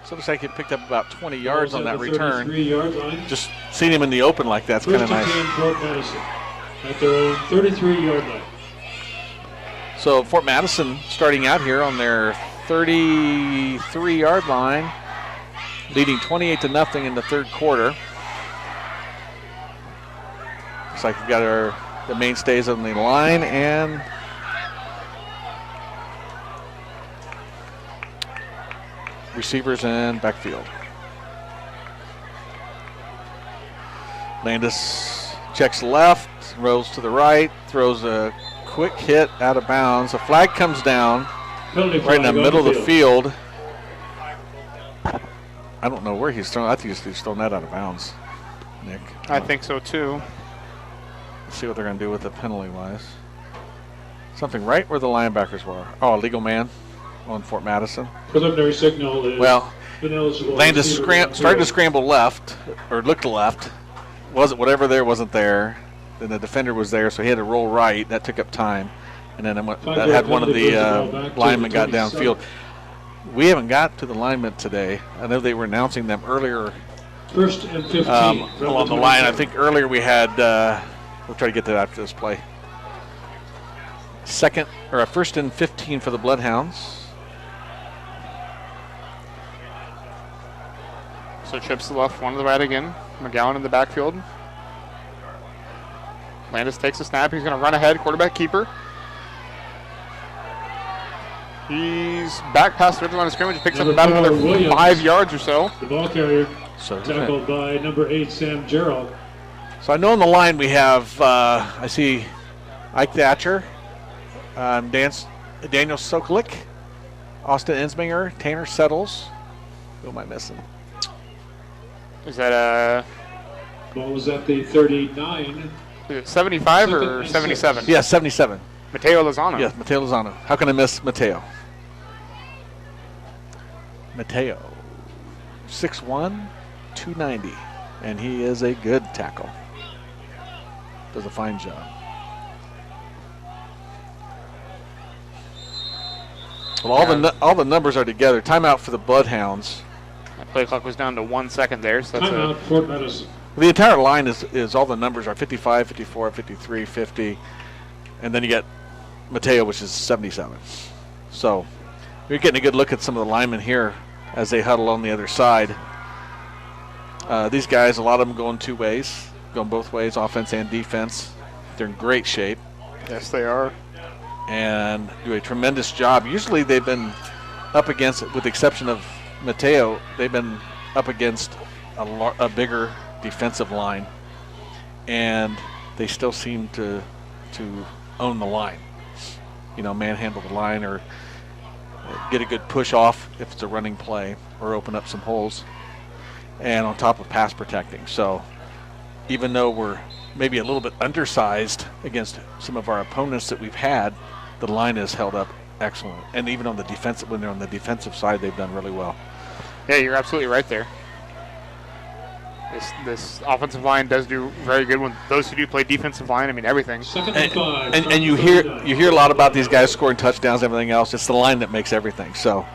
[SPEAKER 5] so looks like he picked up about 20 yards on that return. Just seeing him in the open like that's kind of nice.
[SPEAKER 6] At their own 33-yard line.
[SPEAKER 5] So Fort Madison starting out here on their 33-yard line, leading 28-0 in the third quarter. Looks like we've got the mainstays on the line and receivers and backfield. Landis checks left, rolls to the right, throws a quick hit out of bounds. A flag comes down right in the middle of the field. I don't know where he's thrown. I think he's thrown that out of bounds, Nick.
[SPEAKER 1] I think so too.
[SPEAKER 5] Let's see what they're going to do with it penalty-wise. Something right where the linebackers were. Oh, legal man on Fort Madison.
[SPEAKER 6] Preliminary signal is
[SPEAKER 5] Landis started to scramble left, or looked left. Wasn't whatever there wasn't there. Then the defender was there, so he had to roll right. That took up time, and then that had one of the linemen got downfield. We haven't got to the linemen today. I know they were announcing them earlier.
[SPEAKER 6] First and 15
[SPEAKER 5] along the line. I think earlier we had. We'll try to get that after this play. First and 15 for the Bloodhounds.
[SPEAKER 1] So trips to the left, one to the right again. McGowan in the backfield. Landis takes a snap. He's going to run ahead. Quarterback keeper. He's back past the line of scrimmage. Picks up about another 5 yards or so.
[SPEAKER 6] The ball carrier tackled by number 8, Sam Gerald.
[SPEAKER 5] So I know on the line we have, I see Ike Thatcher, Daniel Sokolik, Austin Ensminger, Tanner Settles. Who am I missing?
[SPEAKER 1] Is that
[SPEAKER 6] Ball was at the 39.
[SPEAKER 1] Is it 75 or 77?
[SPEAKER 5] Yeah, 77.
[SPEAKER 1] Mateo Lozano.
[SPEAKER 5] Yes, Mateo Lozano. How can I miss Mateo? Mateo, 6'1", 290, and he is a good tackle. Does a fine job. Well, all the numbers are together. Timeout for the Bloodhounds.
[SPEAKER 1] That play clock was down to 1 second there. So that's
[SPEAKER 6] Timeout, Fort Madison.
[SPEAKER 5] The entire line is all the numbers are 55, 54, 53, 50, and then you get Mateo, which is 77. So you're getting a good look at some of the linemen here as they huddle on the other side. These guys, a lot of them going two ways, going both ways, offense and defense. They're in great shape.
[SPEAKER 1] Yes, they are.
[SPEAKER 5] And do a tremendous job. Usually they've been up against, with the exception of Mateo, they've been up against a bigger defensive line, and they still seem to own the line. Manhandle the line or get a good push off if it's a running play or open up some holes, and on top of pass protecting. So even though we're maybe a little bit undersized against some of our opponents that we've had, the line has held up excellent. And even on the defensive, when they're on the defensive side, they've done really well.
[SPEAKER 1] Yeah, you're absolutely right there. This offensive line does do very good when those who do play defensive line. I mean, everything.
[SPEAKER 5] And you hear a lot about these guys scoring touchdowns and everything else. It's the line that makes everything. So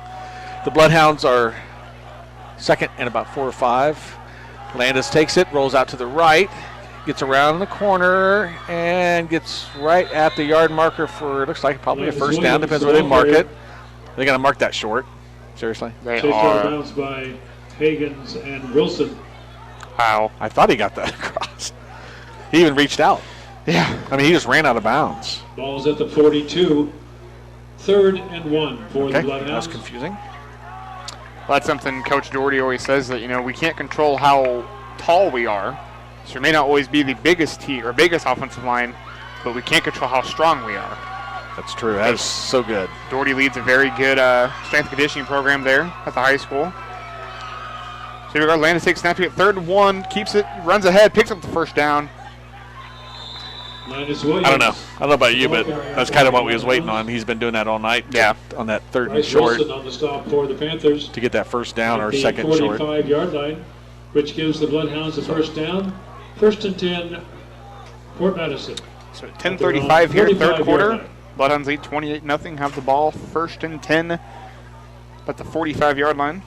[SPEAKER 5] the Bloodhounds are second and about 4 or 5. Landis takes it, rolls out to the right, gets around the corner, and gets right at the yard marker for, it looks like probably a first down. Depends where they mark it. They're going to mark that short. Seriously?
[SPEAKER 1] They
[SPEAKER 6] Taken
[SPEAKER 1] are.
[SPEAKER 6] out of bounds by Higgins and Wilson.
[SPEAKER 5] Wow. I thought he got that across. He even reached out.
[SPEAKER 1] Yeah.
[SPEAKER 5] I mean, he just ran out of bounds.
[SPEAKER 6] Ball's at the 42. 3rd and 1 for the Bloodhounds.
[SPEAKER 5] That's confusing.
[SPEAKER 1] Well, that's something Coach Doherty always says, that, we can't control how tall we are. So we may not always be the biggest team or biggest offensive line, but we can't control how strong we are.
[SPEAKER 5] That's true. That is so good.
[SPEAKER 1] Doherty leads a very good strength and conditioning program there at the high school. So here we go. Landis takes snap to get 3rd and 1, keeps it, runs ahead, picks up the first down.
[SPEAKER 5] I don't know about you, but that's kind of what we was waiting on. He's been doing that all night.
[SPEAKER 1] Yeah.
[SPEAKER 5] On that 3rd and short.
[SPEAKER 6] Wilson on the stop for the Panthers.
[SPEAKER 5] To get that first down or
[SPEAKER 6] the
[SPEAKER 5] second short.
[SPEAKER 6] 45-yard line, which gives the Bloodhounds the first down. 1st and 10, Fort Madison.
[SPEAKER 1] So 10:35 here, 3rd quarter. Bloodhounds lead 28-0, have the ball 1st and 10 at the 45-yard line.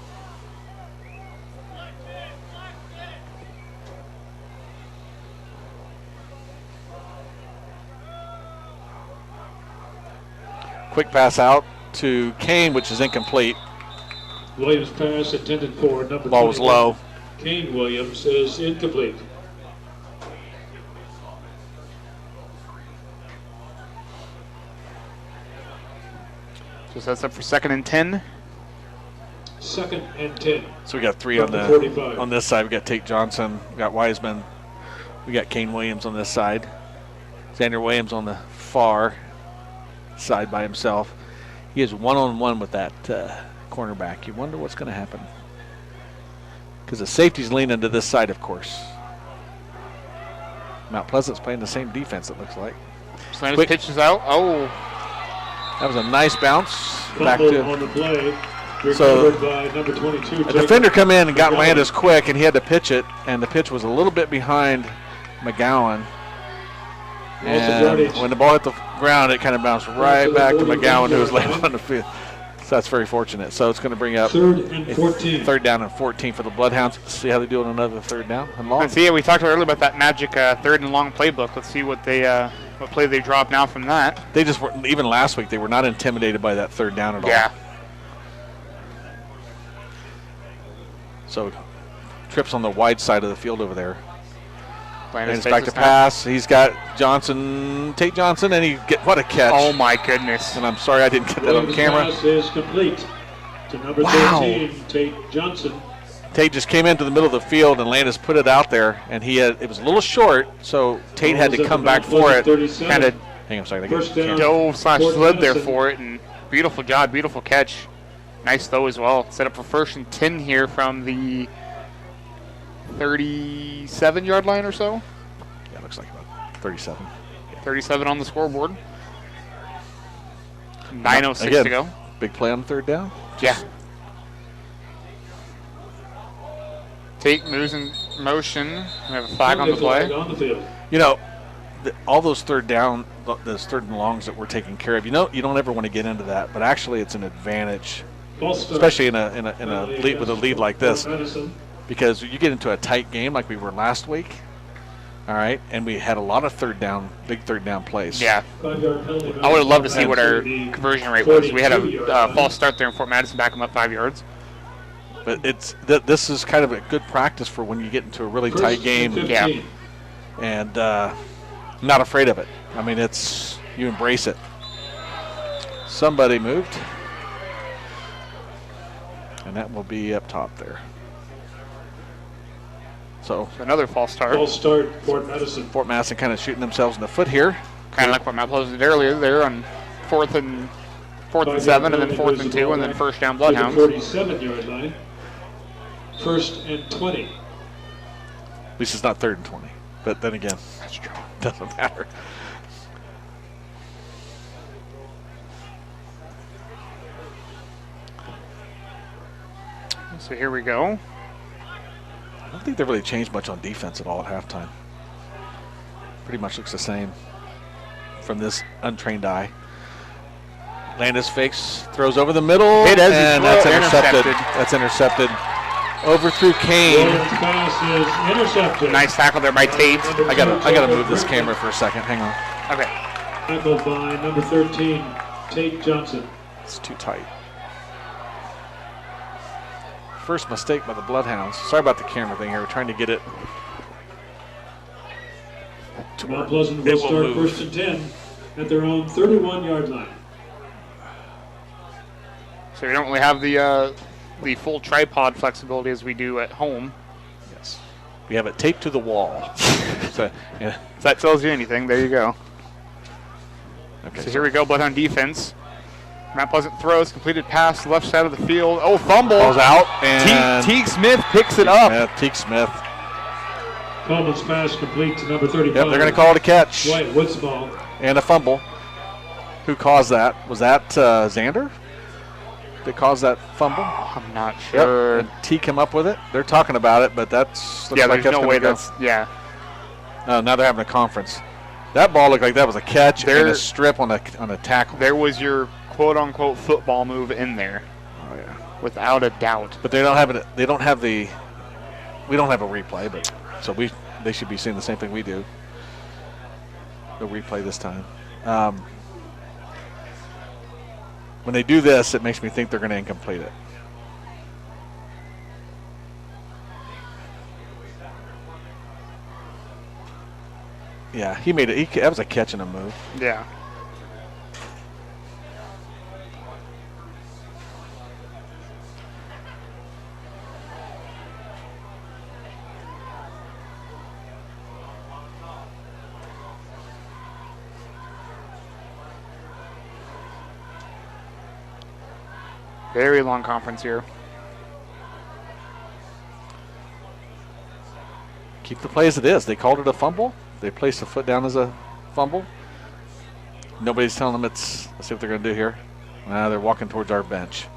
[SPEAKER 5] Quick pass out to Kane, which is incomplete.
[SPEAKER 6] Williams pass intended for number
[SPEAKER 5] Ball was
[SPEAKER 6] 21.
[SPEAKER 5] low.
[SPEAKER 6] Kane Williams is incomplete.
[SPEAKER 1] So that's up for 2nd and 10.
[SPEAKER 6] 2nd and 10.
[SPEAKER 5] So we got 3
[SPEAKER 6] From the 45.
[SPEAKER 5] on this side. We got Tate Johnson, we got Wiseman, we got Kane Williams on this side. Xander Williams on the far side by himself. He is one-on-one with that cornerback. You wonder what's going to happen. Because the safety's leaning to this side, of course. Mount Pleasant's playing the same defense, it looks like.
[SPEAKER 1] Sanders pitches out. Oh.
[SPEAKER 5] That was a nice bounce. Back
[SPEAKER 6] Fumble
[SPEAKER 5] to
[SPEAKER 6] on the play.
[SPEAKER 5] So
[SPEAKER 6] Recovered by number 22.
[SPEAKER 5] a defender come in and got Landis quick, and he had to pitch it, and the pitch was a little bit behind McGowan. And when the ball hit the ground, it kind of bounced right back to McGowan, who was laying on the field. So that's very fortunate. So it's going to bring up
[SPEAKER 6] 3rd and 14.
[SPEAKER 5] 3rd down and 14 for the Bloodhounds. Let's see how they do on another 3rd down and long.
[SPEAKER 1] Let's see. We talked earlier about that magic 3rd and long playbook. Let's see what play they draw up now from that.
[SPEAKER 5] They just were, even last week, they were not intimidated by that 3rd down at all.
[SPEAKER 1] Yeah.
[SPEAKER 5] So trips on the wide side of the field over there.
[SPEAKER 1] Landis
[SPEAKER 5] And it's back to pass. He's got Tate Johnson, and what a catch.
[SPEAKER 1] Oh, my goodness.
[SPEAKER 5] And I'm sorry I didn't get that on
[SPEAKER 6] Williams'
[SPEAKER 5] camera.
[SPEAKER 6] pass is complete to number
[SPEAKER 5] Wow.
[SPEAKER 6] 13, Tate Johnson.
[SPEAKER 5] Tate just came into the middle of the field, and Landis put it out there, and it was a little short, so Tate had to come back for it.
[SPEAKER 1] Kind of
[SPEAKER 5] Hang on a second.
[SPEAKER 6] First down.
[SPEAKER 1] dove/slid there for it, and beautiful job, beautiful catch. Nice throw as well. Set up for 1st and 10 here from the 37-yard line or so.
[SPEAKER 5] Yeah, looks like about 37.
[SPEAKER 1] 37 on the scoreboard. 9:06 to go.
[SPEAKER 5] Big play on 3rd down.
[SPEAKER 1] Yeah. Tate moves in motion. We have a flag on the play.
[SPEAKER 6] On the field.
[SPEAKER 5] All those 3rd down, those 3rd and longs that we're taking care of. You don't ever want to get into that, but actually it's an advantage, especially in a lead with a lead like this, because you get into a tight game like we were last week. All right, and we had a lot of big 3rd down plays.
[SPEAKER 1] Yeah. I would have loved to see what our conversion rate was. We had a false start there in Fort Madison, back them up 5 yards.
[SPEAKER 5] But this is kind of a good practice for when you get into a really tight game.
[SPEAKER 1] Yeah.
[SPEAKER 5] And not afraid of it. I mean, you embrace it. Somebody moved. And that will be up top there. So
[SPEAKER 1] another false start.
[SPEAKER 6] False start, Fort Madison.
[SPEAKER 5] Fort Madison kind of shooting themselves in the foot here.
[SPEAKER 1] Kind of like what Matt Pleasant did earlier there on fourth and 7, and then 4th and 2, and then first down Bloodhounds.
[SPEAKER 6] 47-yard line. 1st and 20.
[SPEAKER 5] At least it's not 3rd and 20. But then again,
[SPEAKER 1] That's true.
[SPEAKER 5] doesn't matter.
[SPEAKER 1] So here we go.
[SPEAKER 5] I don't think they really changed much on defense at all at halftime. Pretty much looks the same from this untrained eye. Landis fakes, throws over the middle,
[SPEAKER 1] It is,
[SPEAKER 5] and that's intercepted. That's intercepted. Overthrew Kane.
[SPEAKER 6] Williams' pass is intercepted.
[SPEAKER 1] Nice tackle there by Tate.
[SPEAKER 5] I gotta move this camera for a second. Hang on.
[SPEAKER 1] Okay.
[SPEAKER 6] Tackled by number 13, Tate Johnson.
[SPEAKER 5] It's too tight. First mistake by the Bloodhounds. Sorry about the camera thing here. We're trying to get it.
[SPEAKER 6] Mount Pleasant will
[SPEAKER 5] It will
[SPEAKER 6] start
[SPEAKER 5] move.
[SPEAKER 6] 1st and 10 at their own 31-yard line.
[SPEAKER 1] So we don't really have the full tripod flexibility as we do at home.
[SPEAKER 5] Yes. We have it taped to the wall. So, yeah.
[SPEAKER 1] If that tells you anything, there you go.
[SPEAKER 5] Okay,
[SPEAKER 1] So here we go, Bloodhound defense. Mount Pleasant throws, completed pass, left side of the field. Oh, fumble.
[SPEAKER 5] Ball's out. And
[SPEAKER 1] Teague Smith picks it up.
[SPEAKER 5] Yeah, Teague Smith.
[SPEAKER 6] Coleman's pass complete to number 35.
[SPEAKER 5] Yep, they're going to call it a catch.
[SPEAKER 6] White Woods ball.
[SPEAKER 5] And a fumble. Who caused that? Was that Xander that caused that fumble?
[SPEAKER 1] I'm not sure.
[SPEAKER 5] Yep. And T came up with it. They're talking about it, but that's looks
[SPEAKER 1] Yeah,
[SPEAKER 5] like
[SPEAKER 1] there's no
[SPEAKER 5] gonna
[SPEAKER 1] way
[SPEAKER 5] go.
[SPEAKER 1] that's, yeah.
[SPEAKER 5] Oh, now they're having a conference. That ball looked like that was a catch and
[SPEAKER 1] There-
[SPEAKER 5] a strip on a tackle.
[SPEAKER 1] There was your quote-unquote football move in there,
[SPEAKER 5] Oh yeah.
[SPEAKER 1] without a doubt.
[SPEAKER 5] But they don't have it. They don't have the. We don't have a replay, but so they should be seeing the same thing we do. No replay this time. When they do this, it makes me think they're going to incomplete it. Yeah, he made it. That was a catch and a move.
[SPEAKER 1] Yeah. Very long conference here.
[SPEAKER 5] Keep the play as it is. They called it a fumble. They placed a foot down as a fumble. Nobody's telling them it's. Let's see what they're going to do here. They're walking towards our bench.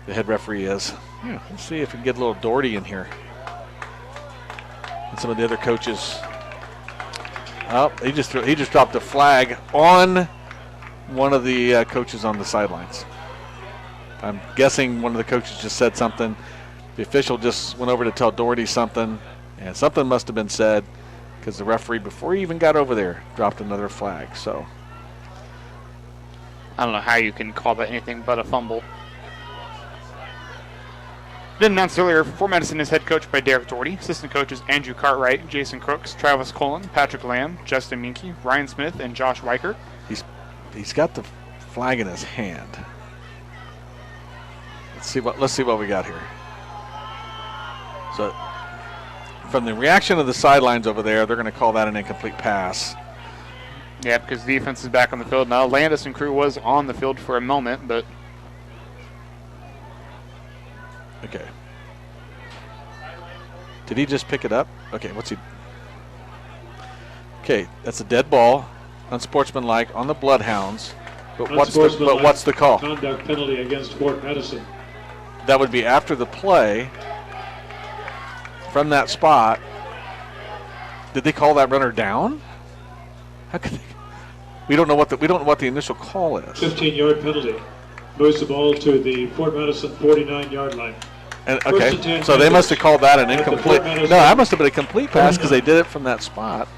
[SPEAKER 5] The head referee is. Yeah, let's see if we can get a little Doherty in here. And some of the other coaches. Oh, he just dropped a flag on one of the coaches on the sidelines. I'm guessing one of the coaches just said something. The official just went over to tell Doherty something, and something must have been said because the referee, before he even got over there, dropped another flag. So
[SPEAKER 1] I don't know how you can call that anything but a fumble. Didn't announce earlier, Fort Madison is head coached by Derek Doherty. Assistant coaches Andrew Cartwright, Jason Crooks, Travis Cullen, Patrick Lamb, Justin Minke, Ryan Smith, and Josh Weichert.
[SPEAKER 5] he's got the flag in his hand. Let's see what we got here. So from the reaction of the sidelines over there, they're going to call that an incomplete pass.
[SPEAKER 1] Yeah, because the defense is back on the field now. Landis and crew was on the field for a moment, but
[SPEAKER 5] Okay. Did he just pick it up? Okay, what's he? Okay, that's a dead ball, unsportsmanlike on the Bloodhounds. But what's the call?
[SPEAKER 6] Conduct penalty against Fort Madison.
[SPEAKER 5] That would be after the play from that spot. Did they call that runner down? How could they? We don't know what the initial call is.
[SPEAKER 6] 15-yard penalty. Moves the ball to the Fort Madison 49-yard line.
[SPEAKER 5] And
[SPEAKER 6] First and
[SPEAKER 5] okay,
[SPEAKER 6] 10
[SPEAKER 5] so they must have called that an
[SPEAKER 6] at the
[SPEAKER 5] incomplete.
[SPEAKER 6] Fort
[SPEAKER 5] No,
[SPEAKER 6] Madison
[SPEAKER 5] that must have been a complete pass because they did it from that spot.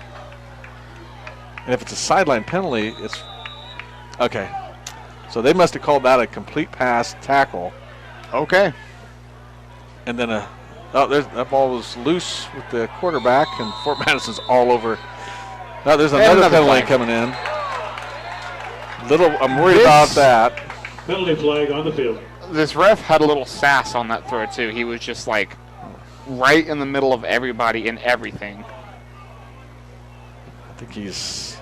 [SPEAKER 5] And if it's a sideline penalty, it's okay. So they must have called that a complete pass tackle.
[SPEAKER 1] okay.
[SPEAKER 5] And then that ball was loose with the quarterback, and Fort Madison's all over. Now there's another penalty
[SPEAKER 1] flag
[SPEAKER 5] coming in. I'm worried about that.
[SPEAKER 6] Penalty flag on the field.
[SPEAKER 1] This ref had a little sass on that throw, too. He was just like, right in the middle of everybody and everything.
[SPEAKER 5] I think he's...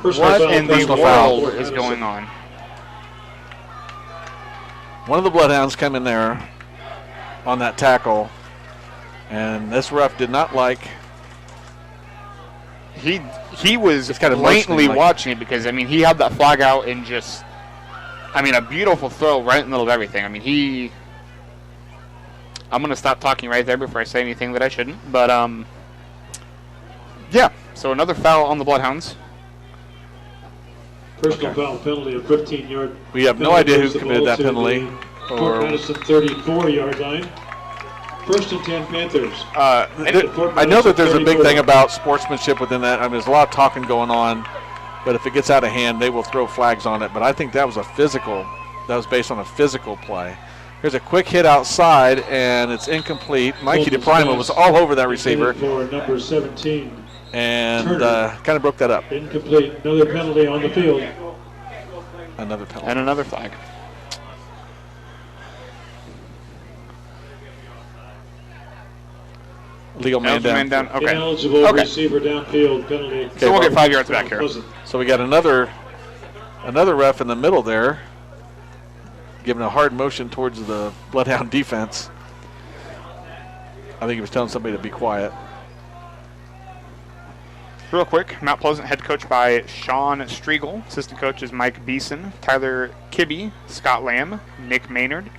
[SPEAKER 1] What in the
[SPEAKER 5] Personal foul.
[SPEAKER 1] world is going on?
[SPEAKER 5] One of the Bloodhounds come in there on that tackle, and this ref did not like...
[SPEAKER 1] He was
[SPEAKER 5] Just kind of
[SPEAKER 1] blatantly
[SPEAKER 5] motioning, like-
[SPEAKER 1] watching it because, I mean, he had that flag out and just, I mean, a beautiful throw right in the middle of everything. I mean, I'm going to stop talking right there before I say anything that I shouldn't. But, yeah, so another foul on the Bloodhounds.
[SPEAKER 6] Personal foul penalty of 15-yard.
[SPEAKER 5] We have no idea who committed that penalty.
[SPEAKER 6] Fort Madison 34-yard line. First and 10 Panthers.
[SPEAKER 5] I know that there's a big thing about sportsmanship within that. I mean, there's a lot of talking going on, but if it gets out of hand, they will throw flags on it. But I think that was a physical. That was based on a physical play. Here's a quick hit outside, and it's incomplete. Mikey DePrima was all over that receiver.
[SPEAKER 6] For number 17.
[SPEAKER 5] And kind of broke that up.
[SPEAKER 6] Incomplete. Another penalty on the field.
[SPEAKER 5] Another penalty.
[SPEAKER 1] And another flag.
[SPEAKER 5] Legal man down.
[SPEAKER 1] Okay.
[SPEAKER 6] Ineligible
[SPEAKER 1] Okay.
[SPEAKER 6] receiver downfield penalty.
[SPEAKER 1] So we'll get 5 yards back here.
[SPEAKER 5] So we got another ref in the middle there, giving a hard motion towards the Bloodhound defense. I think he was telling somebody to be quiet.
[SPEAKER 1] Real quick, Mount Pleasant head coach by Sean Striegel. Assistant coaches Mike Beeson, Tyler Kibbe, Scott Lamb, Nick Maynard,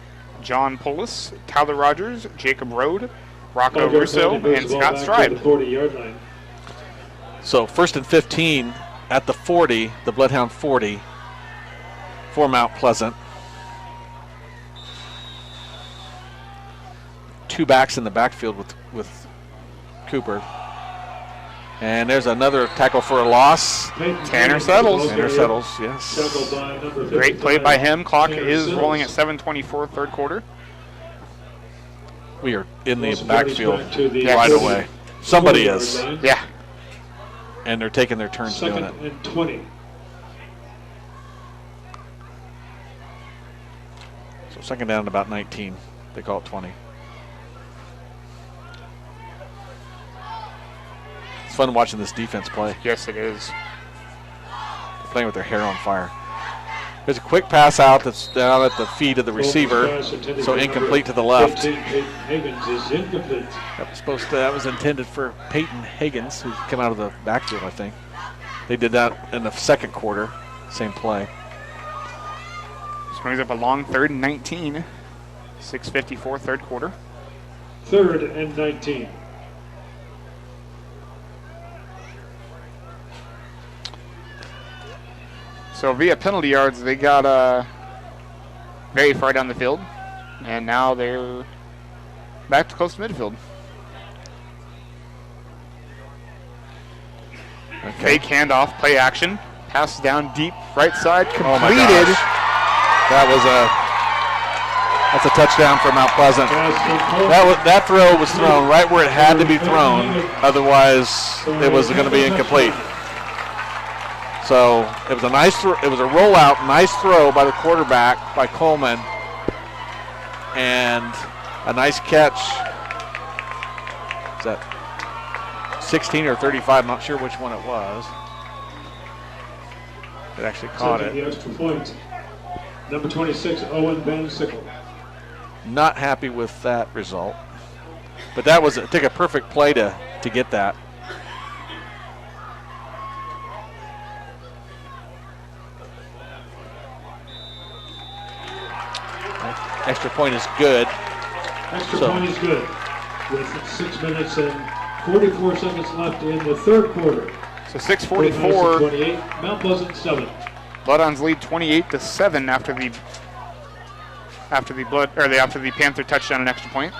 [SPEAKER 1] John Polis, Tyler Rogers, Jacob Rode, Rocco Russo, and Scott Stride.
[SPEAKER 6] 40-yard line.
[SPEAKER 5] So 1st and 15 at the 40, the Bloodhound 40 for Mount Pleasant. 2 backs in the backfield with Cooper. And there's another tackle for a loss.
[SPEAKER 1] Tanner Settles.
[SPEAKER 5] Tanner Settles, yes.
[SPEAKER 6] Tackled by number
[SPEAKER 1] Great play
[SPEAKER 6] 55,
[SPEAKER 1] by him. Clock
[SPEAKER 6] Tanner
[SPEAKER 1] is
[SPEAKER 6] Settles.
[SPEAKER 1] rolling at 7:24 third quarter.
[SPEAKER 5] We are in the
[SPEAKER 6] Also carries
[SPEAKER 5] backfield
[SPEAKER 6] back to the
[SPEAKER 5] right
[SPEAKER 6] 40
[SPEAKER 5] away. Somebody
[SPEAKER 6] 40-yard
[SPEAKER 5] is.
[SPEAKER 6] line.
[SPEAKER 1] Yeah.
[SPEAKER 5] And they're taking their turns doing
[SPEAKER 6] Second
[SPEAKER 5] it.
[SPEAKER 6] and 20.
[SPEAKER 5] So second down at about 19. They call it 20. It's fun watching this defense play.
[SPEAKER 1] Yes, it is.
[SPEAKER 5] They're playing with their hair on fire. There's a quick pass out that's down at the feet of the receiver, so incomplete to the left.
[SPEAKER 6] 15, Peyton Higgins is incomplete.
[SPEAKER 5] That was intended for Peyton Higgins, who came out of the backfield, I think. They did that in the second quarter, same play.
[SPEAKER 1] This brings up a long 3rd and 19. 6:54 third quarter.
[SPEAKER 6] 3rd and 19.
[SPEAKER 1] So via penalty yards, they got very far down the field, and now they're back to close to midfield.
[SPEAKER 5] Okay.
[SPEAKER 1] Fake handoff, play action, pass down deep, right side,
[SPEAKER 5] Oh my
[SPEAKER 1] completed.
[SPEAKER 5] gosh. That's a touchdown for Mount Pleasant. That throw was thrown right where it had to be thrown. Otherwise, it was going to be incomplete. So it was a nice it was a rollout, nice throw by the quarterback, by Coleman, and a nice catch. Is that 16 or 35? I'm not sure which one it was. It actually caught
[SPEAKER 6] Taking
[SPEAKER 5] it.
[SPEAKER 6] the extra point. Number 26, Owen Van Sickle.
[SPEAKER 5] Not happy with that result, but that was it took a perfect play to get that. Extra point is good.
[SPEAKER 6] Extra point is good. With 6 minutes and 44 seconds left in the third quarter.
[SPEAKER 1] So 6:44.
[SPEAKER 6] 28, Mount Pleasant 7.
[SPEAKER 1] Bloodhounds lead 28-7 after the Panther touchdown and extra point.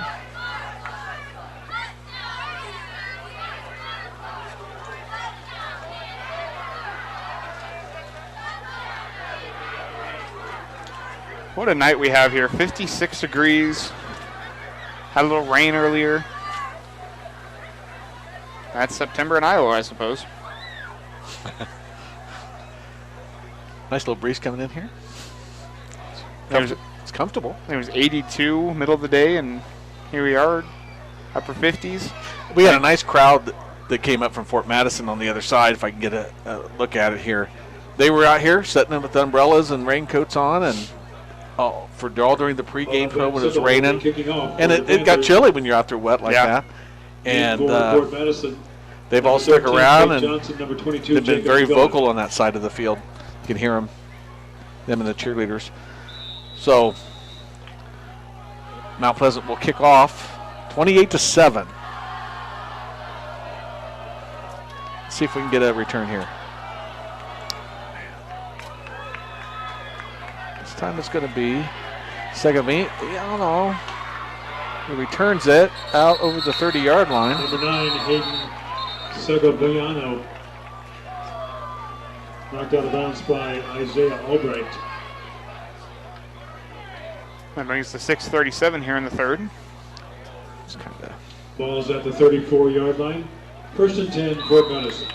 [SPEAKER 1] What a night we have here. 56 degrees. Had a little rain earlier. That's September in Iowa, I suppose.
[SPEAKER 5] Nice little breeze coming in here.
[SPEAKER 1] There's
[SPEAKER 5] It's comfortable.
[SPEAKER 1] It was 82 middle of the day, and here we are upper 50s.
[SPEAKER 5] We had a nice crowd that came up from Fort Madison on the other side, if I can get a look at it here. They were out here setting them with umbrellas and raincoats on, and for all during the pregame program when it was raining. And it got chilly when you're out there wet like that. And they've all stuck around, and they've been very vocal on that side of the field. You can hear them and the cheerleaders. So Mount Pleasant will kick off 28-7. Let's see if we can get a return here. This time it's going to be second meet. I don't know. He returns it out over the 30-yard line.
[SPEAKER 6] Number 9, Hayden Segoviano. Knocked out of bounds by Isaiah Albright.
[SPEAKER 1] That brings us to 6:37 here in the third.
[SPEAKER 5] It's kind of
[SPEAKER 6] Ball's at the 34-yard line. First and 10, Fort Madison.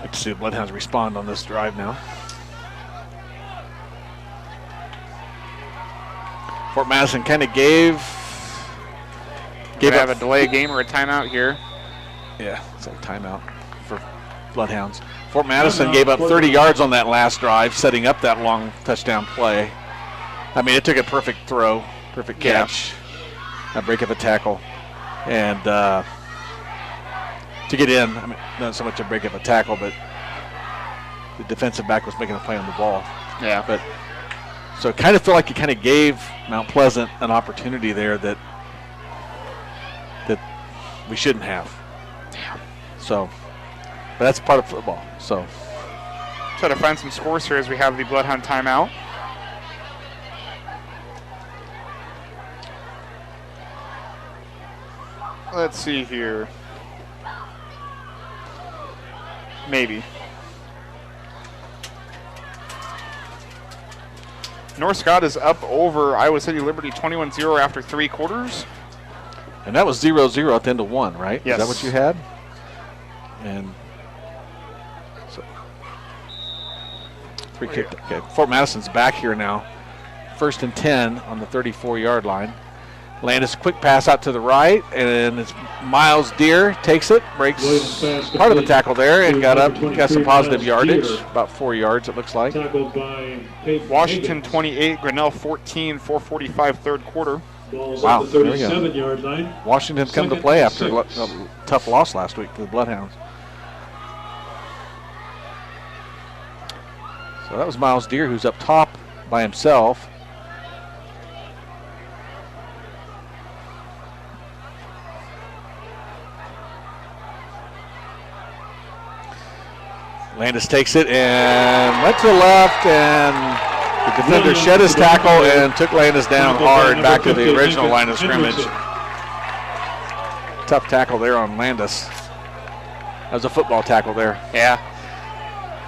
[SPEAKER 5] like to see the Bloodhounds respond on this drive now. Fort Madison kind of gave
[SPEAKER 1] have a delay game or a timeout here.
[SPEAKER 5] Yeah, it's a timeout for Bloodhounds. Fort Madison gave up 30 yards on that last drive, setting up that long touchdown play. I mean, it took a perfect throw, perfect catch, a break of a tackle, and to get in, I mean, not so much a break of a tackle, but the defensive back was making a play on the ball.
[SPEAKER 1] Yeah.
[SPEAKER 5] But so it kind of felt like it kind of gave Mount Pleasant an opportunity there that we shouldn't have.
[SPEAKER 1] Yeah.
[SPEAKER 5] So, but that's part of football. So,
[SPEAKER 1] try to find some scores here as we have the Bloodhound timeout. Let's see here. Maybe. North Scott is up over Iowa City Liberty 21-0 after 3 quarters.
[SPEAKER 5] and that was 0-0 at the end of one, right?
[SPEAKER 1] Yes.
[SPEAKER 5] Is that what you had? And so 3 kicked. Okay, Fort Madison's back here now. First and 10 on the 34-yard line. Landis quick pass out to the right, and it's Miles Deere takes it, breaks part of the tackle there, and got some positive yardage, about 4 yards it looks like.
[SPEAKER 1] Washington 28, Grinnell 14, 4:45 third quarter.
[SPEAKER 5] Wow, there we go.
[SPEAKER 6] 37-yard line.
[SPEAKER 5] Washington come to play after a tough loss last week to the Bloodhounds. So that was Miles Deere, who's up top by himself. Landis takes it and went to the left, and the defender shed his tackle and took Landis down hard back to the original line of scrimmage. Tough tackle there on Landis. That was a football tackle there.
[SPEAKER 1] Yeah.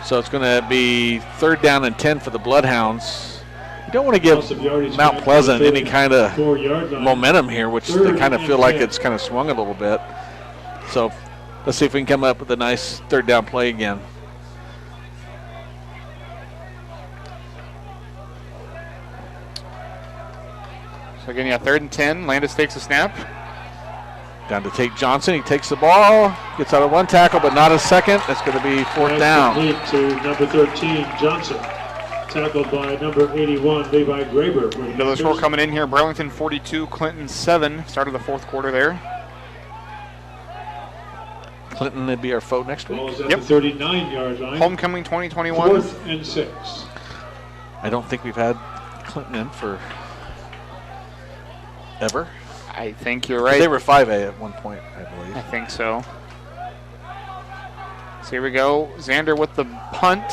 [SPEAKER 5] So it's going to be 3rd down and 10 for the Bloodhounds. You don't want to give Mount Pleasant any kind of momentum here, which they kind of feel like it's kind of swung a little bit. So let's see if we can come up with a nice 3rd down play again.
[SPEAKER 1] So again, 3rd and 10. Landis takes a snap.
[SPEAKER 5] Down to Tate Johnson. He takes the ball, gets out of one tackle, but not a second. That's going to be 4th down.
[SPEAKER 6] To number 13, Johnson. Tackled by number 81, Levi Graber.
[SPEAKER 1] Another score coming in here. Burlington 42, Clinton 7. Start of the 4th quarter there.
[SPEAKER 5] Clinton would be our foe next week.
[SPEAKER 6] Ball's at the 39-yard line.
[SPEAKER 1] Homecoming 2021.
[SPEAKER 6] 4th and 6.
[SPEAKER 5] I don't think we've had Clinton in for ever.
[SPEAKER 1] I think you're right.
[SPEAKER 5] They were 5A at one point, I believe.
[SPEAKER 1] I think so. So here we go. Xander with the punt.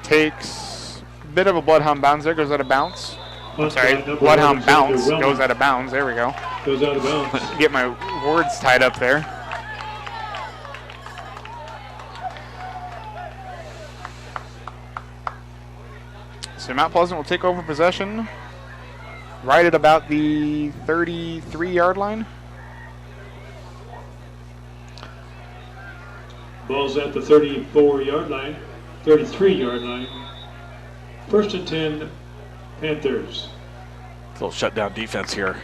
[SPEAKER 1] Takes a bit of a Bloodhound bounce there. Goes out of bounds. I'm sorry, Bloodhound bounce. Goes out of bounds. There we go.
[SPEAKER 6] Goes out of bounds.
[SPEAKER 1] Get my words tied up there. So Mount Pleasant will take over possession right at about the 33-yard line.
[SPEAKER 6] Ball's at the 34-yard line, 33-yard line. 1st and 10, Panthers.
[SPEAKER 5] A little shutdown defense here.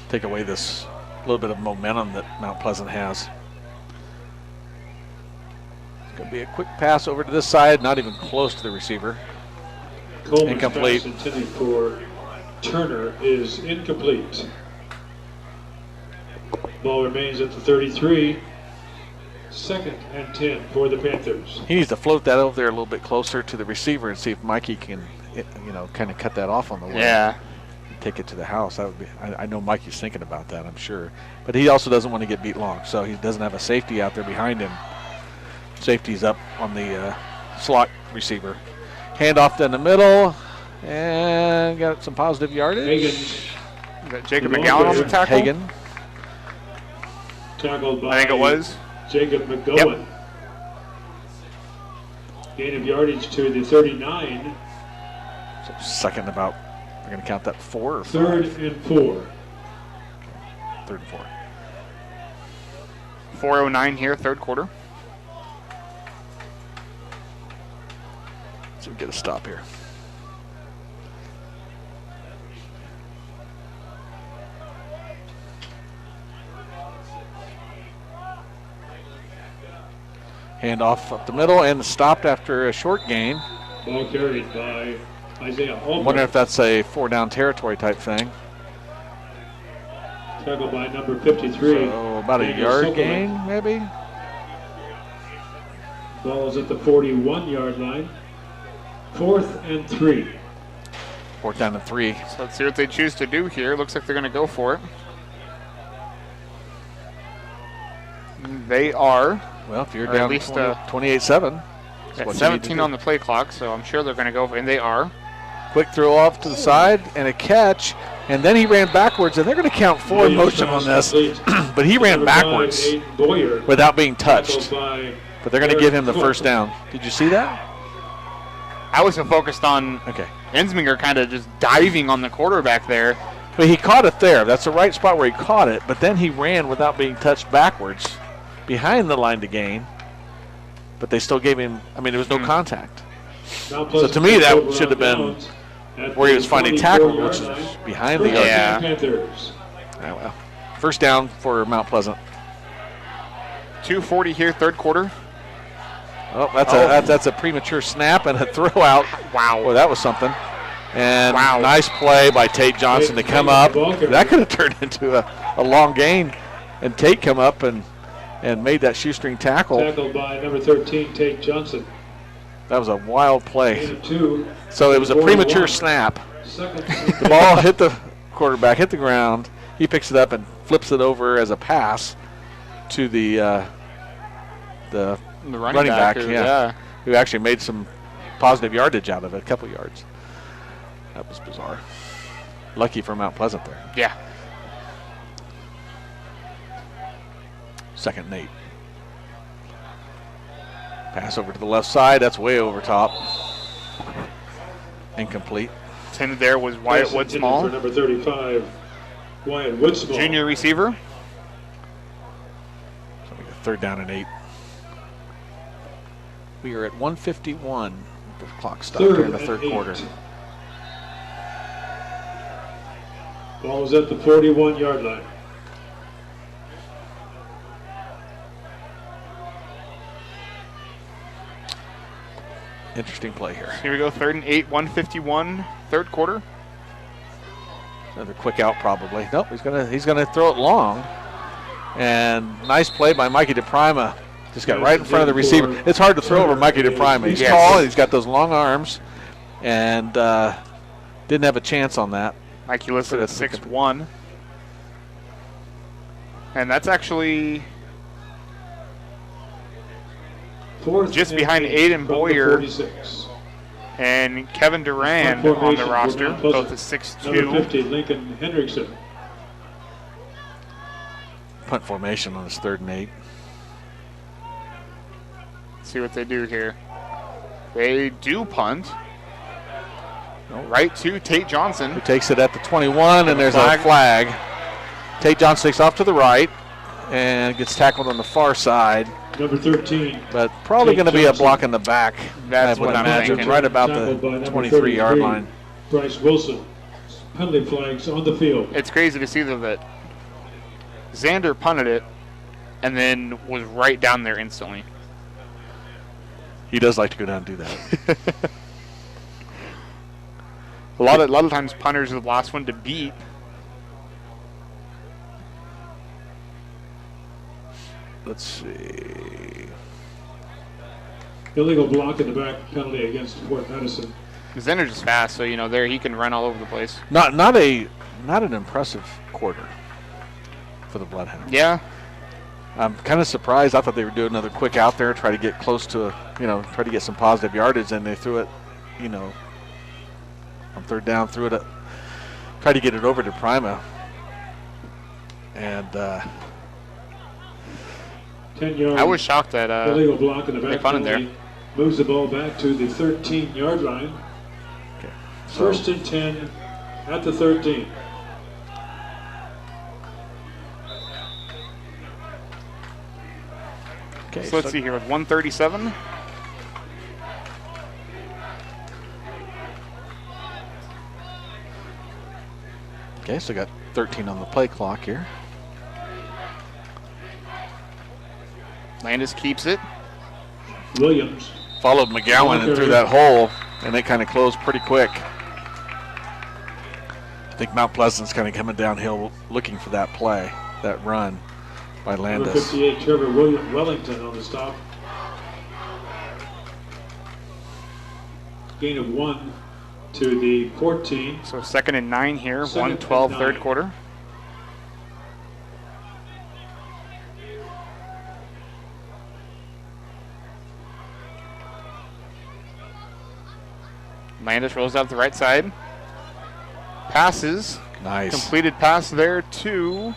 [SPEAKER 5] Take away this little bit of momentum that Mount Pleasant has. It's going to be a quick pass over to this side, not even close to the receiver.
[SPEAKER 6] Coleman's
[SPEAKER 5] Incomplete.
[SPEAKER 6] pass intended for Turner is incomplete. Ball remains at the 33. 2nd and 10 for the Panthers.
[SPEAKER 5] He needs to float that over there a little bit closer to the receiver and see if Mikey can, kind of cut that off on the way.
[SPEAKER 1] Yeah.
[SPEAKER 5] Take it to the house. That would be. I know Mikey's thinking about that, I'm sure. But he also doesn't want to get beat long, so he doesn't have a safety out there behind him. Safety's up on the slot receiver. Handoff in the middle, and got some positive yardage.
[SPEAKER 6] Hagen.
[SPEAKER 1] Got Jacob McGowan on the tackle.
[SPEAKER 5] Hagen.
[SPEAKER 6] Tackled by
[SPEAKER 1] I think it was.
[SPEAKER 6] Jacob McGowan.
[SPEAKER 1] Yep.
[SPEAKER 6] Gain of yardage to the 39.
[SPEAKER 5] So second about, we're going to count that 4 or 5?
[SPEAKER 6] 3rd and 4.
[SPEAKER 5] 3rd and 4.
[SPEAKER 1] 4:09 here, third quarter.
[SPEAKER 5] So we get a stop here. Handoff up the middle and stopped after a short gain.
[SPEAKER 6] Ball carried by Isaiah
[SPEAKER 5] I wonder if that's a 4-down territory type thing.
[SPEAKER 6] Tackled by number 53.
[SPEAKER 5] So about a
[SPEAKER 6] Daniel
[SPEAKER 5] yard
[SPEAKER 6] Sokolow.
[SPEAKER 5] gain, maybe?
[SPEAKER 6] Ball is at the 41-yard line. 4th and 3.
[SPEAKER 5] 4th down and 3.
[SPEAKER 1] So let's see what they choose to do here. Looks like they're going to go for it. They are.
[SPEAKER 5] Well, if you're
[SPEAKER 1] Or
[SPEAKER 5] down
[SPEAKER 1] at least,
[SPEAKER 5] 28-7.
[SPEAKER 1] At 17 on the play clock, so I'm sure they're going to go for it, and they are.
[SPEAKER 5] Quick throw off to the side and a catch, and then he ran backwards, and they're going to count 4 in motion on this, but he ran backwards without being touched. But they're going to give him the first down. Did you see that?
[SPEAKER 1] I was so focused on Ensminger kind of just diving on the quarterback there.
[SPEAKER 5] But he caught it there. That's the right spot where he caught it, but then he ran without being touched backwards behind the line to gain. But they still gave him, there was no contact. So to me, that should have been where he was finally tackled, which is behind the arc.
[SPEAKER 1] Yeah.
[SPEAKER 5] Well, first down for Mount Pleasant.
[SPEAKER 1] 2:40 here, third quarter.
[SPEAKER 5] Oh, that's a premature snap and a throw out.
[SPEAKER 1] Wow.
[SPEAKER 5] Well, that was something. And nice play by Tate Johnson to come up. That could have turned into a long gain. And Tate come up and made that shoestring tackle.
[SPEAKER 6] Tackled by number 13, Tate Johnson.
[SPEAKER 5] That was a wild play.
[SPEAKER 6] 2.
[SPEAKER 5] So it was a premature snap. The ball hit the quarterback, hit the ground. He picks it up and flips it over as a pass to the running back, who actually made some positive yardage out of it, a couple yards. That was bizarre. Lucky for Mount Pleasant there.
[SPEAKER 1] Yeah.
[SPEAKER 5] 2nd and 8. Pass over to the left side. That's way over top. Incomplete.
[SPEAKER 1] Intended there was Wyatt Woodsmall.
[SPEAKER 6] For number 35, Wyatt Woodsmall.
[SPEAKER 1] Junior receiver.
[SPEAKER 5] So we got 3rd down and 8. We are at 1:51. The clock stopped during the third quarter.
[SPEAKER 6] Ball is at the 41-yard line.
[SPEAKER 5] Interesting play here.
[SPEAKER 1] Here we go, 3rd and 8, 1:51, third quarter.
[SPEAKER 5] Another quick out probably. Nope, he's gonna throw it long. And nice play by Mikey DePrima. Just got right in front of the receiver. It's hard to throw over Mikey DePrima. He's tall, he's got those long arms, and didn't have a chance on that.
[SPEAKER 1] Mikey listed at 6'1". And that's actually just behind Aiden Boyer and Kevin Duran on the roster, both at 6'2".
[SPEAKER 6] Number 50, Lincoln Hendrickson.
[SPEAKER 5] Punt formation on his 3rd and 8.
[SPEAKER 1] See what they do here. They do punt. Right to Tate Johnson.
[SPEAKER 5] Who takes it at the 21, and there's
[SPEAKER 1] Flag.
[SPEAKER 5] a flag. Tate Johnson takes off to the right and gets tackled on the far side.
[SPEAKER 6] Number 13.
[SPEAKER 5] But probably going to be a block in the back.
[SPEAKER 1] That's
[SPEAKER 5] I would
[SPEAKER 1] what I'm
[SPEAKER 5] imagine,
[SPEAKER 1] thinking.
[SPEAKER 5] right about
[SPEAKER 6] Tackled by
[SPEAKER 5] the
[SPEAKER 6] number
[SPEAKER 5] 23-yard
[SPEAKER 6] 33,
[SPEAKER 5] line.
[SPEAKER 6] Bryce Wilson. Penalty flags on the field.
[SPEAKER 1] It's crazy to see that Xander punted it and then was right down there instantly.
[SPEAKER 5] He does like to go down and do that.
[SPEAKER 1] A lot of times punters are the last one to beat.
[SPEAKER 5] Let's see.
[SPEAKER 6] Illegal block in the back, penalty against Fort Madison.
[SPEAKER 1] Xander's just fast, so there he can run all over the place.
[SPEAKER 5] Not an impressive quarter for the Bloodhounds.
[SPEAKER 1] Yeah.
[SPEAKER 5] I'm kind of surprised. I thought they were doing another quick out there, try to get close to, try to get some positive yardage, and they threw it, on third down, tried to get it over to Prima. And
[SPEAKER 6] 10-yard.
[SPEAKER 1] I was shocked that
[SPEAKER 6] illegal block in the
[SPEAKER 1] they
[SPEAKER 6] back.
[SPEAKER 1] punted there.
[SPEAKER 6] Penalty moves the ball back to the 13-yard line.
[SPEAKER 5] okay.
[SPEAKER 6] First and 10 at the 13.
[SPEAKER 5] Okay,
[SPEAKER 1] So let's see here with 137.
[SPEAKER 5] Okay, so got 13 on the play clock here.
[SPEAKER 1] Landis keeps it.
[SPEAKER 6] Williams.
[SPEAKER 5] Followed McGowan and threw that hole, and they kind of closed pretty quick. I think Mount Pleasant's kind of coming downhill looking for that play, that run by
[SPEAKER 6] Number
[SPEAKER 5] Landis.
[SPEAKER 6] 58, Trevor Wellington on the stop. Gain of 1 to the 14.
[SPEAKER 1] So 2nd and 9 here.
[SPEAKER 6] Second and
[SPEAKER 1] 1:12
[SPEAKER 6] 9.
[SPEAKER 1] third quarter. Landis rolls out the right side. Passes.
[SPEAKER 5] Nice.
[SPEAKER 1] Completed pass there to.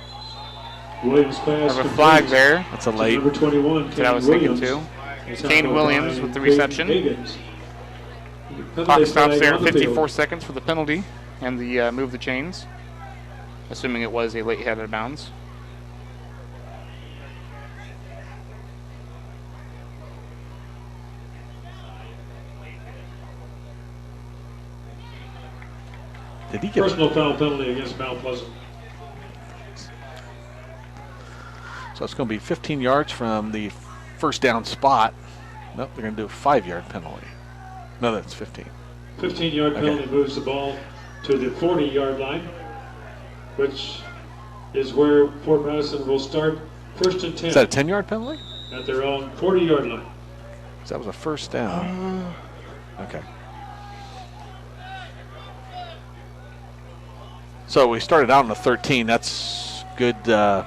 [SPEAKER 6] Williams pass.
[SPEAKER 1] Have a flag
[SPEAKER 6] complete
[SPEAKER 1] there.
[SPEAKER 5] That's a
[SPEAKER 6] to
[SPEAKER 5] late.
[SPEAKER 6] Number 21,
[SPEAKER 1] That I
[SPEAKER 6] Kane
[SPEAKER 1] was thinking
[SPEAKER 6] Williams.
[SPEAKER 1] too. Here's
[SPEAKER 6] Tackled
[SPEAKER 1] Kane Williams
[SPEAKER 6] by
[SPEAKER 1] with the
[SPEAKER 6] Craig
[SPEAKER 1] reception.
[SPEAKER 6] Higgins.
[SPEAKER 1] Clock
[SPEAKER 6] Penalty
[SPEAKER 1] stops
[SPEAKER 6] flag
[SPEAKER 1] there
[SPEAKER 6] on
[SPEAKER 1] at
[SPEAKER 6] the field.
[SPEAKER 1] 54 seconds for the penalty and the move the chains. Assuming it was a late hit out of bounds.
[SPEAKER 5] Did he get
[SPEAKER 6] Personal foul penalty against Mount Pleasant.
[SPEAKER 5] So it's going to be 15 yards from the first down spot. Nope, they're going to do a 5-yard penalty. No, that's 15.
[SPEAKER 6] 15-yard
[SPEAKER 5] Okay.
[SPEAKER 6] penalty moves the ball to the 40-yard line, which is where Fort Madison will start first and 10
[SPEAKER 5] Is that a 10-yard penalty?
[SPEAKER 6] at their own 40-yard line.
[SPEAKER 5] So that was a first down. Okay. So we started out on the 13. That's good. Good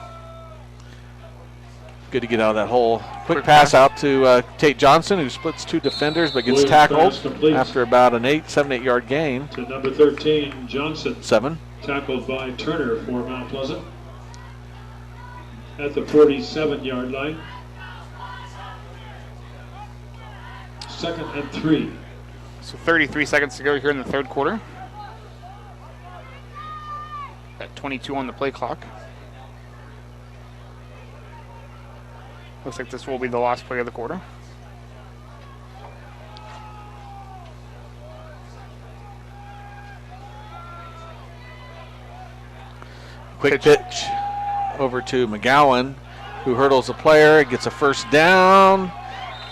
[SPEAKER 5] to get out of that hole. Quick pass out to Tate Johnson, who splits 2 defenders but gets
[SPEAKER 6] Williams
[SPEAKER 5] tackled
[SPEAKER 6] pass complete.
[SPEAKER 5] after about an 7-8 yard gain.
[SPEAKER 6] To number 13, Johnson,
[SPEAKER 5] 7.
[SPEAKER 6] tackled by Turner for Mount Pleasant at the 47-yard line. 2nd and 3.
[SPEAKER 1] So 33 seconds to go here in the third quarter. At 22 on the play clock. Looks like this will be the last play of the quarter.
[SPEAKER 5] Quick pitch over to McGowan, who hurdles a player, gets a first down,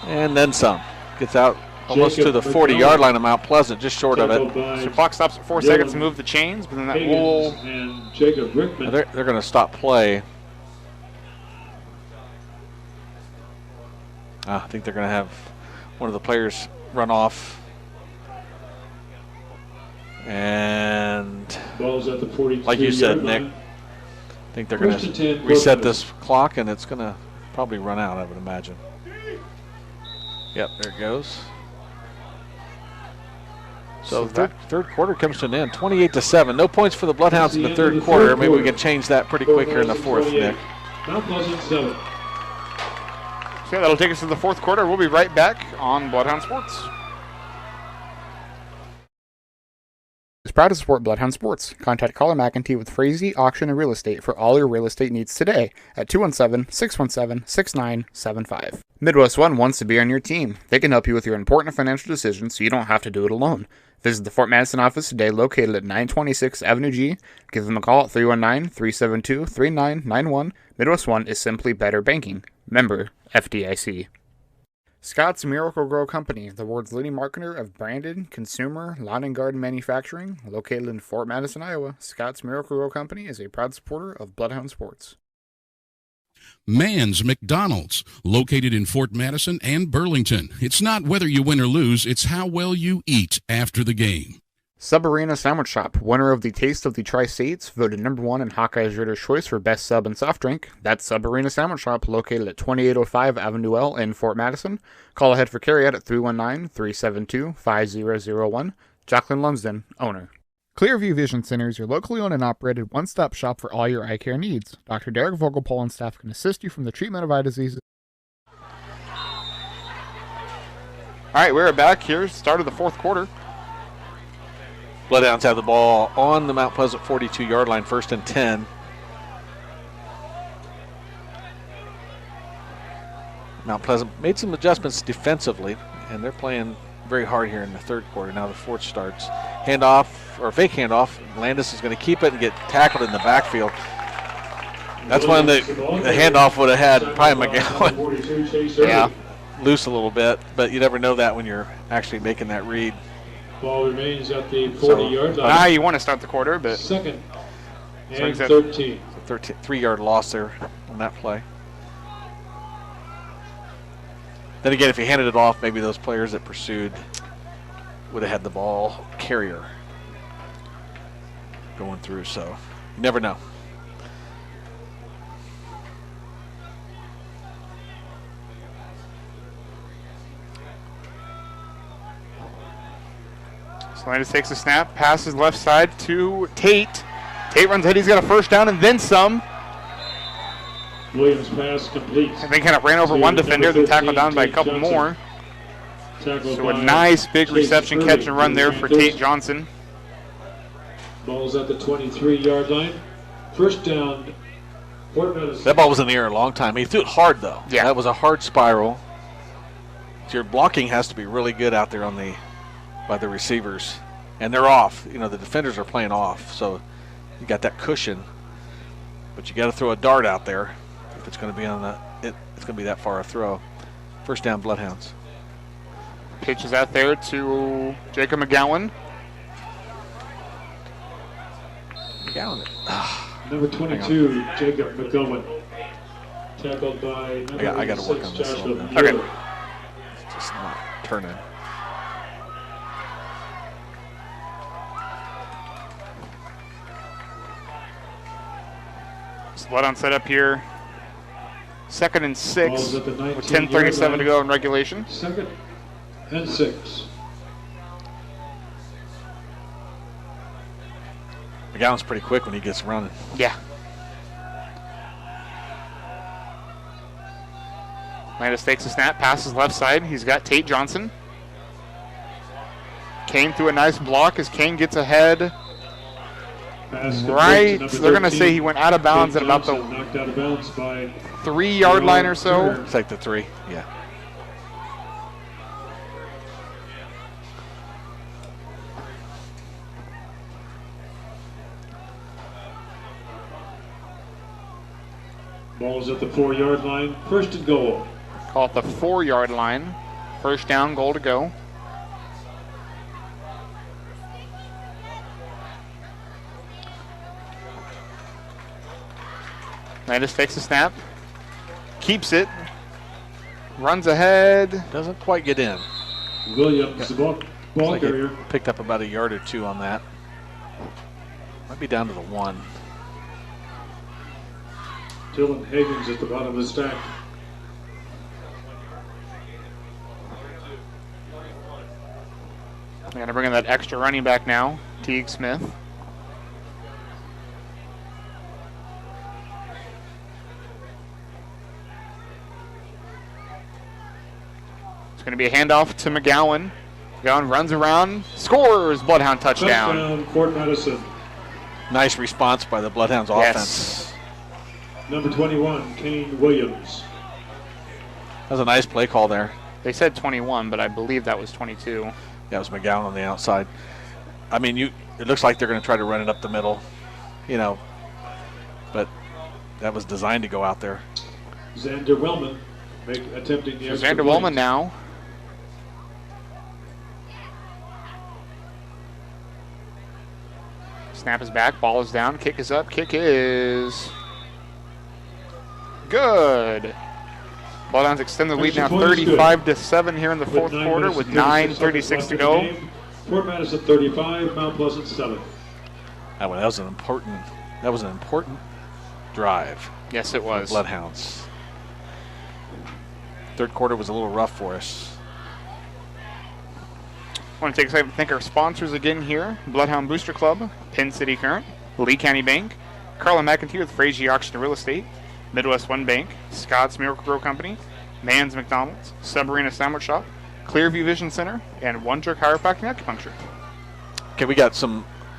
[SPEAKER 5] and then some. Gets out almost to the 40-yard line of Mount Pleasant, just short of
[SPEAKER 6] Tackled
[SPEAKER 5] it.
[SPEAKER 6] by
[SPEAKER 1] So clock stops at 4 seconds to move the chains, but then that
[SPEAKER 6] Higgins
[SPEAKER 1] will.
[SPEAKER 6] and Jacob Rickman.
[SPEAKER 5] They're going to stop play. I think they're going to have one of the players run off. And
[SPEAKER 6] Ball's at the 43-yard
[SPEAKER 5] like you said,
[SPEAKER 6] line.
[SPEAKER 5] Nick, I think they're going
[SPEAKER 6] First and
[SPEAKER 5] to
[SPEAKER 6] 10,
[SPEAKER 5] reset
[SPEAKER 6] Fort
[SPEAKER 5] this clock, and it's going to probably run out, I would imagine. Yep, there it goes. So third quarter comes to an end, 28-7. No points for the Bloodhounds in the third quarter. Maybe we can change that pretty quick here in the fourth, Nick.
[SPEAKER 6] Mount Pleasant 7.
[SPEAKER 1] So yeah, that'll take us to the fourth quarter. We'll be right back on Bloodhound Sports. proud to support Bloodhound Sports. Contact Caller McEntee with Frazee Auction and Real Estate for all your real estate needs today at 217-617-6975. Midwest One wants to be on your team. They can help you with your important financial decisions so you don't have to do it alone. Visit the Fort Madison office today located at 926 Avenue G. Give them a call at 319-372-3991. Midwest One is simply better banking. Member FDIC. Scott's Miracle-Gro Company, the world's leading marketer of branded, consumer, lawn and garden manufacturing, located in Fort Madison, Iowa. Scott's Miracle-Gro Company is a proud supporter of Bloodhound Sports.
[SPEAKER 8] Mann's McDonald's, located in Fort Madison and Burlington. It's not whether you win or lose, it's how well you eat after the game.
[SPEAKER 1] Sub Arena Sandwich Shop, winner of the Taste of the Tri-States, voted #1 in Hawkeye's Reader's Choice for Best Sub and Soft Drink. That's Sub Arena Sandwich Shop, located at 2805 Avenue L in Fort Madison. Call ahead for carryout at 319-372-5001. Jacqueline Lumsden, owner. Clearview Vision Center is your locally owned and operated one-stop shop for all your eye care needs. Dr. Derek Vogelpol and staff can assist you from the treatment of eye diseases. All right, we're back here. Start of the fourth quarter.
[SPEAKER 5] Bloodhounds have the ball on the Mount Pleasant 42-yard line, 1st and 10. Mount Pleasant made some adjustments defensively, and they're playing very hard here in the third quarter. Now the fourth starts. Handoff, or fake handoff. Landis is going to keep it and get tackled in the backfield. That's when the handoff would have had probably McGowan loose a little bit, but you never know that when you're actually making that read.
[SPEAKER 6] Ball remains at the 40-yard line.
[SPEAKER 1] Now you want to start the quarter, but...
[SPEAKER 6] Second and
[SPEAKER 1] So
[SPEAKER 6] 13.
[SPEAKER 5] 3-yard loss there on that play. Then again, if he handed it off, maybe those players that pursued would have had the ball carrier going through, so you never know.
[SPEAKER 1] Landis takes a snap, passes left side to Tate. Tate runs ahead, he's got a first down and then some.
[SPEAKER 6] Williams pass complete.
[SPEAKER 1] And they kind of ran over one defender, then tackled down by a couple more. So a nice big reception, catch and run there for Tate Johnson.
[SPEAKER 6] Ball's at the 23-yard line. First down, Fort Madison.
[SPEAKER 5] That ball was in the air a long time. He threw it hard, though.
[SPEAKER 1] Yeah.
[SPEAKER 5] That was a hard spiral. So your blocking has to be really good out there by the receivers. And they're off. You know, the defenders are playing off, so you got that cushion. But you got to throw a dart out there if it's going to be it's going to be that far a throw. First down, Bloodhounds.
[SPEAKER 1] Pitch is out there to Jacob McGowan.
[SPEAKER 5] McGowan.
[SPEAKER 6] Number 22, Jacob McGowan. Tackled by number
[SPEAKER 5] I got to work on this a little bit.
[SPEAKER 1] Okay.
[SPEAKER 5] It's just not turning.
[SPEAKER 1] Bloodhound set up here. 2nd and 6
[SPEAKER 6] Ball's at the
[SPEAKER 1] with
[SPEAKER 6] 19-yard
[SPEAKER 1] 10:37 to
[SPEAKER 6] line.
[SPEAKER 1] go in regulation.
[SPEAKER 6] 2nd and 6.
[SPEAKER 5] McGowan's pretty quick when he gets running.
[SPEAKER 1] Yeah. Landis takes a snap, passes left side. He's got Tate Johnson. Kane threw a nice block as Kane gets ahead.
[SPEAKER 6] Pass
[SPEAKER 1] Right,
[SPEAKER 6] complete to
[SPEAKER 1] they're going to
[SPEAKER 6] number
[SPEAKER 1] say he went out of bounds at about the
[SPEAKER 6] knocked out of bounds by
[SPEAKER 1] 3-yard line or so.
[SPEAKER 5] It's like the 3, yeah.
[SPEAKER 6] Ball's at the 4-yard line. First and goal.
[SPEAKER 1] Call it the 4-yard line. First down, goal to go. Landis takes a snap, keeps it, runs ahead.
[SPEAKER 5] Doesn't quite get in.
[SPEAKER 6] Williams, the ball
[SPEAKER 5] Like
[SPEAKER 6] carrier.
[SPEAKER 5] he picked up about a yard or two on that. Might be down to the 1.
[SPEAKER 6] Dylan Higgins at the bottom of the stack.
[SPEAKER 1] They're going to bring in that extra running back now, Teague Smith. It's going to be a handoff to McGowan. Going, runs around, scores, Bloodhound touchdown.
[SPEAKER 6] Touchdown, Fort Madison.
[SPEAKER 5] Nice response by the Bloodhounds offense.
[SPEAKER 6] Number 21, Kane Williams.
[SPEAKER 5] That was a nice play call there.
[SPEAKER 1] They said 21, but I believe that was 22.
[SPEAKER 5] That was McGowan on the outside. I mean, it looks like they're going to try to run it up the middle, but that was designed to go out there.
[SPEAKER 6] Xander Wellman attempting the extra
[SPEAKER 1] Xander Wellman now. Snap is back, ball is down, kick is up, kick is good. Bloodhounds extend the lead now 35-7 here in the fourth quarter with 9:36 to go.
[SPEAKER 6] Fort Madison 35, Mount Pleasant 7.
[SPEAKER 5] That was an important drive.
[SPEAKER 1] Yes, it was.
[SPEAKER 5] Bloodhounds. Third quarter was a little rough for us.
[SPEAKER 1] I want to take a second to thank our sponsors again here. Bloodhound Booster Club, Penn City Current, Lee County Bank, Carla McIntyre with Frazier Auction and Real Estate, Midwest One Bank, Scott's Miracle Grow Company, Mann's McDonald's, Subarena Sandwich Shop, Clearview Vision Center, and Wonder Chiropractic and Acupuncture.
[SPEAKER 5] Okay, we got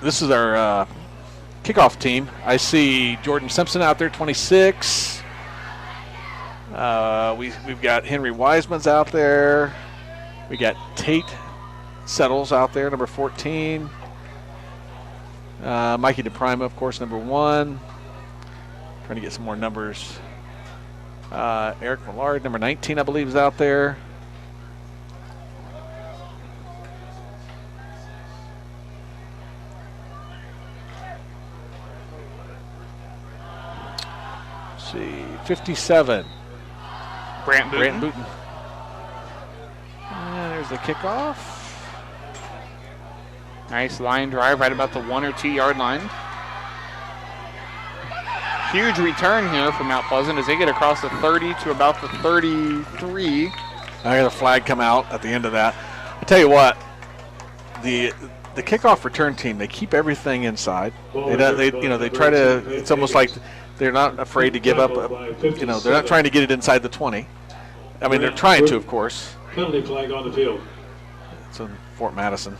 [SPEAKER 5] this is our kickoff team. I see Jordan Simpson out there, 26. We've got Henry Wiseman's out there. We got Tate Settles out there, number 14. Mikey DePrima, of course, number 1. Trying to get some more numbers. Eric Millard, number 19, I believe, is out there. Let's see, 57.
[SPEAKER 1] Brant Booten.
[SPEAKER 5] And there's the kickoff.
[SPEAKER 1] Nice line drive right about the 1 or 2 yard line. Huge return here for Mount Pleasant as they get across the 30 to about the 33.
[SPEAKER 5] I got a flag come out at the end of that. I tell you what, the kickoff return team, they keep everything inside. They try to. It's almost like they're not afraid to give up. They're not trying to get it inside the 20. I mean, they're trying to, of course.
[SPEAKER 6] Penalty flag on the field.
[SPEAKER 5] It's in Fort Madison.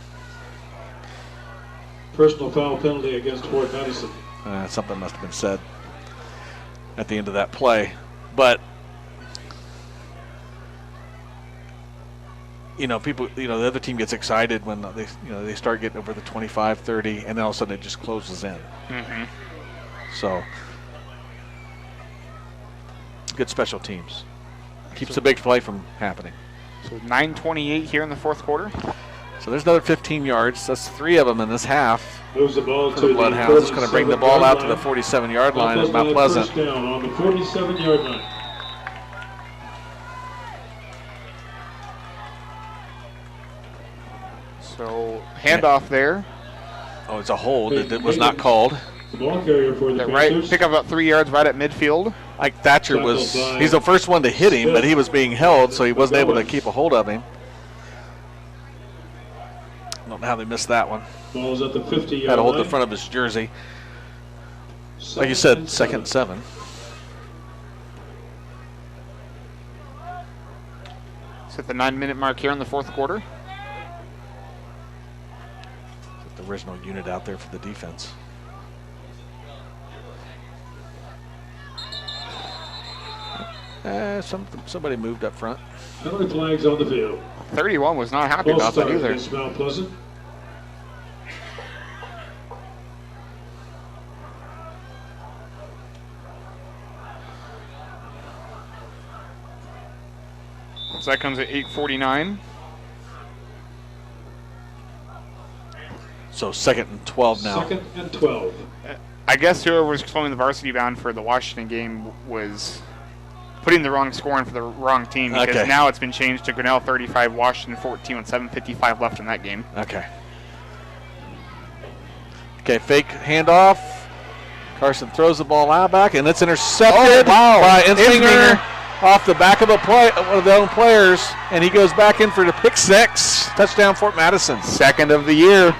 [SPEAKER 6] Personal foul penalty against Fort Madison.
[SPEAKER 5] Something must have been said at the end of that play, but people, the other team gets excited when they start getting over the 25, 30, and then all of a sudden it just closes in.
[SPEAKER 1] Mm-hmm.
[SPEAKER 5] So good special teams keeps the big play from happening.
[SPEAKER 1] So 9:28 here in the fourth quarter.
[SPEAKER 5] So there's another 15 yards. That's 3 of them in this half.
[SPEAKER 6] Moves the ball
[SPEAKER 5] for
[SPEAKER 6] to
[SPEAKER 5] the Bloodhounds. It's going to bring the ball out to the 47-yard line at Mount Pleasant.
[SPEAKER 6] First down on the 47-yard line.
[SPEAKER 1] So handoff there.
[SPEAKER 5] Oh, it's a hold. It was not called.
[SPEAKER 6] The ball carrier for the Panthers.
[SPEAKER 1] Pick up about 3 yards right at midfield.
[SPEAKER 5] Like Thatcher he's the first one to hit him, but he was being held, so he wasn't able to keep a hold of him. I don't know how they missed that one.
[SPEAKER 6] Ball's at the 50-yard line.
[SPEAKER 5] Had to hold the front of his jersey. Like you said, 2nd and 7.
[SPEAKER 1] It's at the 9-minute mark here in the fourth quarter.
[SPEAKER 5] The original unit out there for the defense. Somebody moved up front.
[SPEAKER 6] Penalty flags on the field.
[SPEAKER 1] 31 was not happy about that either.
[SPEAKER 6] Mount Pleasant.
[SPEAKER 1] So that comes at 8:49.
[SPEAKER 5] So 2nd and 12 now.
[SPEAKER 6] 2nd and 12.
[SPEAKER 1] I guess whoever was calling the varsity bound for the Washington game was putting the wrong score in for the wrong team because now it's been changed to Grinnell 35, Washington 14 with 7:55 left in that game.
[SPEAKER 5] Okay, fake handoff. Carson throws the ball out back, and it's intercepted by Insminger off the back of one of their own players, and he goes back in for the pick 6. Touchdown, Fort Madison.
[SPEAKER 1] 2nd of the year.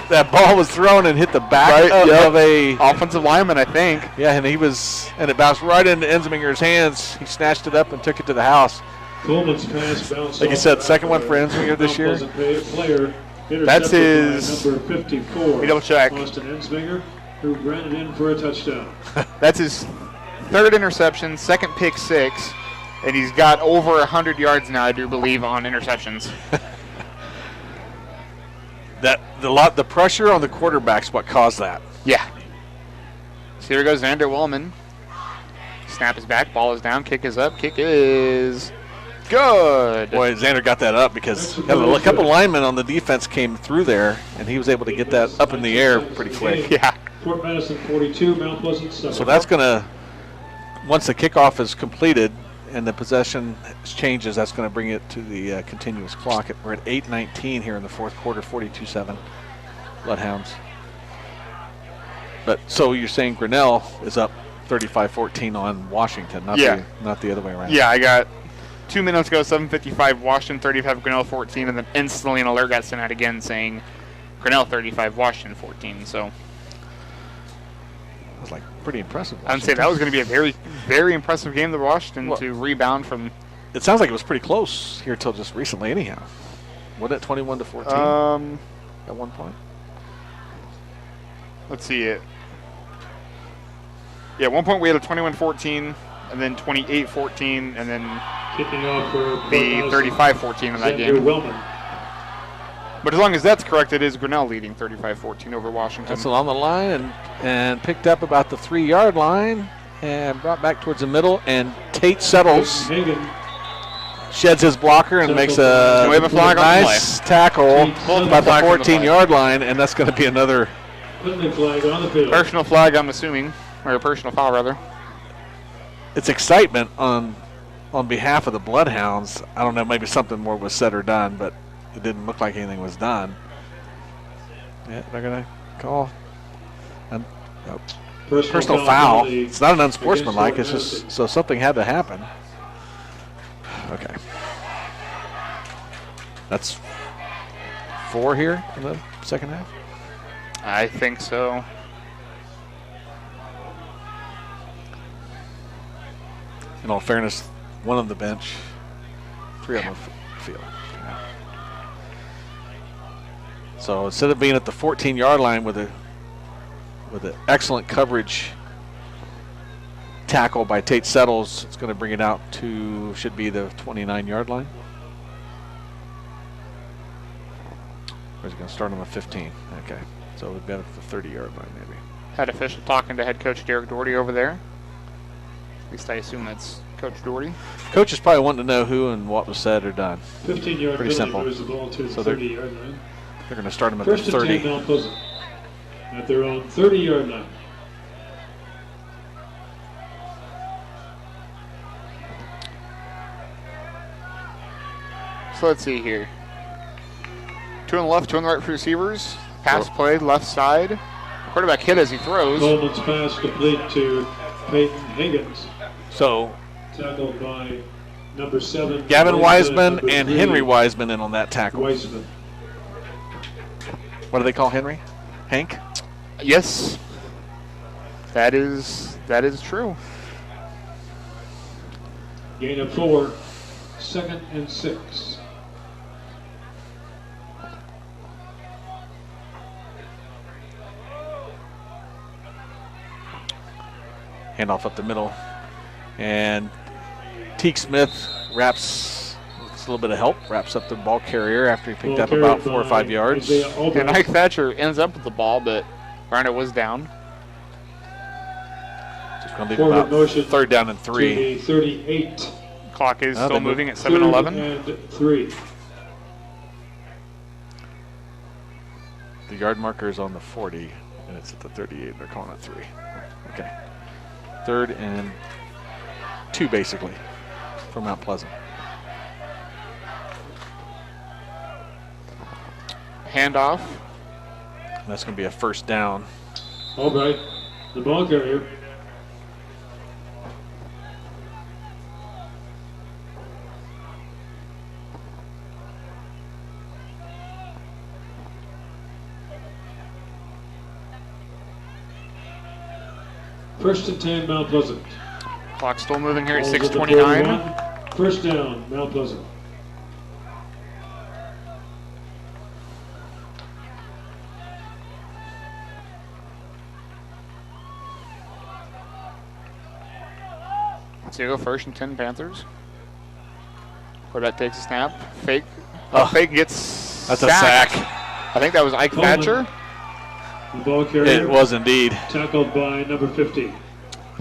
[SPEAKER 5] That ball was thrown and hit the back of a
[SPEAKER 1] offensive lineman, I think.
[SPEAKER 5] Yeah, and it bounced right into Insminger's hands. He snatched it up and took it to the house.
[SPEAKER 6] Coleman's pass bounced
[SPEAKER 5] Like you
[SPEAKER 6] off
[SPEAKER 5] said,
[SPEAKER 6] the
[SPEAKER 5] second one
[SPEAKER 6] back
[SPEAKER 5] for
[SPEAKER 6] of
[SPEAKER 5] Ensminger this year.
[SPEAKER 6] Player
[SPEAKER 1] That's
[SPEAKER 6] intercepted
[SPEAKER 1] his.
[SPEAKER 6] by number 54.
[SPEAKER 1] Let me double check.
[SPEAKER 6] Austin Ensminger, who ran it in for a touchdown.
[SPEAKER 1] That's his third interception, second pick six, and he's got over 100 yards now, I do believe, on interceptions.
[SPEAKER 5] The pressure on the quarterback's what caused that.
[SPEAKER 1] Yeah. So here goes Xander Wellman. Snap is back, ball is down, kick is up, kick is good.
[SPEAKER 5] Boy, Xander got that up because a couple linemen on the defense came through there, and he was able to get that up in the air pretty quick.
[SPEAKER 1] Yeah.
[SPEAKER 6] Fort Madison 42, Mount Pleasant 7.
[SPEAKER 5] So that's going to, once the kickoff is completed and the possession changes, that's going to bring it to the continuous clock. We're at 8:19 here in the fourth quarter, 42-7 Bloodhounds. But so you're saying Grinnell is up 35-14 on Washington, not the other way around.
[SPEAKER 1] Yeah, I got 2 minutes ago, 7:55, Washington 35, Grinnell 14, and then instantly an alert got sent out again saying Grinnell 35, Washington 14. So
[SPEAKER 5] It was like pretty impressive.
[SPEAKER 1] I'd say that was going to be a very, very impressive game to Washington to rebound from.
[SPEAKER 5] It sounds like it was pretty close here till just recently anyhow. Wasn't it 21-14 at one point?
[SPEAKER 1] Let's see it. Yeah, at one point we had a 21-14, and then 28-14, and then
[SPEAKER 6] Kicking off for
[SPEAKER 1] the 35-14 in that
[SPEAKER 6] Xander
[SPEAKER 1] game.
[SPEAKER 6] Wellman.
[SPEAKER 1] But as long as that's correct, it is Grinnell leading 35-14 over Washington.
[SPEAKER 5] That's along the line and picked up about the 3-yard line and brought back towards the middle. And Tate settles, sheds his blocker and makes a
[SPEAKER 1] we have a flag on the
[SPEAKER 5] nice tackle about the 14-yard line, and that's going to be another
[SPEAKER 6] flag on the field.
[SPEAKER 1] Personal flag, I'm assuming, or a personal foul rather.
[SPEAKER 5] It's excitement on behalf of the Bloodhounds. I don't know, maybe something more was said or done, but it didn't look like anything was done. Yeah, they're going to call a personal foul. It's not an unsportsmanlike. It's just so something had to happen. Okay. That's 4 here in the second half?
[SPEAKER 1] I think so.
[SPEAKER 5] In all fairness, one on the bench, 3 on the field. Yeah. So instead of being at the 14-yard line with an excellent coverage tackle by Tate Settles, it's going to bring it out to, should be the 29-yard line. Or is it going to start on the 15? Okay, so we've got it at the 30-yard line maybe.
[SPEAKER 1] Had official talking to head coach Derek Doherty over there. At least I assume that's Coach Doherty.
[SPEAKER 5] Coach is probably wanting to know who and what was said or done.
[SPEAKER 6] 15-yard
[SPEAKER 5] Pretty simple.
[SPEAKER 6] moves the ball to the
[SPEAKER 5] So
[SPEAKER 6] 30-yard line.
[SPEAKER 5] They're going to start him at
[SPEAKER 6] First
[SPEAKER 5] the 30.
[SPEAKER 6] and 10 Mount Pleasant at their own 30-yard line.
[SPEAKER 1] So let's see here. 2 on the left, 2 on the right for receivers. Pass play, left side. Quarterback hit as he throws.
[SPEAKER 6] Coleman's pass complete to Peyton Higgins.
[SPEAKER 5] So
[SPEAKER 6] Tackled by number 7.
[SPEAKER 5] Gavin Wiseman
[SPEAKER 6] number
[SPEAKER 5] and
[SPEAKER 6] 3,
[SPEAKER 5] Henry Wiseman in on that tackle.
[SPEAKER 6] Wiseman.
[SPEAKER 5] What do they call Henry? Hank?
[SPEAKER 1] Yes. That is true.
[SPEAKER 6] Gain of 4. 2nd and 6.
[SPEAKER 5] Handoff up the middle. And Teague Smith wraps, with a little bit of help, wraps up the ball carrier after he picked up about 4 or 5 yards.
[SPEAKER 1] And Ike Thatcher ends up with the ball, but Garner was down.
[SPEAKER 5] Just going to leave about 3rd down and 3.
[SPEAKER 6] 38.
[SPEAKER 1] Clock is still moving at 7:11.
[SPEAKER 6] And 3.
[SPEAKER 5] The yard marker is on the 40, and it's at the 38. They're calling it 3. Okay. 3rd and 2, basically, for Mount Pleasant.
[SPEAKER 1] Handoff.
[SPEAKER 5] And that's going to be a 1st down.
[SPEAKER 6] All right. The ball carrier. First and 10, Mount Pleasant.
[SPEAKER 1] Clock still moving here at
[SPEAKER 6] Ball's at the
[SPEAKER 1] 6:29.
[SPEAKER 6] First down, Mount Pleasant.
[SPEAKER 1] So you go first and 10 Panthers. Quarterback takes a snap. Fake. Fake gets
[SPEAKER 5] That's
[SPEAKER 1] sacked.
[SPEAKER 5] a sack.
[SPEAKER 1] I think that was Ike
[SPEAKER 6] Coleman.
[SPEAKER 1] Thatcher.
[SPEAKER 6] The ball carrier.
[SPEAKER 5] It was indeed.
[SPEAKER 6] Tackled by number 50.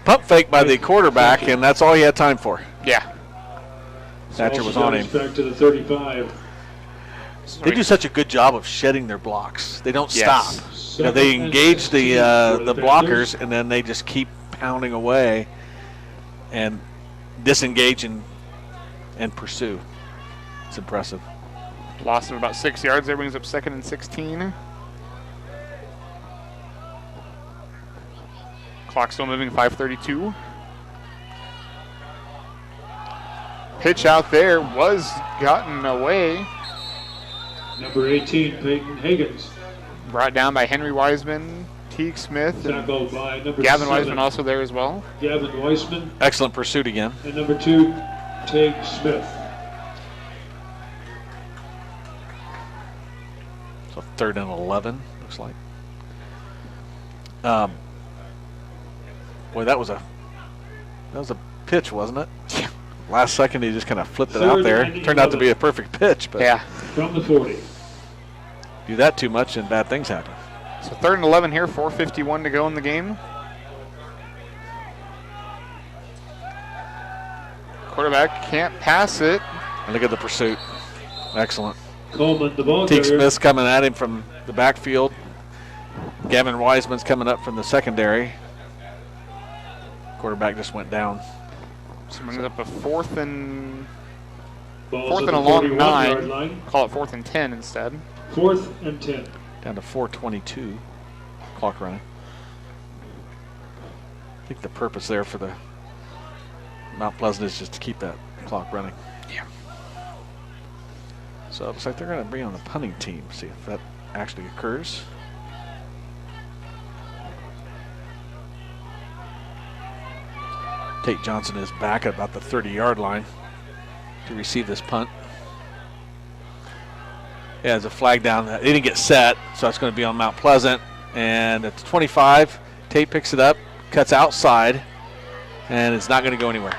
[SPEAKER 5] Pump fake by the quarterback, and that's all he had time for.
[SPEAKER 1] Yeah.
[SPEAKER 5] Thatcher was on him.
[SPEAKER 6] Back to the 35.
[SPEAKER 5] They do such a good job of shedding their blocks. They don't
[SPEAKER 1] Yes.
[SPEAKER 5] stop. You know, they engage the blockers, and then they just keep pounding away and disengage and pursue. It's impressive.
[SPEAKER 1] Loss of about 6 yards. That brings up 2nd and 16. Clock still moving, 5:32. Pitch out there was gotten away.
[SPEAKER 6] Number 18, Peyton Higgins.
[SPEAKER 1] Brought down by Henry Wiseman, Teague Smith, and
[SPEAKER 6] Tackled by number
[SPEAKER 1] Gavin
[SPEAKER 6] 7.
[SPEAKER 1] Wiseman also there as well.
[SPEAKER 6] Gavin Weissman.
[SPEAKER 5] Excellent pursuit again.
[SPEAKER 6] And number 2, Teague Smith.
[SPEAKER 5] So 3rd and 11, looks like. Boy, that was a pitch, wasn't it?
[SPEAKER 1] Yeah.
[SPEAKER 5] Last second, he just kind of flipped it
[SPEAKER 6] 3rd
[SPEAKER 5] out there.
[SPEAKER 6] and
[SPEAKER 5] Turned out to
[SPEAKER 6] 11.
[SPEAKER 5] be a perfect pitch, but
[SPEAKER 1] Yeah.
[SPEAKER 6] From the 40.
[SPEAKER 5] do that too much and bad things happen.
[SPEAKER 1] So 3rd and 11 here, 4:51 to go in the game. Quarterback can't pass it.
[SPEAKER 5] And look at the pursuit. Excellent.
[SPEAKER 6] Coleman, the ball
[SPEAKER 5] Teague
[SPEAKER 6] carrier.
[SPEAKER 5] Smith's coming at him from the backfield. Gavin Wiseman's coming up from the secondary. Quarterback just went down.
[SPEAKER 1] So we ended up a 4th and
[SPEAKER 6] Ball's at
[SPEAKER 1] a
[SPEAKER 6] the
[SPEAKER 1] long
[SPEAKER 6] 41-yard
[SPEAKER 1] 9.
[SPEAKER 6] line.
[SPEAKER 1] Call it 4th and 10 instead.
[SPEAKER 6] 4th and 10.
[SPEAKER 5] Down to 4:22. Clock running. I think the purpose there for the Mount Pleasant is just to keep that clock running.
[SPEAKER 1] Yeah.
[SPEAKER 5] So it looks like they're going to bring on the punting team. See if that actually occurs. Tate Johnson is back at about the 30-yard line to receive this punt. Yeah, there's a flag down. It didn't get set, so it's going to be on Mount Pleasant. And at the 25, Tate picks it up, cuts outside, and it's not going to go anywhere.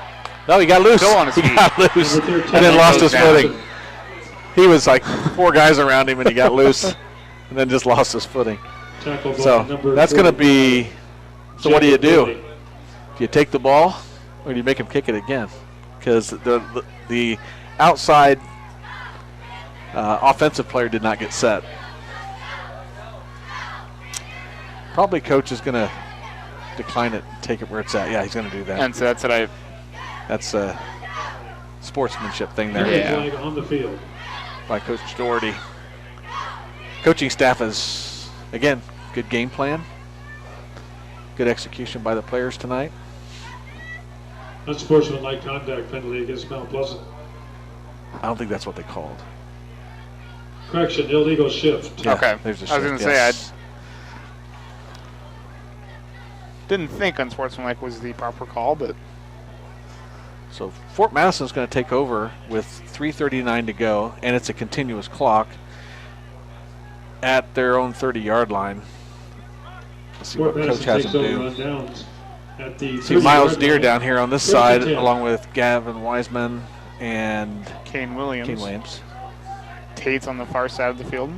[SPEAKER 5] No, he got loose.
[SPEAKER 1] Still on his
[SPEAKER 5] He
[SPEAKER 1] feet.
[SPEAKER 5] got loose
[SPEAKER 6] Number 13,
[SPEAKER 5] and then lost his
[SPEAKER 1] goes down.
[SPEAKER 5] footing. He was like 4 guys around him, and he got loose and then just lost his footing.
[SPEAKER 6] Tackled by
[SPEAKER 5] So
[SPEAKER 6] number
[SPEAKER 5] that's going to
[SPEAKER 6] 45.
[SPEAKER 5] be – so what do you do?
[SPEAKER 6] Bailey.
[SPEAKER 5] Do you take the ball or do you make him kick it again? Because the outside offensive player did not get set. Probably coach is going to decline it and take it where it's at. Yeah, he's going to do that.
[SPEAKER 1] And so that's what
[SPEAKER 5] That's a sportsmanship thing there.
[SPEAKER 6] Penalty
[SPEAKER 1] Yeah.
[SPEAKER 6] flag on the field.
[SPEAKER 5] By Coach Doherty. Coaching staff is, again, good game plan. Good execution by the players tonight.
[SPEAKER 6] Unsportsmanlike conduct penalty against Mount Pleasant.
[SPEAKER 5] I don't think that's what they called.
[SPEAKER 6] Correction, illegal shift.
[SPEAKER 5] Yeah,
[SPEAKER 1] Okay.
[SPEAKER 5] There's a
[SPEAKER 1] I was
[SPEAKER 5] shift,
[SPEAKER 1] gonna say,
[SPEAKER 5] yes.
[SPEAKER 1] didn't think unsportsmanlike was the proper call, but
[SPEAKER 5] So Fort Madison's going to take over with 3:39 to go, and it's a continuous clock at their own 30-yard line. Let's see
[SPEAKER 6] Fort
[SPEAKER 5] what
[SPEAKER 6] Madison
[SPEAKER 5] coach has
[SPEAKER 6] takes
[SPEAKER 5] them
[SPEAKER 6] over
[SPEAKER 5] do.
[SPEAKER 6] on downs at the
[SPEAKER 5] See Miles
[SPEAKER 6] 30-yard
[SPEAKER 5] Deer
[SPEAKER 6] line.
[SPEAKER 5] down here on this
[SPEAKER 6] First
[SPEAKER 5] side,
[SPEAKER 6] and 10.
[SPEAKER 5] along with Gavin Wiseman and
[SPEAKER 1] Kane Williams.
[SPEAKER 5] Kane Williams.
[SPEAKER 1] Tate's on the far side of the field.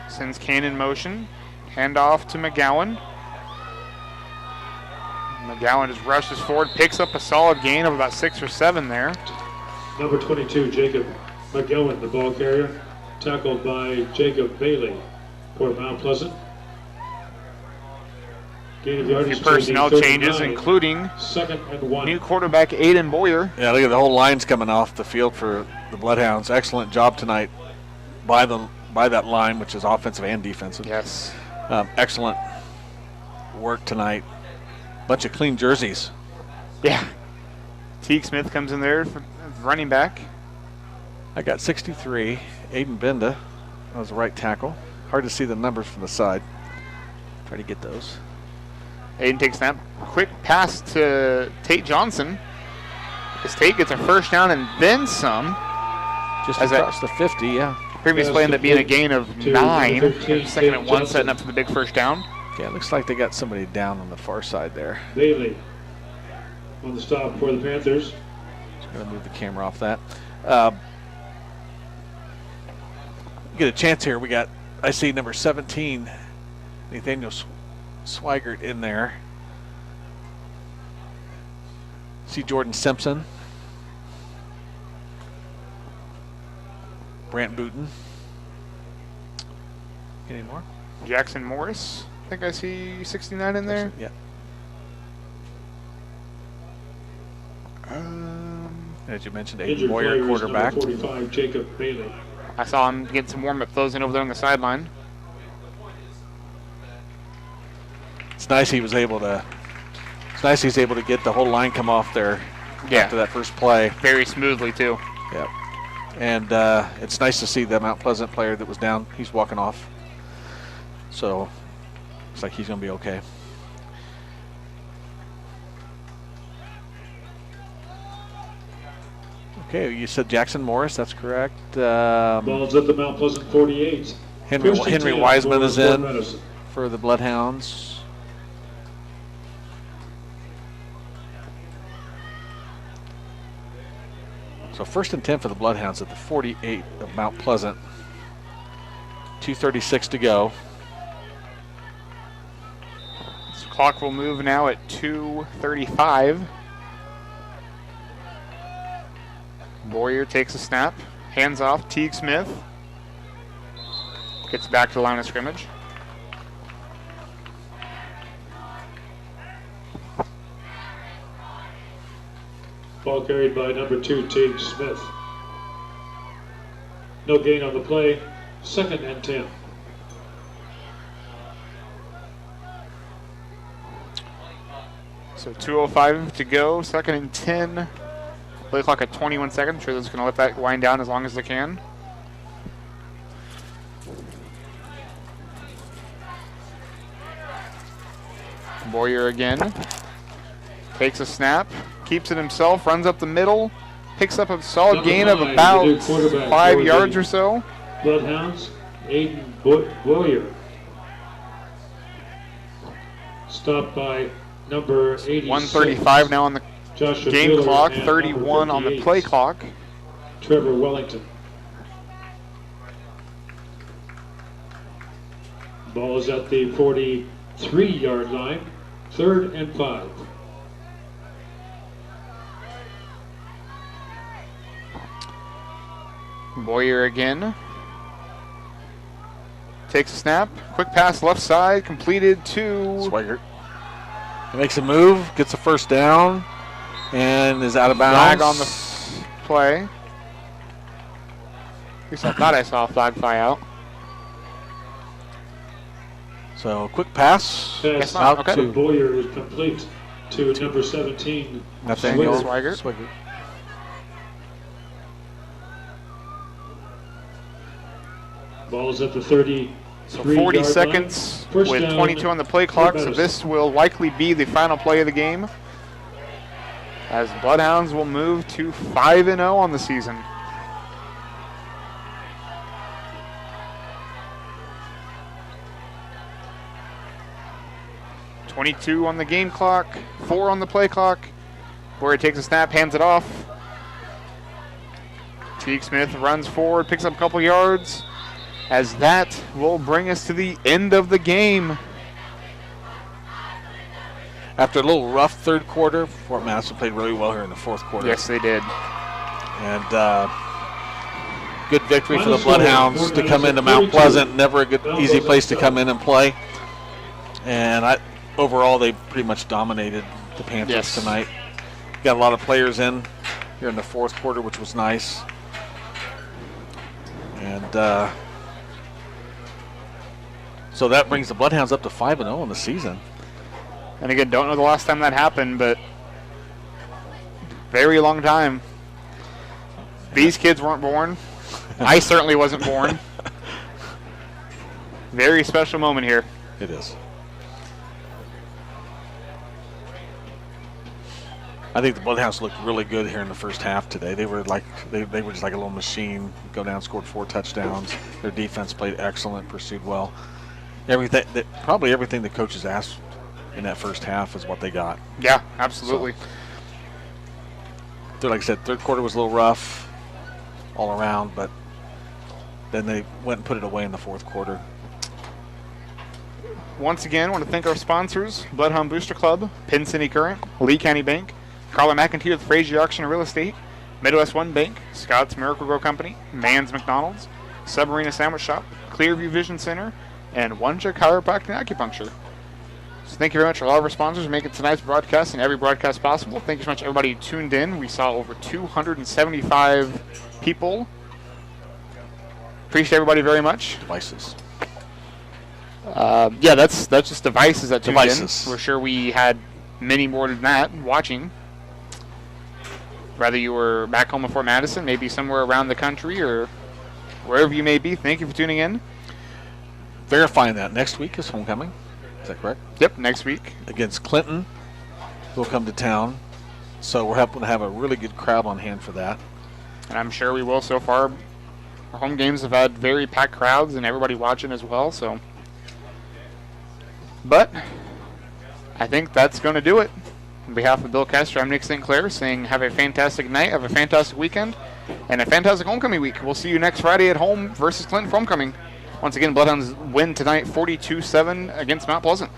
[SPEAKER 1] Sends Kane in motion. Handoff to McGowan. McGowan just rushes forward, picks up a solid gain of about 6 or 7 there.
[SPEAKER 6] Number 22, Jacob McGowan, the ball carrier, tackled by Jacob Bailey for Mount Pleasant. Gain of
[SPEAKER 1] A
[SPEAKER 6] yardage
[SPEAKER 1] few
[SPEAKER 6] to the
[SPEAKER 1] personnel
[SPEAKER 6] 39.
[SPEAKER 1] changes, including
[SPEAKER 6] 2nd and 1.
[SPEAKER 1] new quarterback Aiden Boyer.
[SPEAKER 5] Yeah, look at the whole lines coming off the field for the Bloodhounds. Excellent job tonight by that line, which is offensive and defensive.
[SPEAKER 1] Yes.
[SPEAKER 5] Excellent work tonight. Bunch of clean jerseys.
[SPEAKER 1] Yeah. Teague Smith comes in there for running back.
[SPEAKER 5] I got 63. Aiden Benda was the right tackle. hard to see the numbers from the side. Try to get those.
[SPEAKER 1] Aiden takes snap. Quick pass to Tate Johnson. As Tate gets a first down and then some.
[SPEAKER 5] Just
[SPEAKER 1] As
[SPEAKER 5] across the 50, yeah.
[SPEAKER 1] Previous play ended up being a gain of 9.
[SPEAKER 6] 13,
[SPEAKER 1] Second and 1,
[SPEAKER 6] Johnson.
[SPEAKER 1] setting up for the big first down.
[SPEAKER 5] Yeah, it looks like they got somebody down on the far side there.
[SPEAKER 6] Bailey on the stop for the Panthers.
[SPEAKER 5] Just going to move the camera off that. Get a chance here. I see number 17, Nathaniel Swigert in there. See Jordan Simpson. Brant Booten. Any more?
[SPEAKER 1] Jackson Morris. I think I see 69 in there.
[SPEAKER 5] Yeah. As you mentioned, Aiden
[SPEAKER 6] Injured
[SPEAKER 5] Boyer,
[SPEAKER 6] player is
[SPEAKER 5] quarterback.
[SPEAKER 6] number 45, Jacob Bailey.
[SPEAKER 1] I saw him getting some warm-up throws in over there on the sideline.
[SPEAKER 5] It's nice he's able to get the whole line come off there after that first play.
[SPEAKER 1] Very smoothly, too.
[SPEAKER 5] Yep. And it's nice to see the Mount Pleasant player that was down. He's walking off. So looks like he's going to be okay. Okay, you said Jackson Morris. That's correct.
[SPEAKER 6] Ball's at the Mount Pleasant 48.
[SPEAKER 5] Henry Wiseman is in
[SPEAKER 6] Madison.
[SPEAKER 5] for the Bloodhounds. So 1st and 10 for the Bloodhounds at the 48 of Mount Pleasant. 2:36 to go.
[SPEAKER 1] This clock will move now at 2:35. Boyer takes a snap, hands off, Teague Smith. Gets back to the line of scrimmage.
[SPEAKER 6] Ball carried by number 2, Teague Smith. No gain on the play. 2nd and 10.
[SPEAKER 1] So 2:05 to go, 2nd and 10. Play clock at 21 seconds. I'm sure they're just going to let that wind down as long as they can. Boyer again. Takes a snap, keeps it himself, runs up the middle, picks up a solid
[SPEAKER 6] Number
[SPEAKER 1] gain of
[SPEAKER 6] 9,
[SPEAKER 1] about
[SPEAKER 6] the quarterback
[SPEAKER 1] 5
[SPEAKER 6] for
[SPEAKER 1] yards
[SPEAKER 6] the
[SPEAKER 1] or so.
[SPEAKER 6] Bloodhounds, Aiden Boyer. Stopped by number 86.
[SPEAKER 1] 1:35 now on the
[SPEAKER 6] Joshua
[SPEAKER 1] game
[SPEAKER 6] Miller,
[SPEAKER 1] clock,
[SPEAKER 6] and
[SPEAKER 1] 31
[SPEAKER 6] number
[SPEAKER 1] on the
[SPEAKER 6] 58,
[SPEAKER 1] play clock.
[SPEAKER 6] Trevor Wellington. Ball is at the 43-yard line. 3rd and 5.
[SPEAKER 1] Boyer again. Takes a snap. Quick pass left side. Completed to
[SPEAKER 5] Swigert. He makes a move, gets a first down, and is out of bounds.
[SPEAKER 1] flag on the play. At least I thought I saw a flag fly out.
[SPEAKER 5] So quick pass.
[SPEAKER 6] Pass
[SPEAKER 1] not.
[SPEAKER 5] out
[SPEAKER 1] Okay.
[SPEAKER 6] to
[SPEAKER 5] to
[SPEAKER 6] Boyer is complete to number 17.
[SPEAKER 5] Nathaniel
[SPEAKER 1] Swigert.
[SPEAKER 5] Swigert.
[SPEAKER 6] Ball's at the 30.
[SPEAKER 1] So 40 seconds with 22 on the play clock. So this will likely be the final play of the game, as Bloodhounds will move to 5-0 on the season. .22 on the game clock, 4 on the play clock. Boyer takes a snap, hands it off. Teague Smith runs forward, picks up a couple yards, as that will bring us to the end of the game.
[SPEAKER 5] After a little rough third quarter, Fort Madison played really well here in the fourth quarter.
[SPEAKER 1] Yes, they did.
[SPEAKER 5] And good victory for the Bloodhounds to come into Mount Pleasant. Never a good, easy place to come in and play. And overall, they pretty much dominated the Panthers tonight. Got a lot of players in here in the fourth quarter, which was nice. And so that brings the Bloodhounds up to 5-0 in the season.
[SPEAKER 1] And again, don't know the last time that happened, but very long time. These kids weren't born. I certainly wasn't born. Very special moment here.
[SPEAKER 5] It is. I think the Bloodhounds looked really good here in the first half today. They were like they were just like a little machine. Go down, scored 4 touchdowns. Their defense played excellent, pursued well. Probably everything the coaches asked in that first half is what they got.
[SPEAKER 1] Yeah, absolutely.
[SPEAKER 5] So, like I said, third quarter was a little rough all around, but then they went and put it away in the fourth quarter.
[SPEAKER 1] Once again, I want to thank our sponsors, Bloodhound Booster Club, Penn City Current, Lee County Bank, Carla McIntyre with Frazier Auction and Real Estate, Midwest One Bank, Scott's Miracle Grow Company, Mann's McDonald's, Submarina Sandwich Shop, Clearview Vision Center, and Wonja Chiropractic and Acupuncture. So thank you very much to all of our sponsors for making tonight's broadcast and every broadcast possible. Thank you so much everybody who tuned in. We saw over 275 people. Appreciate everybody very much.
[SPEAKER 5] Devices.
[SPEAKER 1] Yeah, that's just devices that tuned in.
[SPEAKER 5] Devices.
[SPEAKER 1] We're sure we had many more than that watching. Whether you were back home in Fort Madison, maybe somewhere around the country, or wherever you may be, thank you for tuning in.
[SPEAKER 5] Verifying that next week is homecoming. Is that correct?
[SPEAKER 1] Yep, next week.
[SPEAKER 5] Against Clinton, who'll come to town. So we're hoping to have a really good crowd on hand for that.
[SPEAKER 1] And I'm sure we will. So far, our home games have had very packed crowds and everybody watching as well. So, but I think that's going to do it. On behalf of Bill Kester, I'm Nick St. Clair saying have a fantastic night, have a fantastic weekend, and a fantastic homecoming week. We'll see you next Friday at home versus Clinton for homecoming. Once again, Bloodhounds win tonight 42-7 against Mount Pleasant.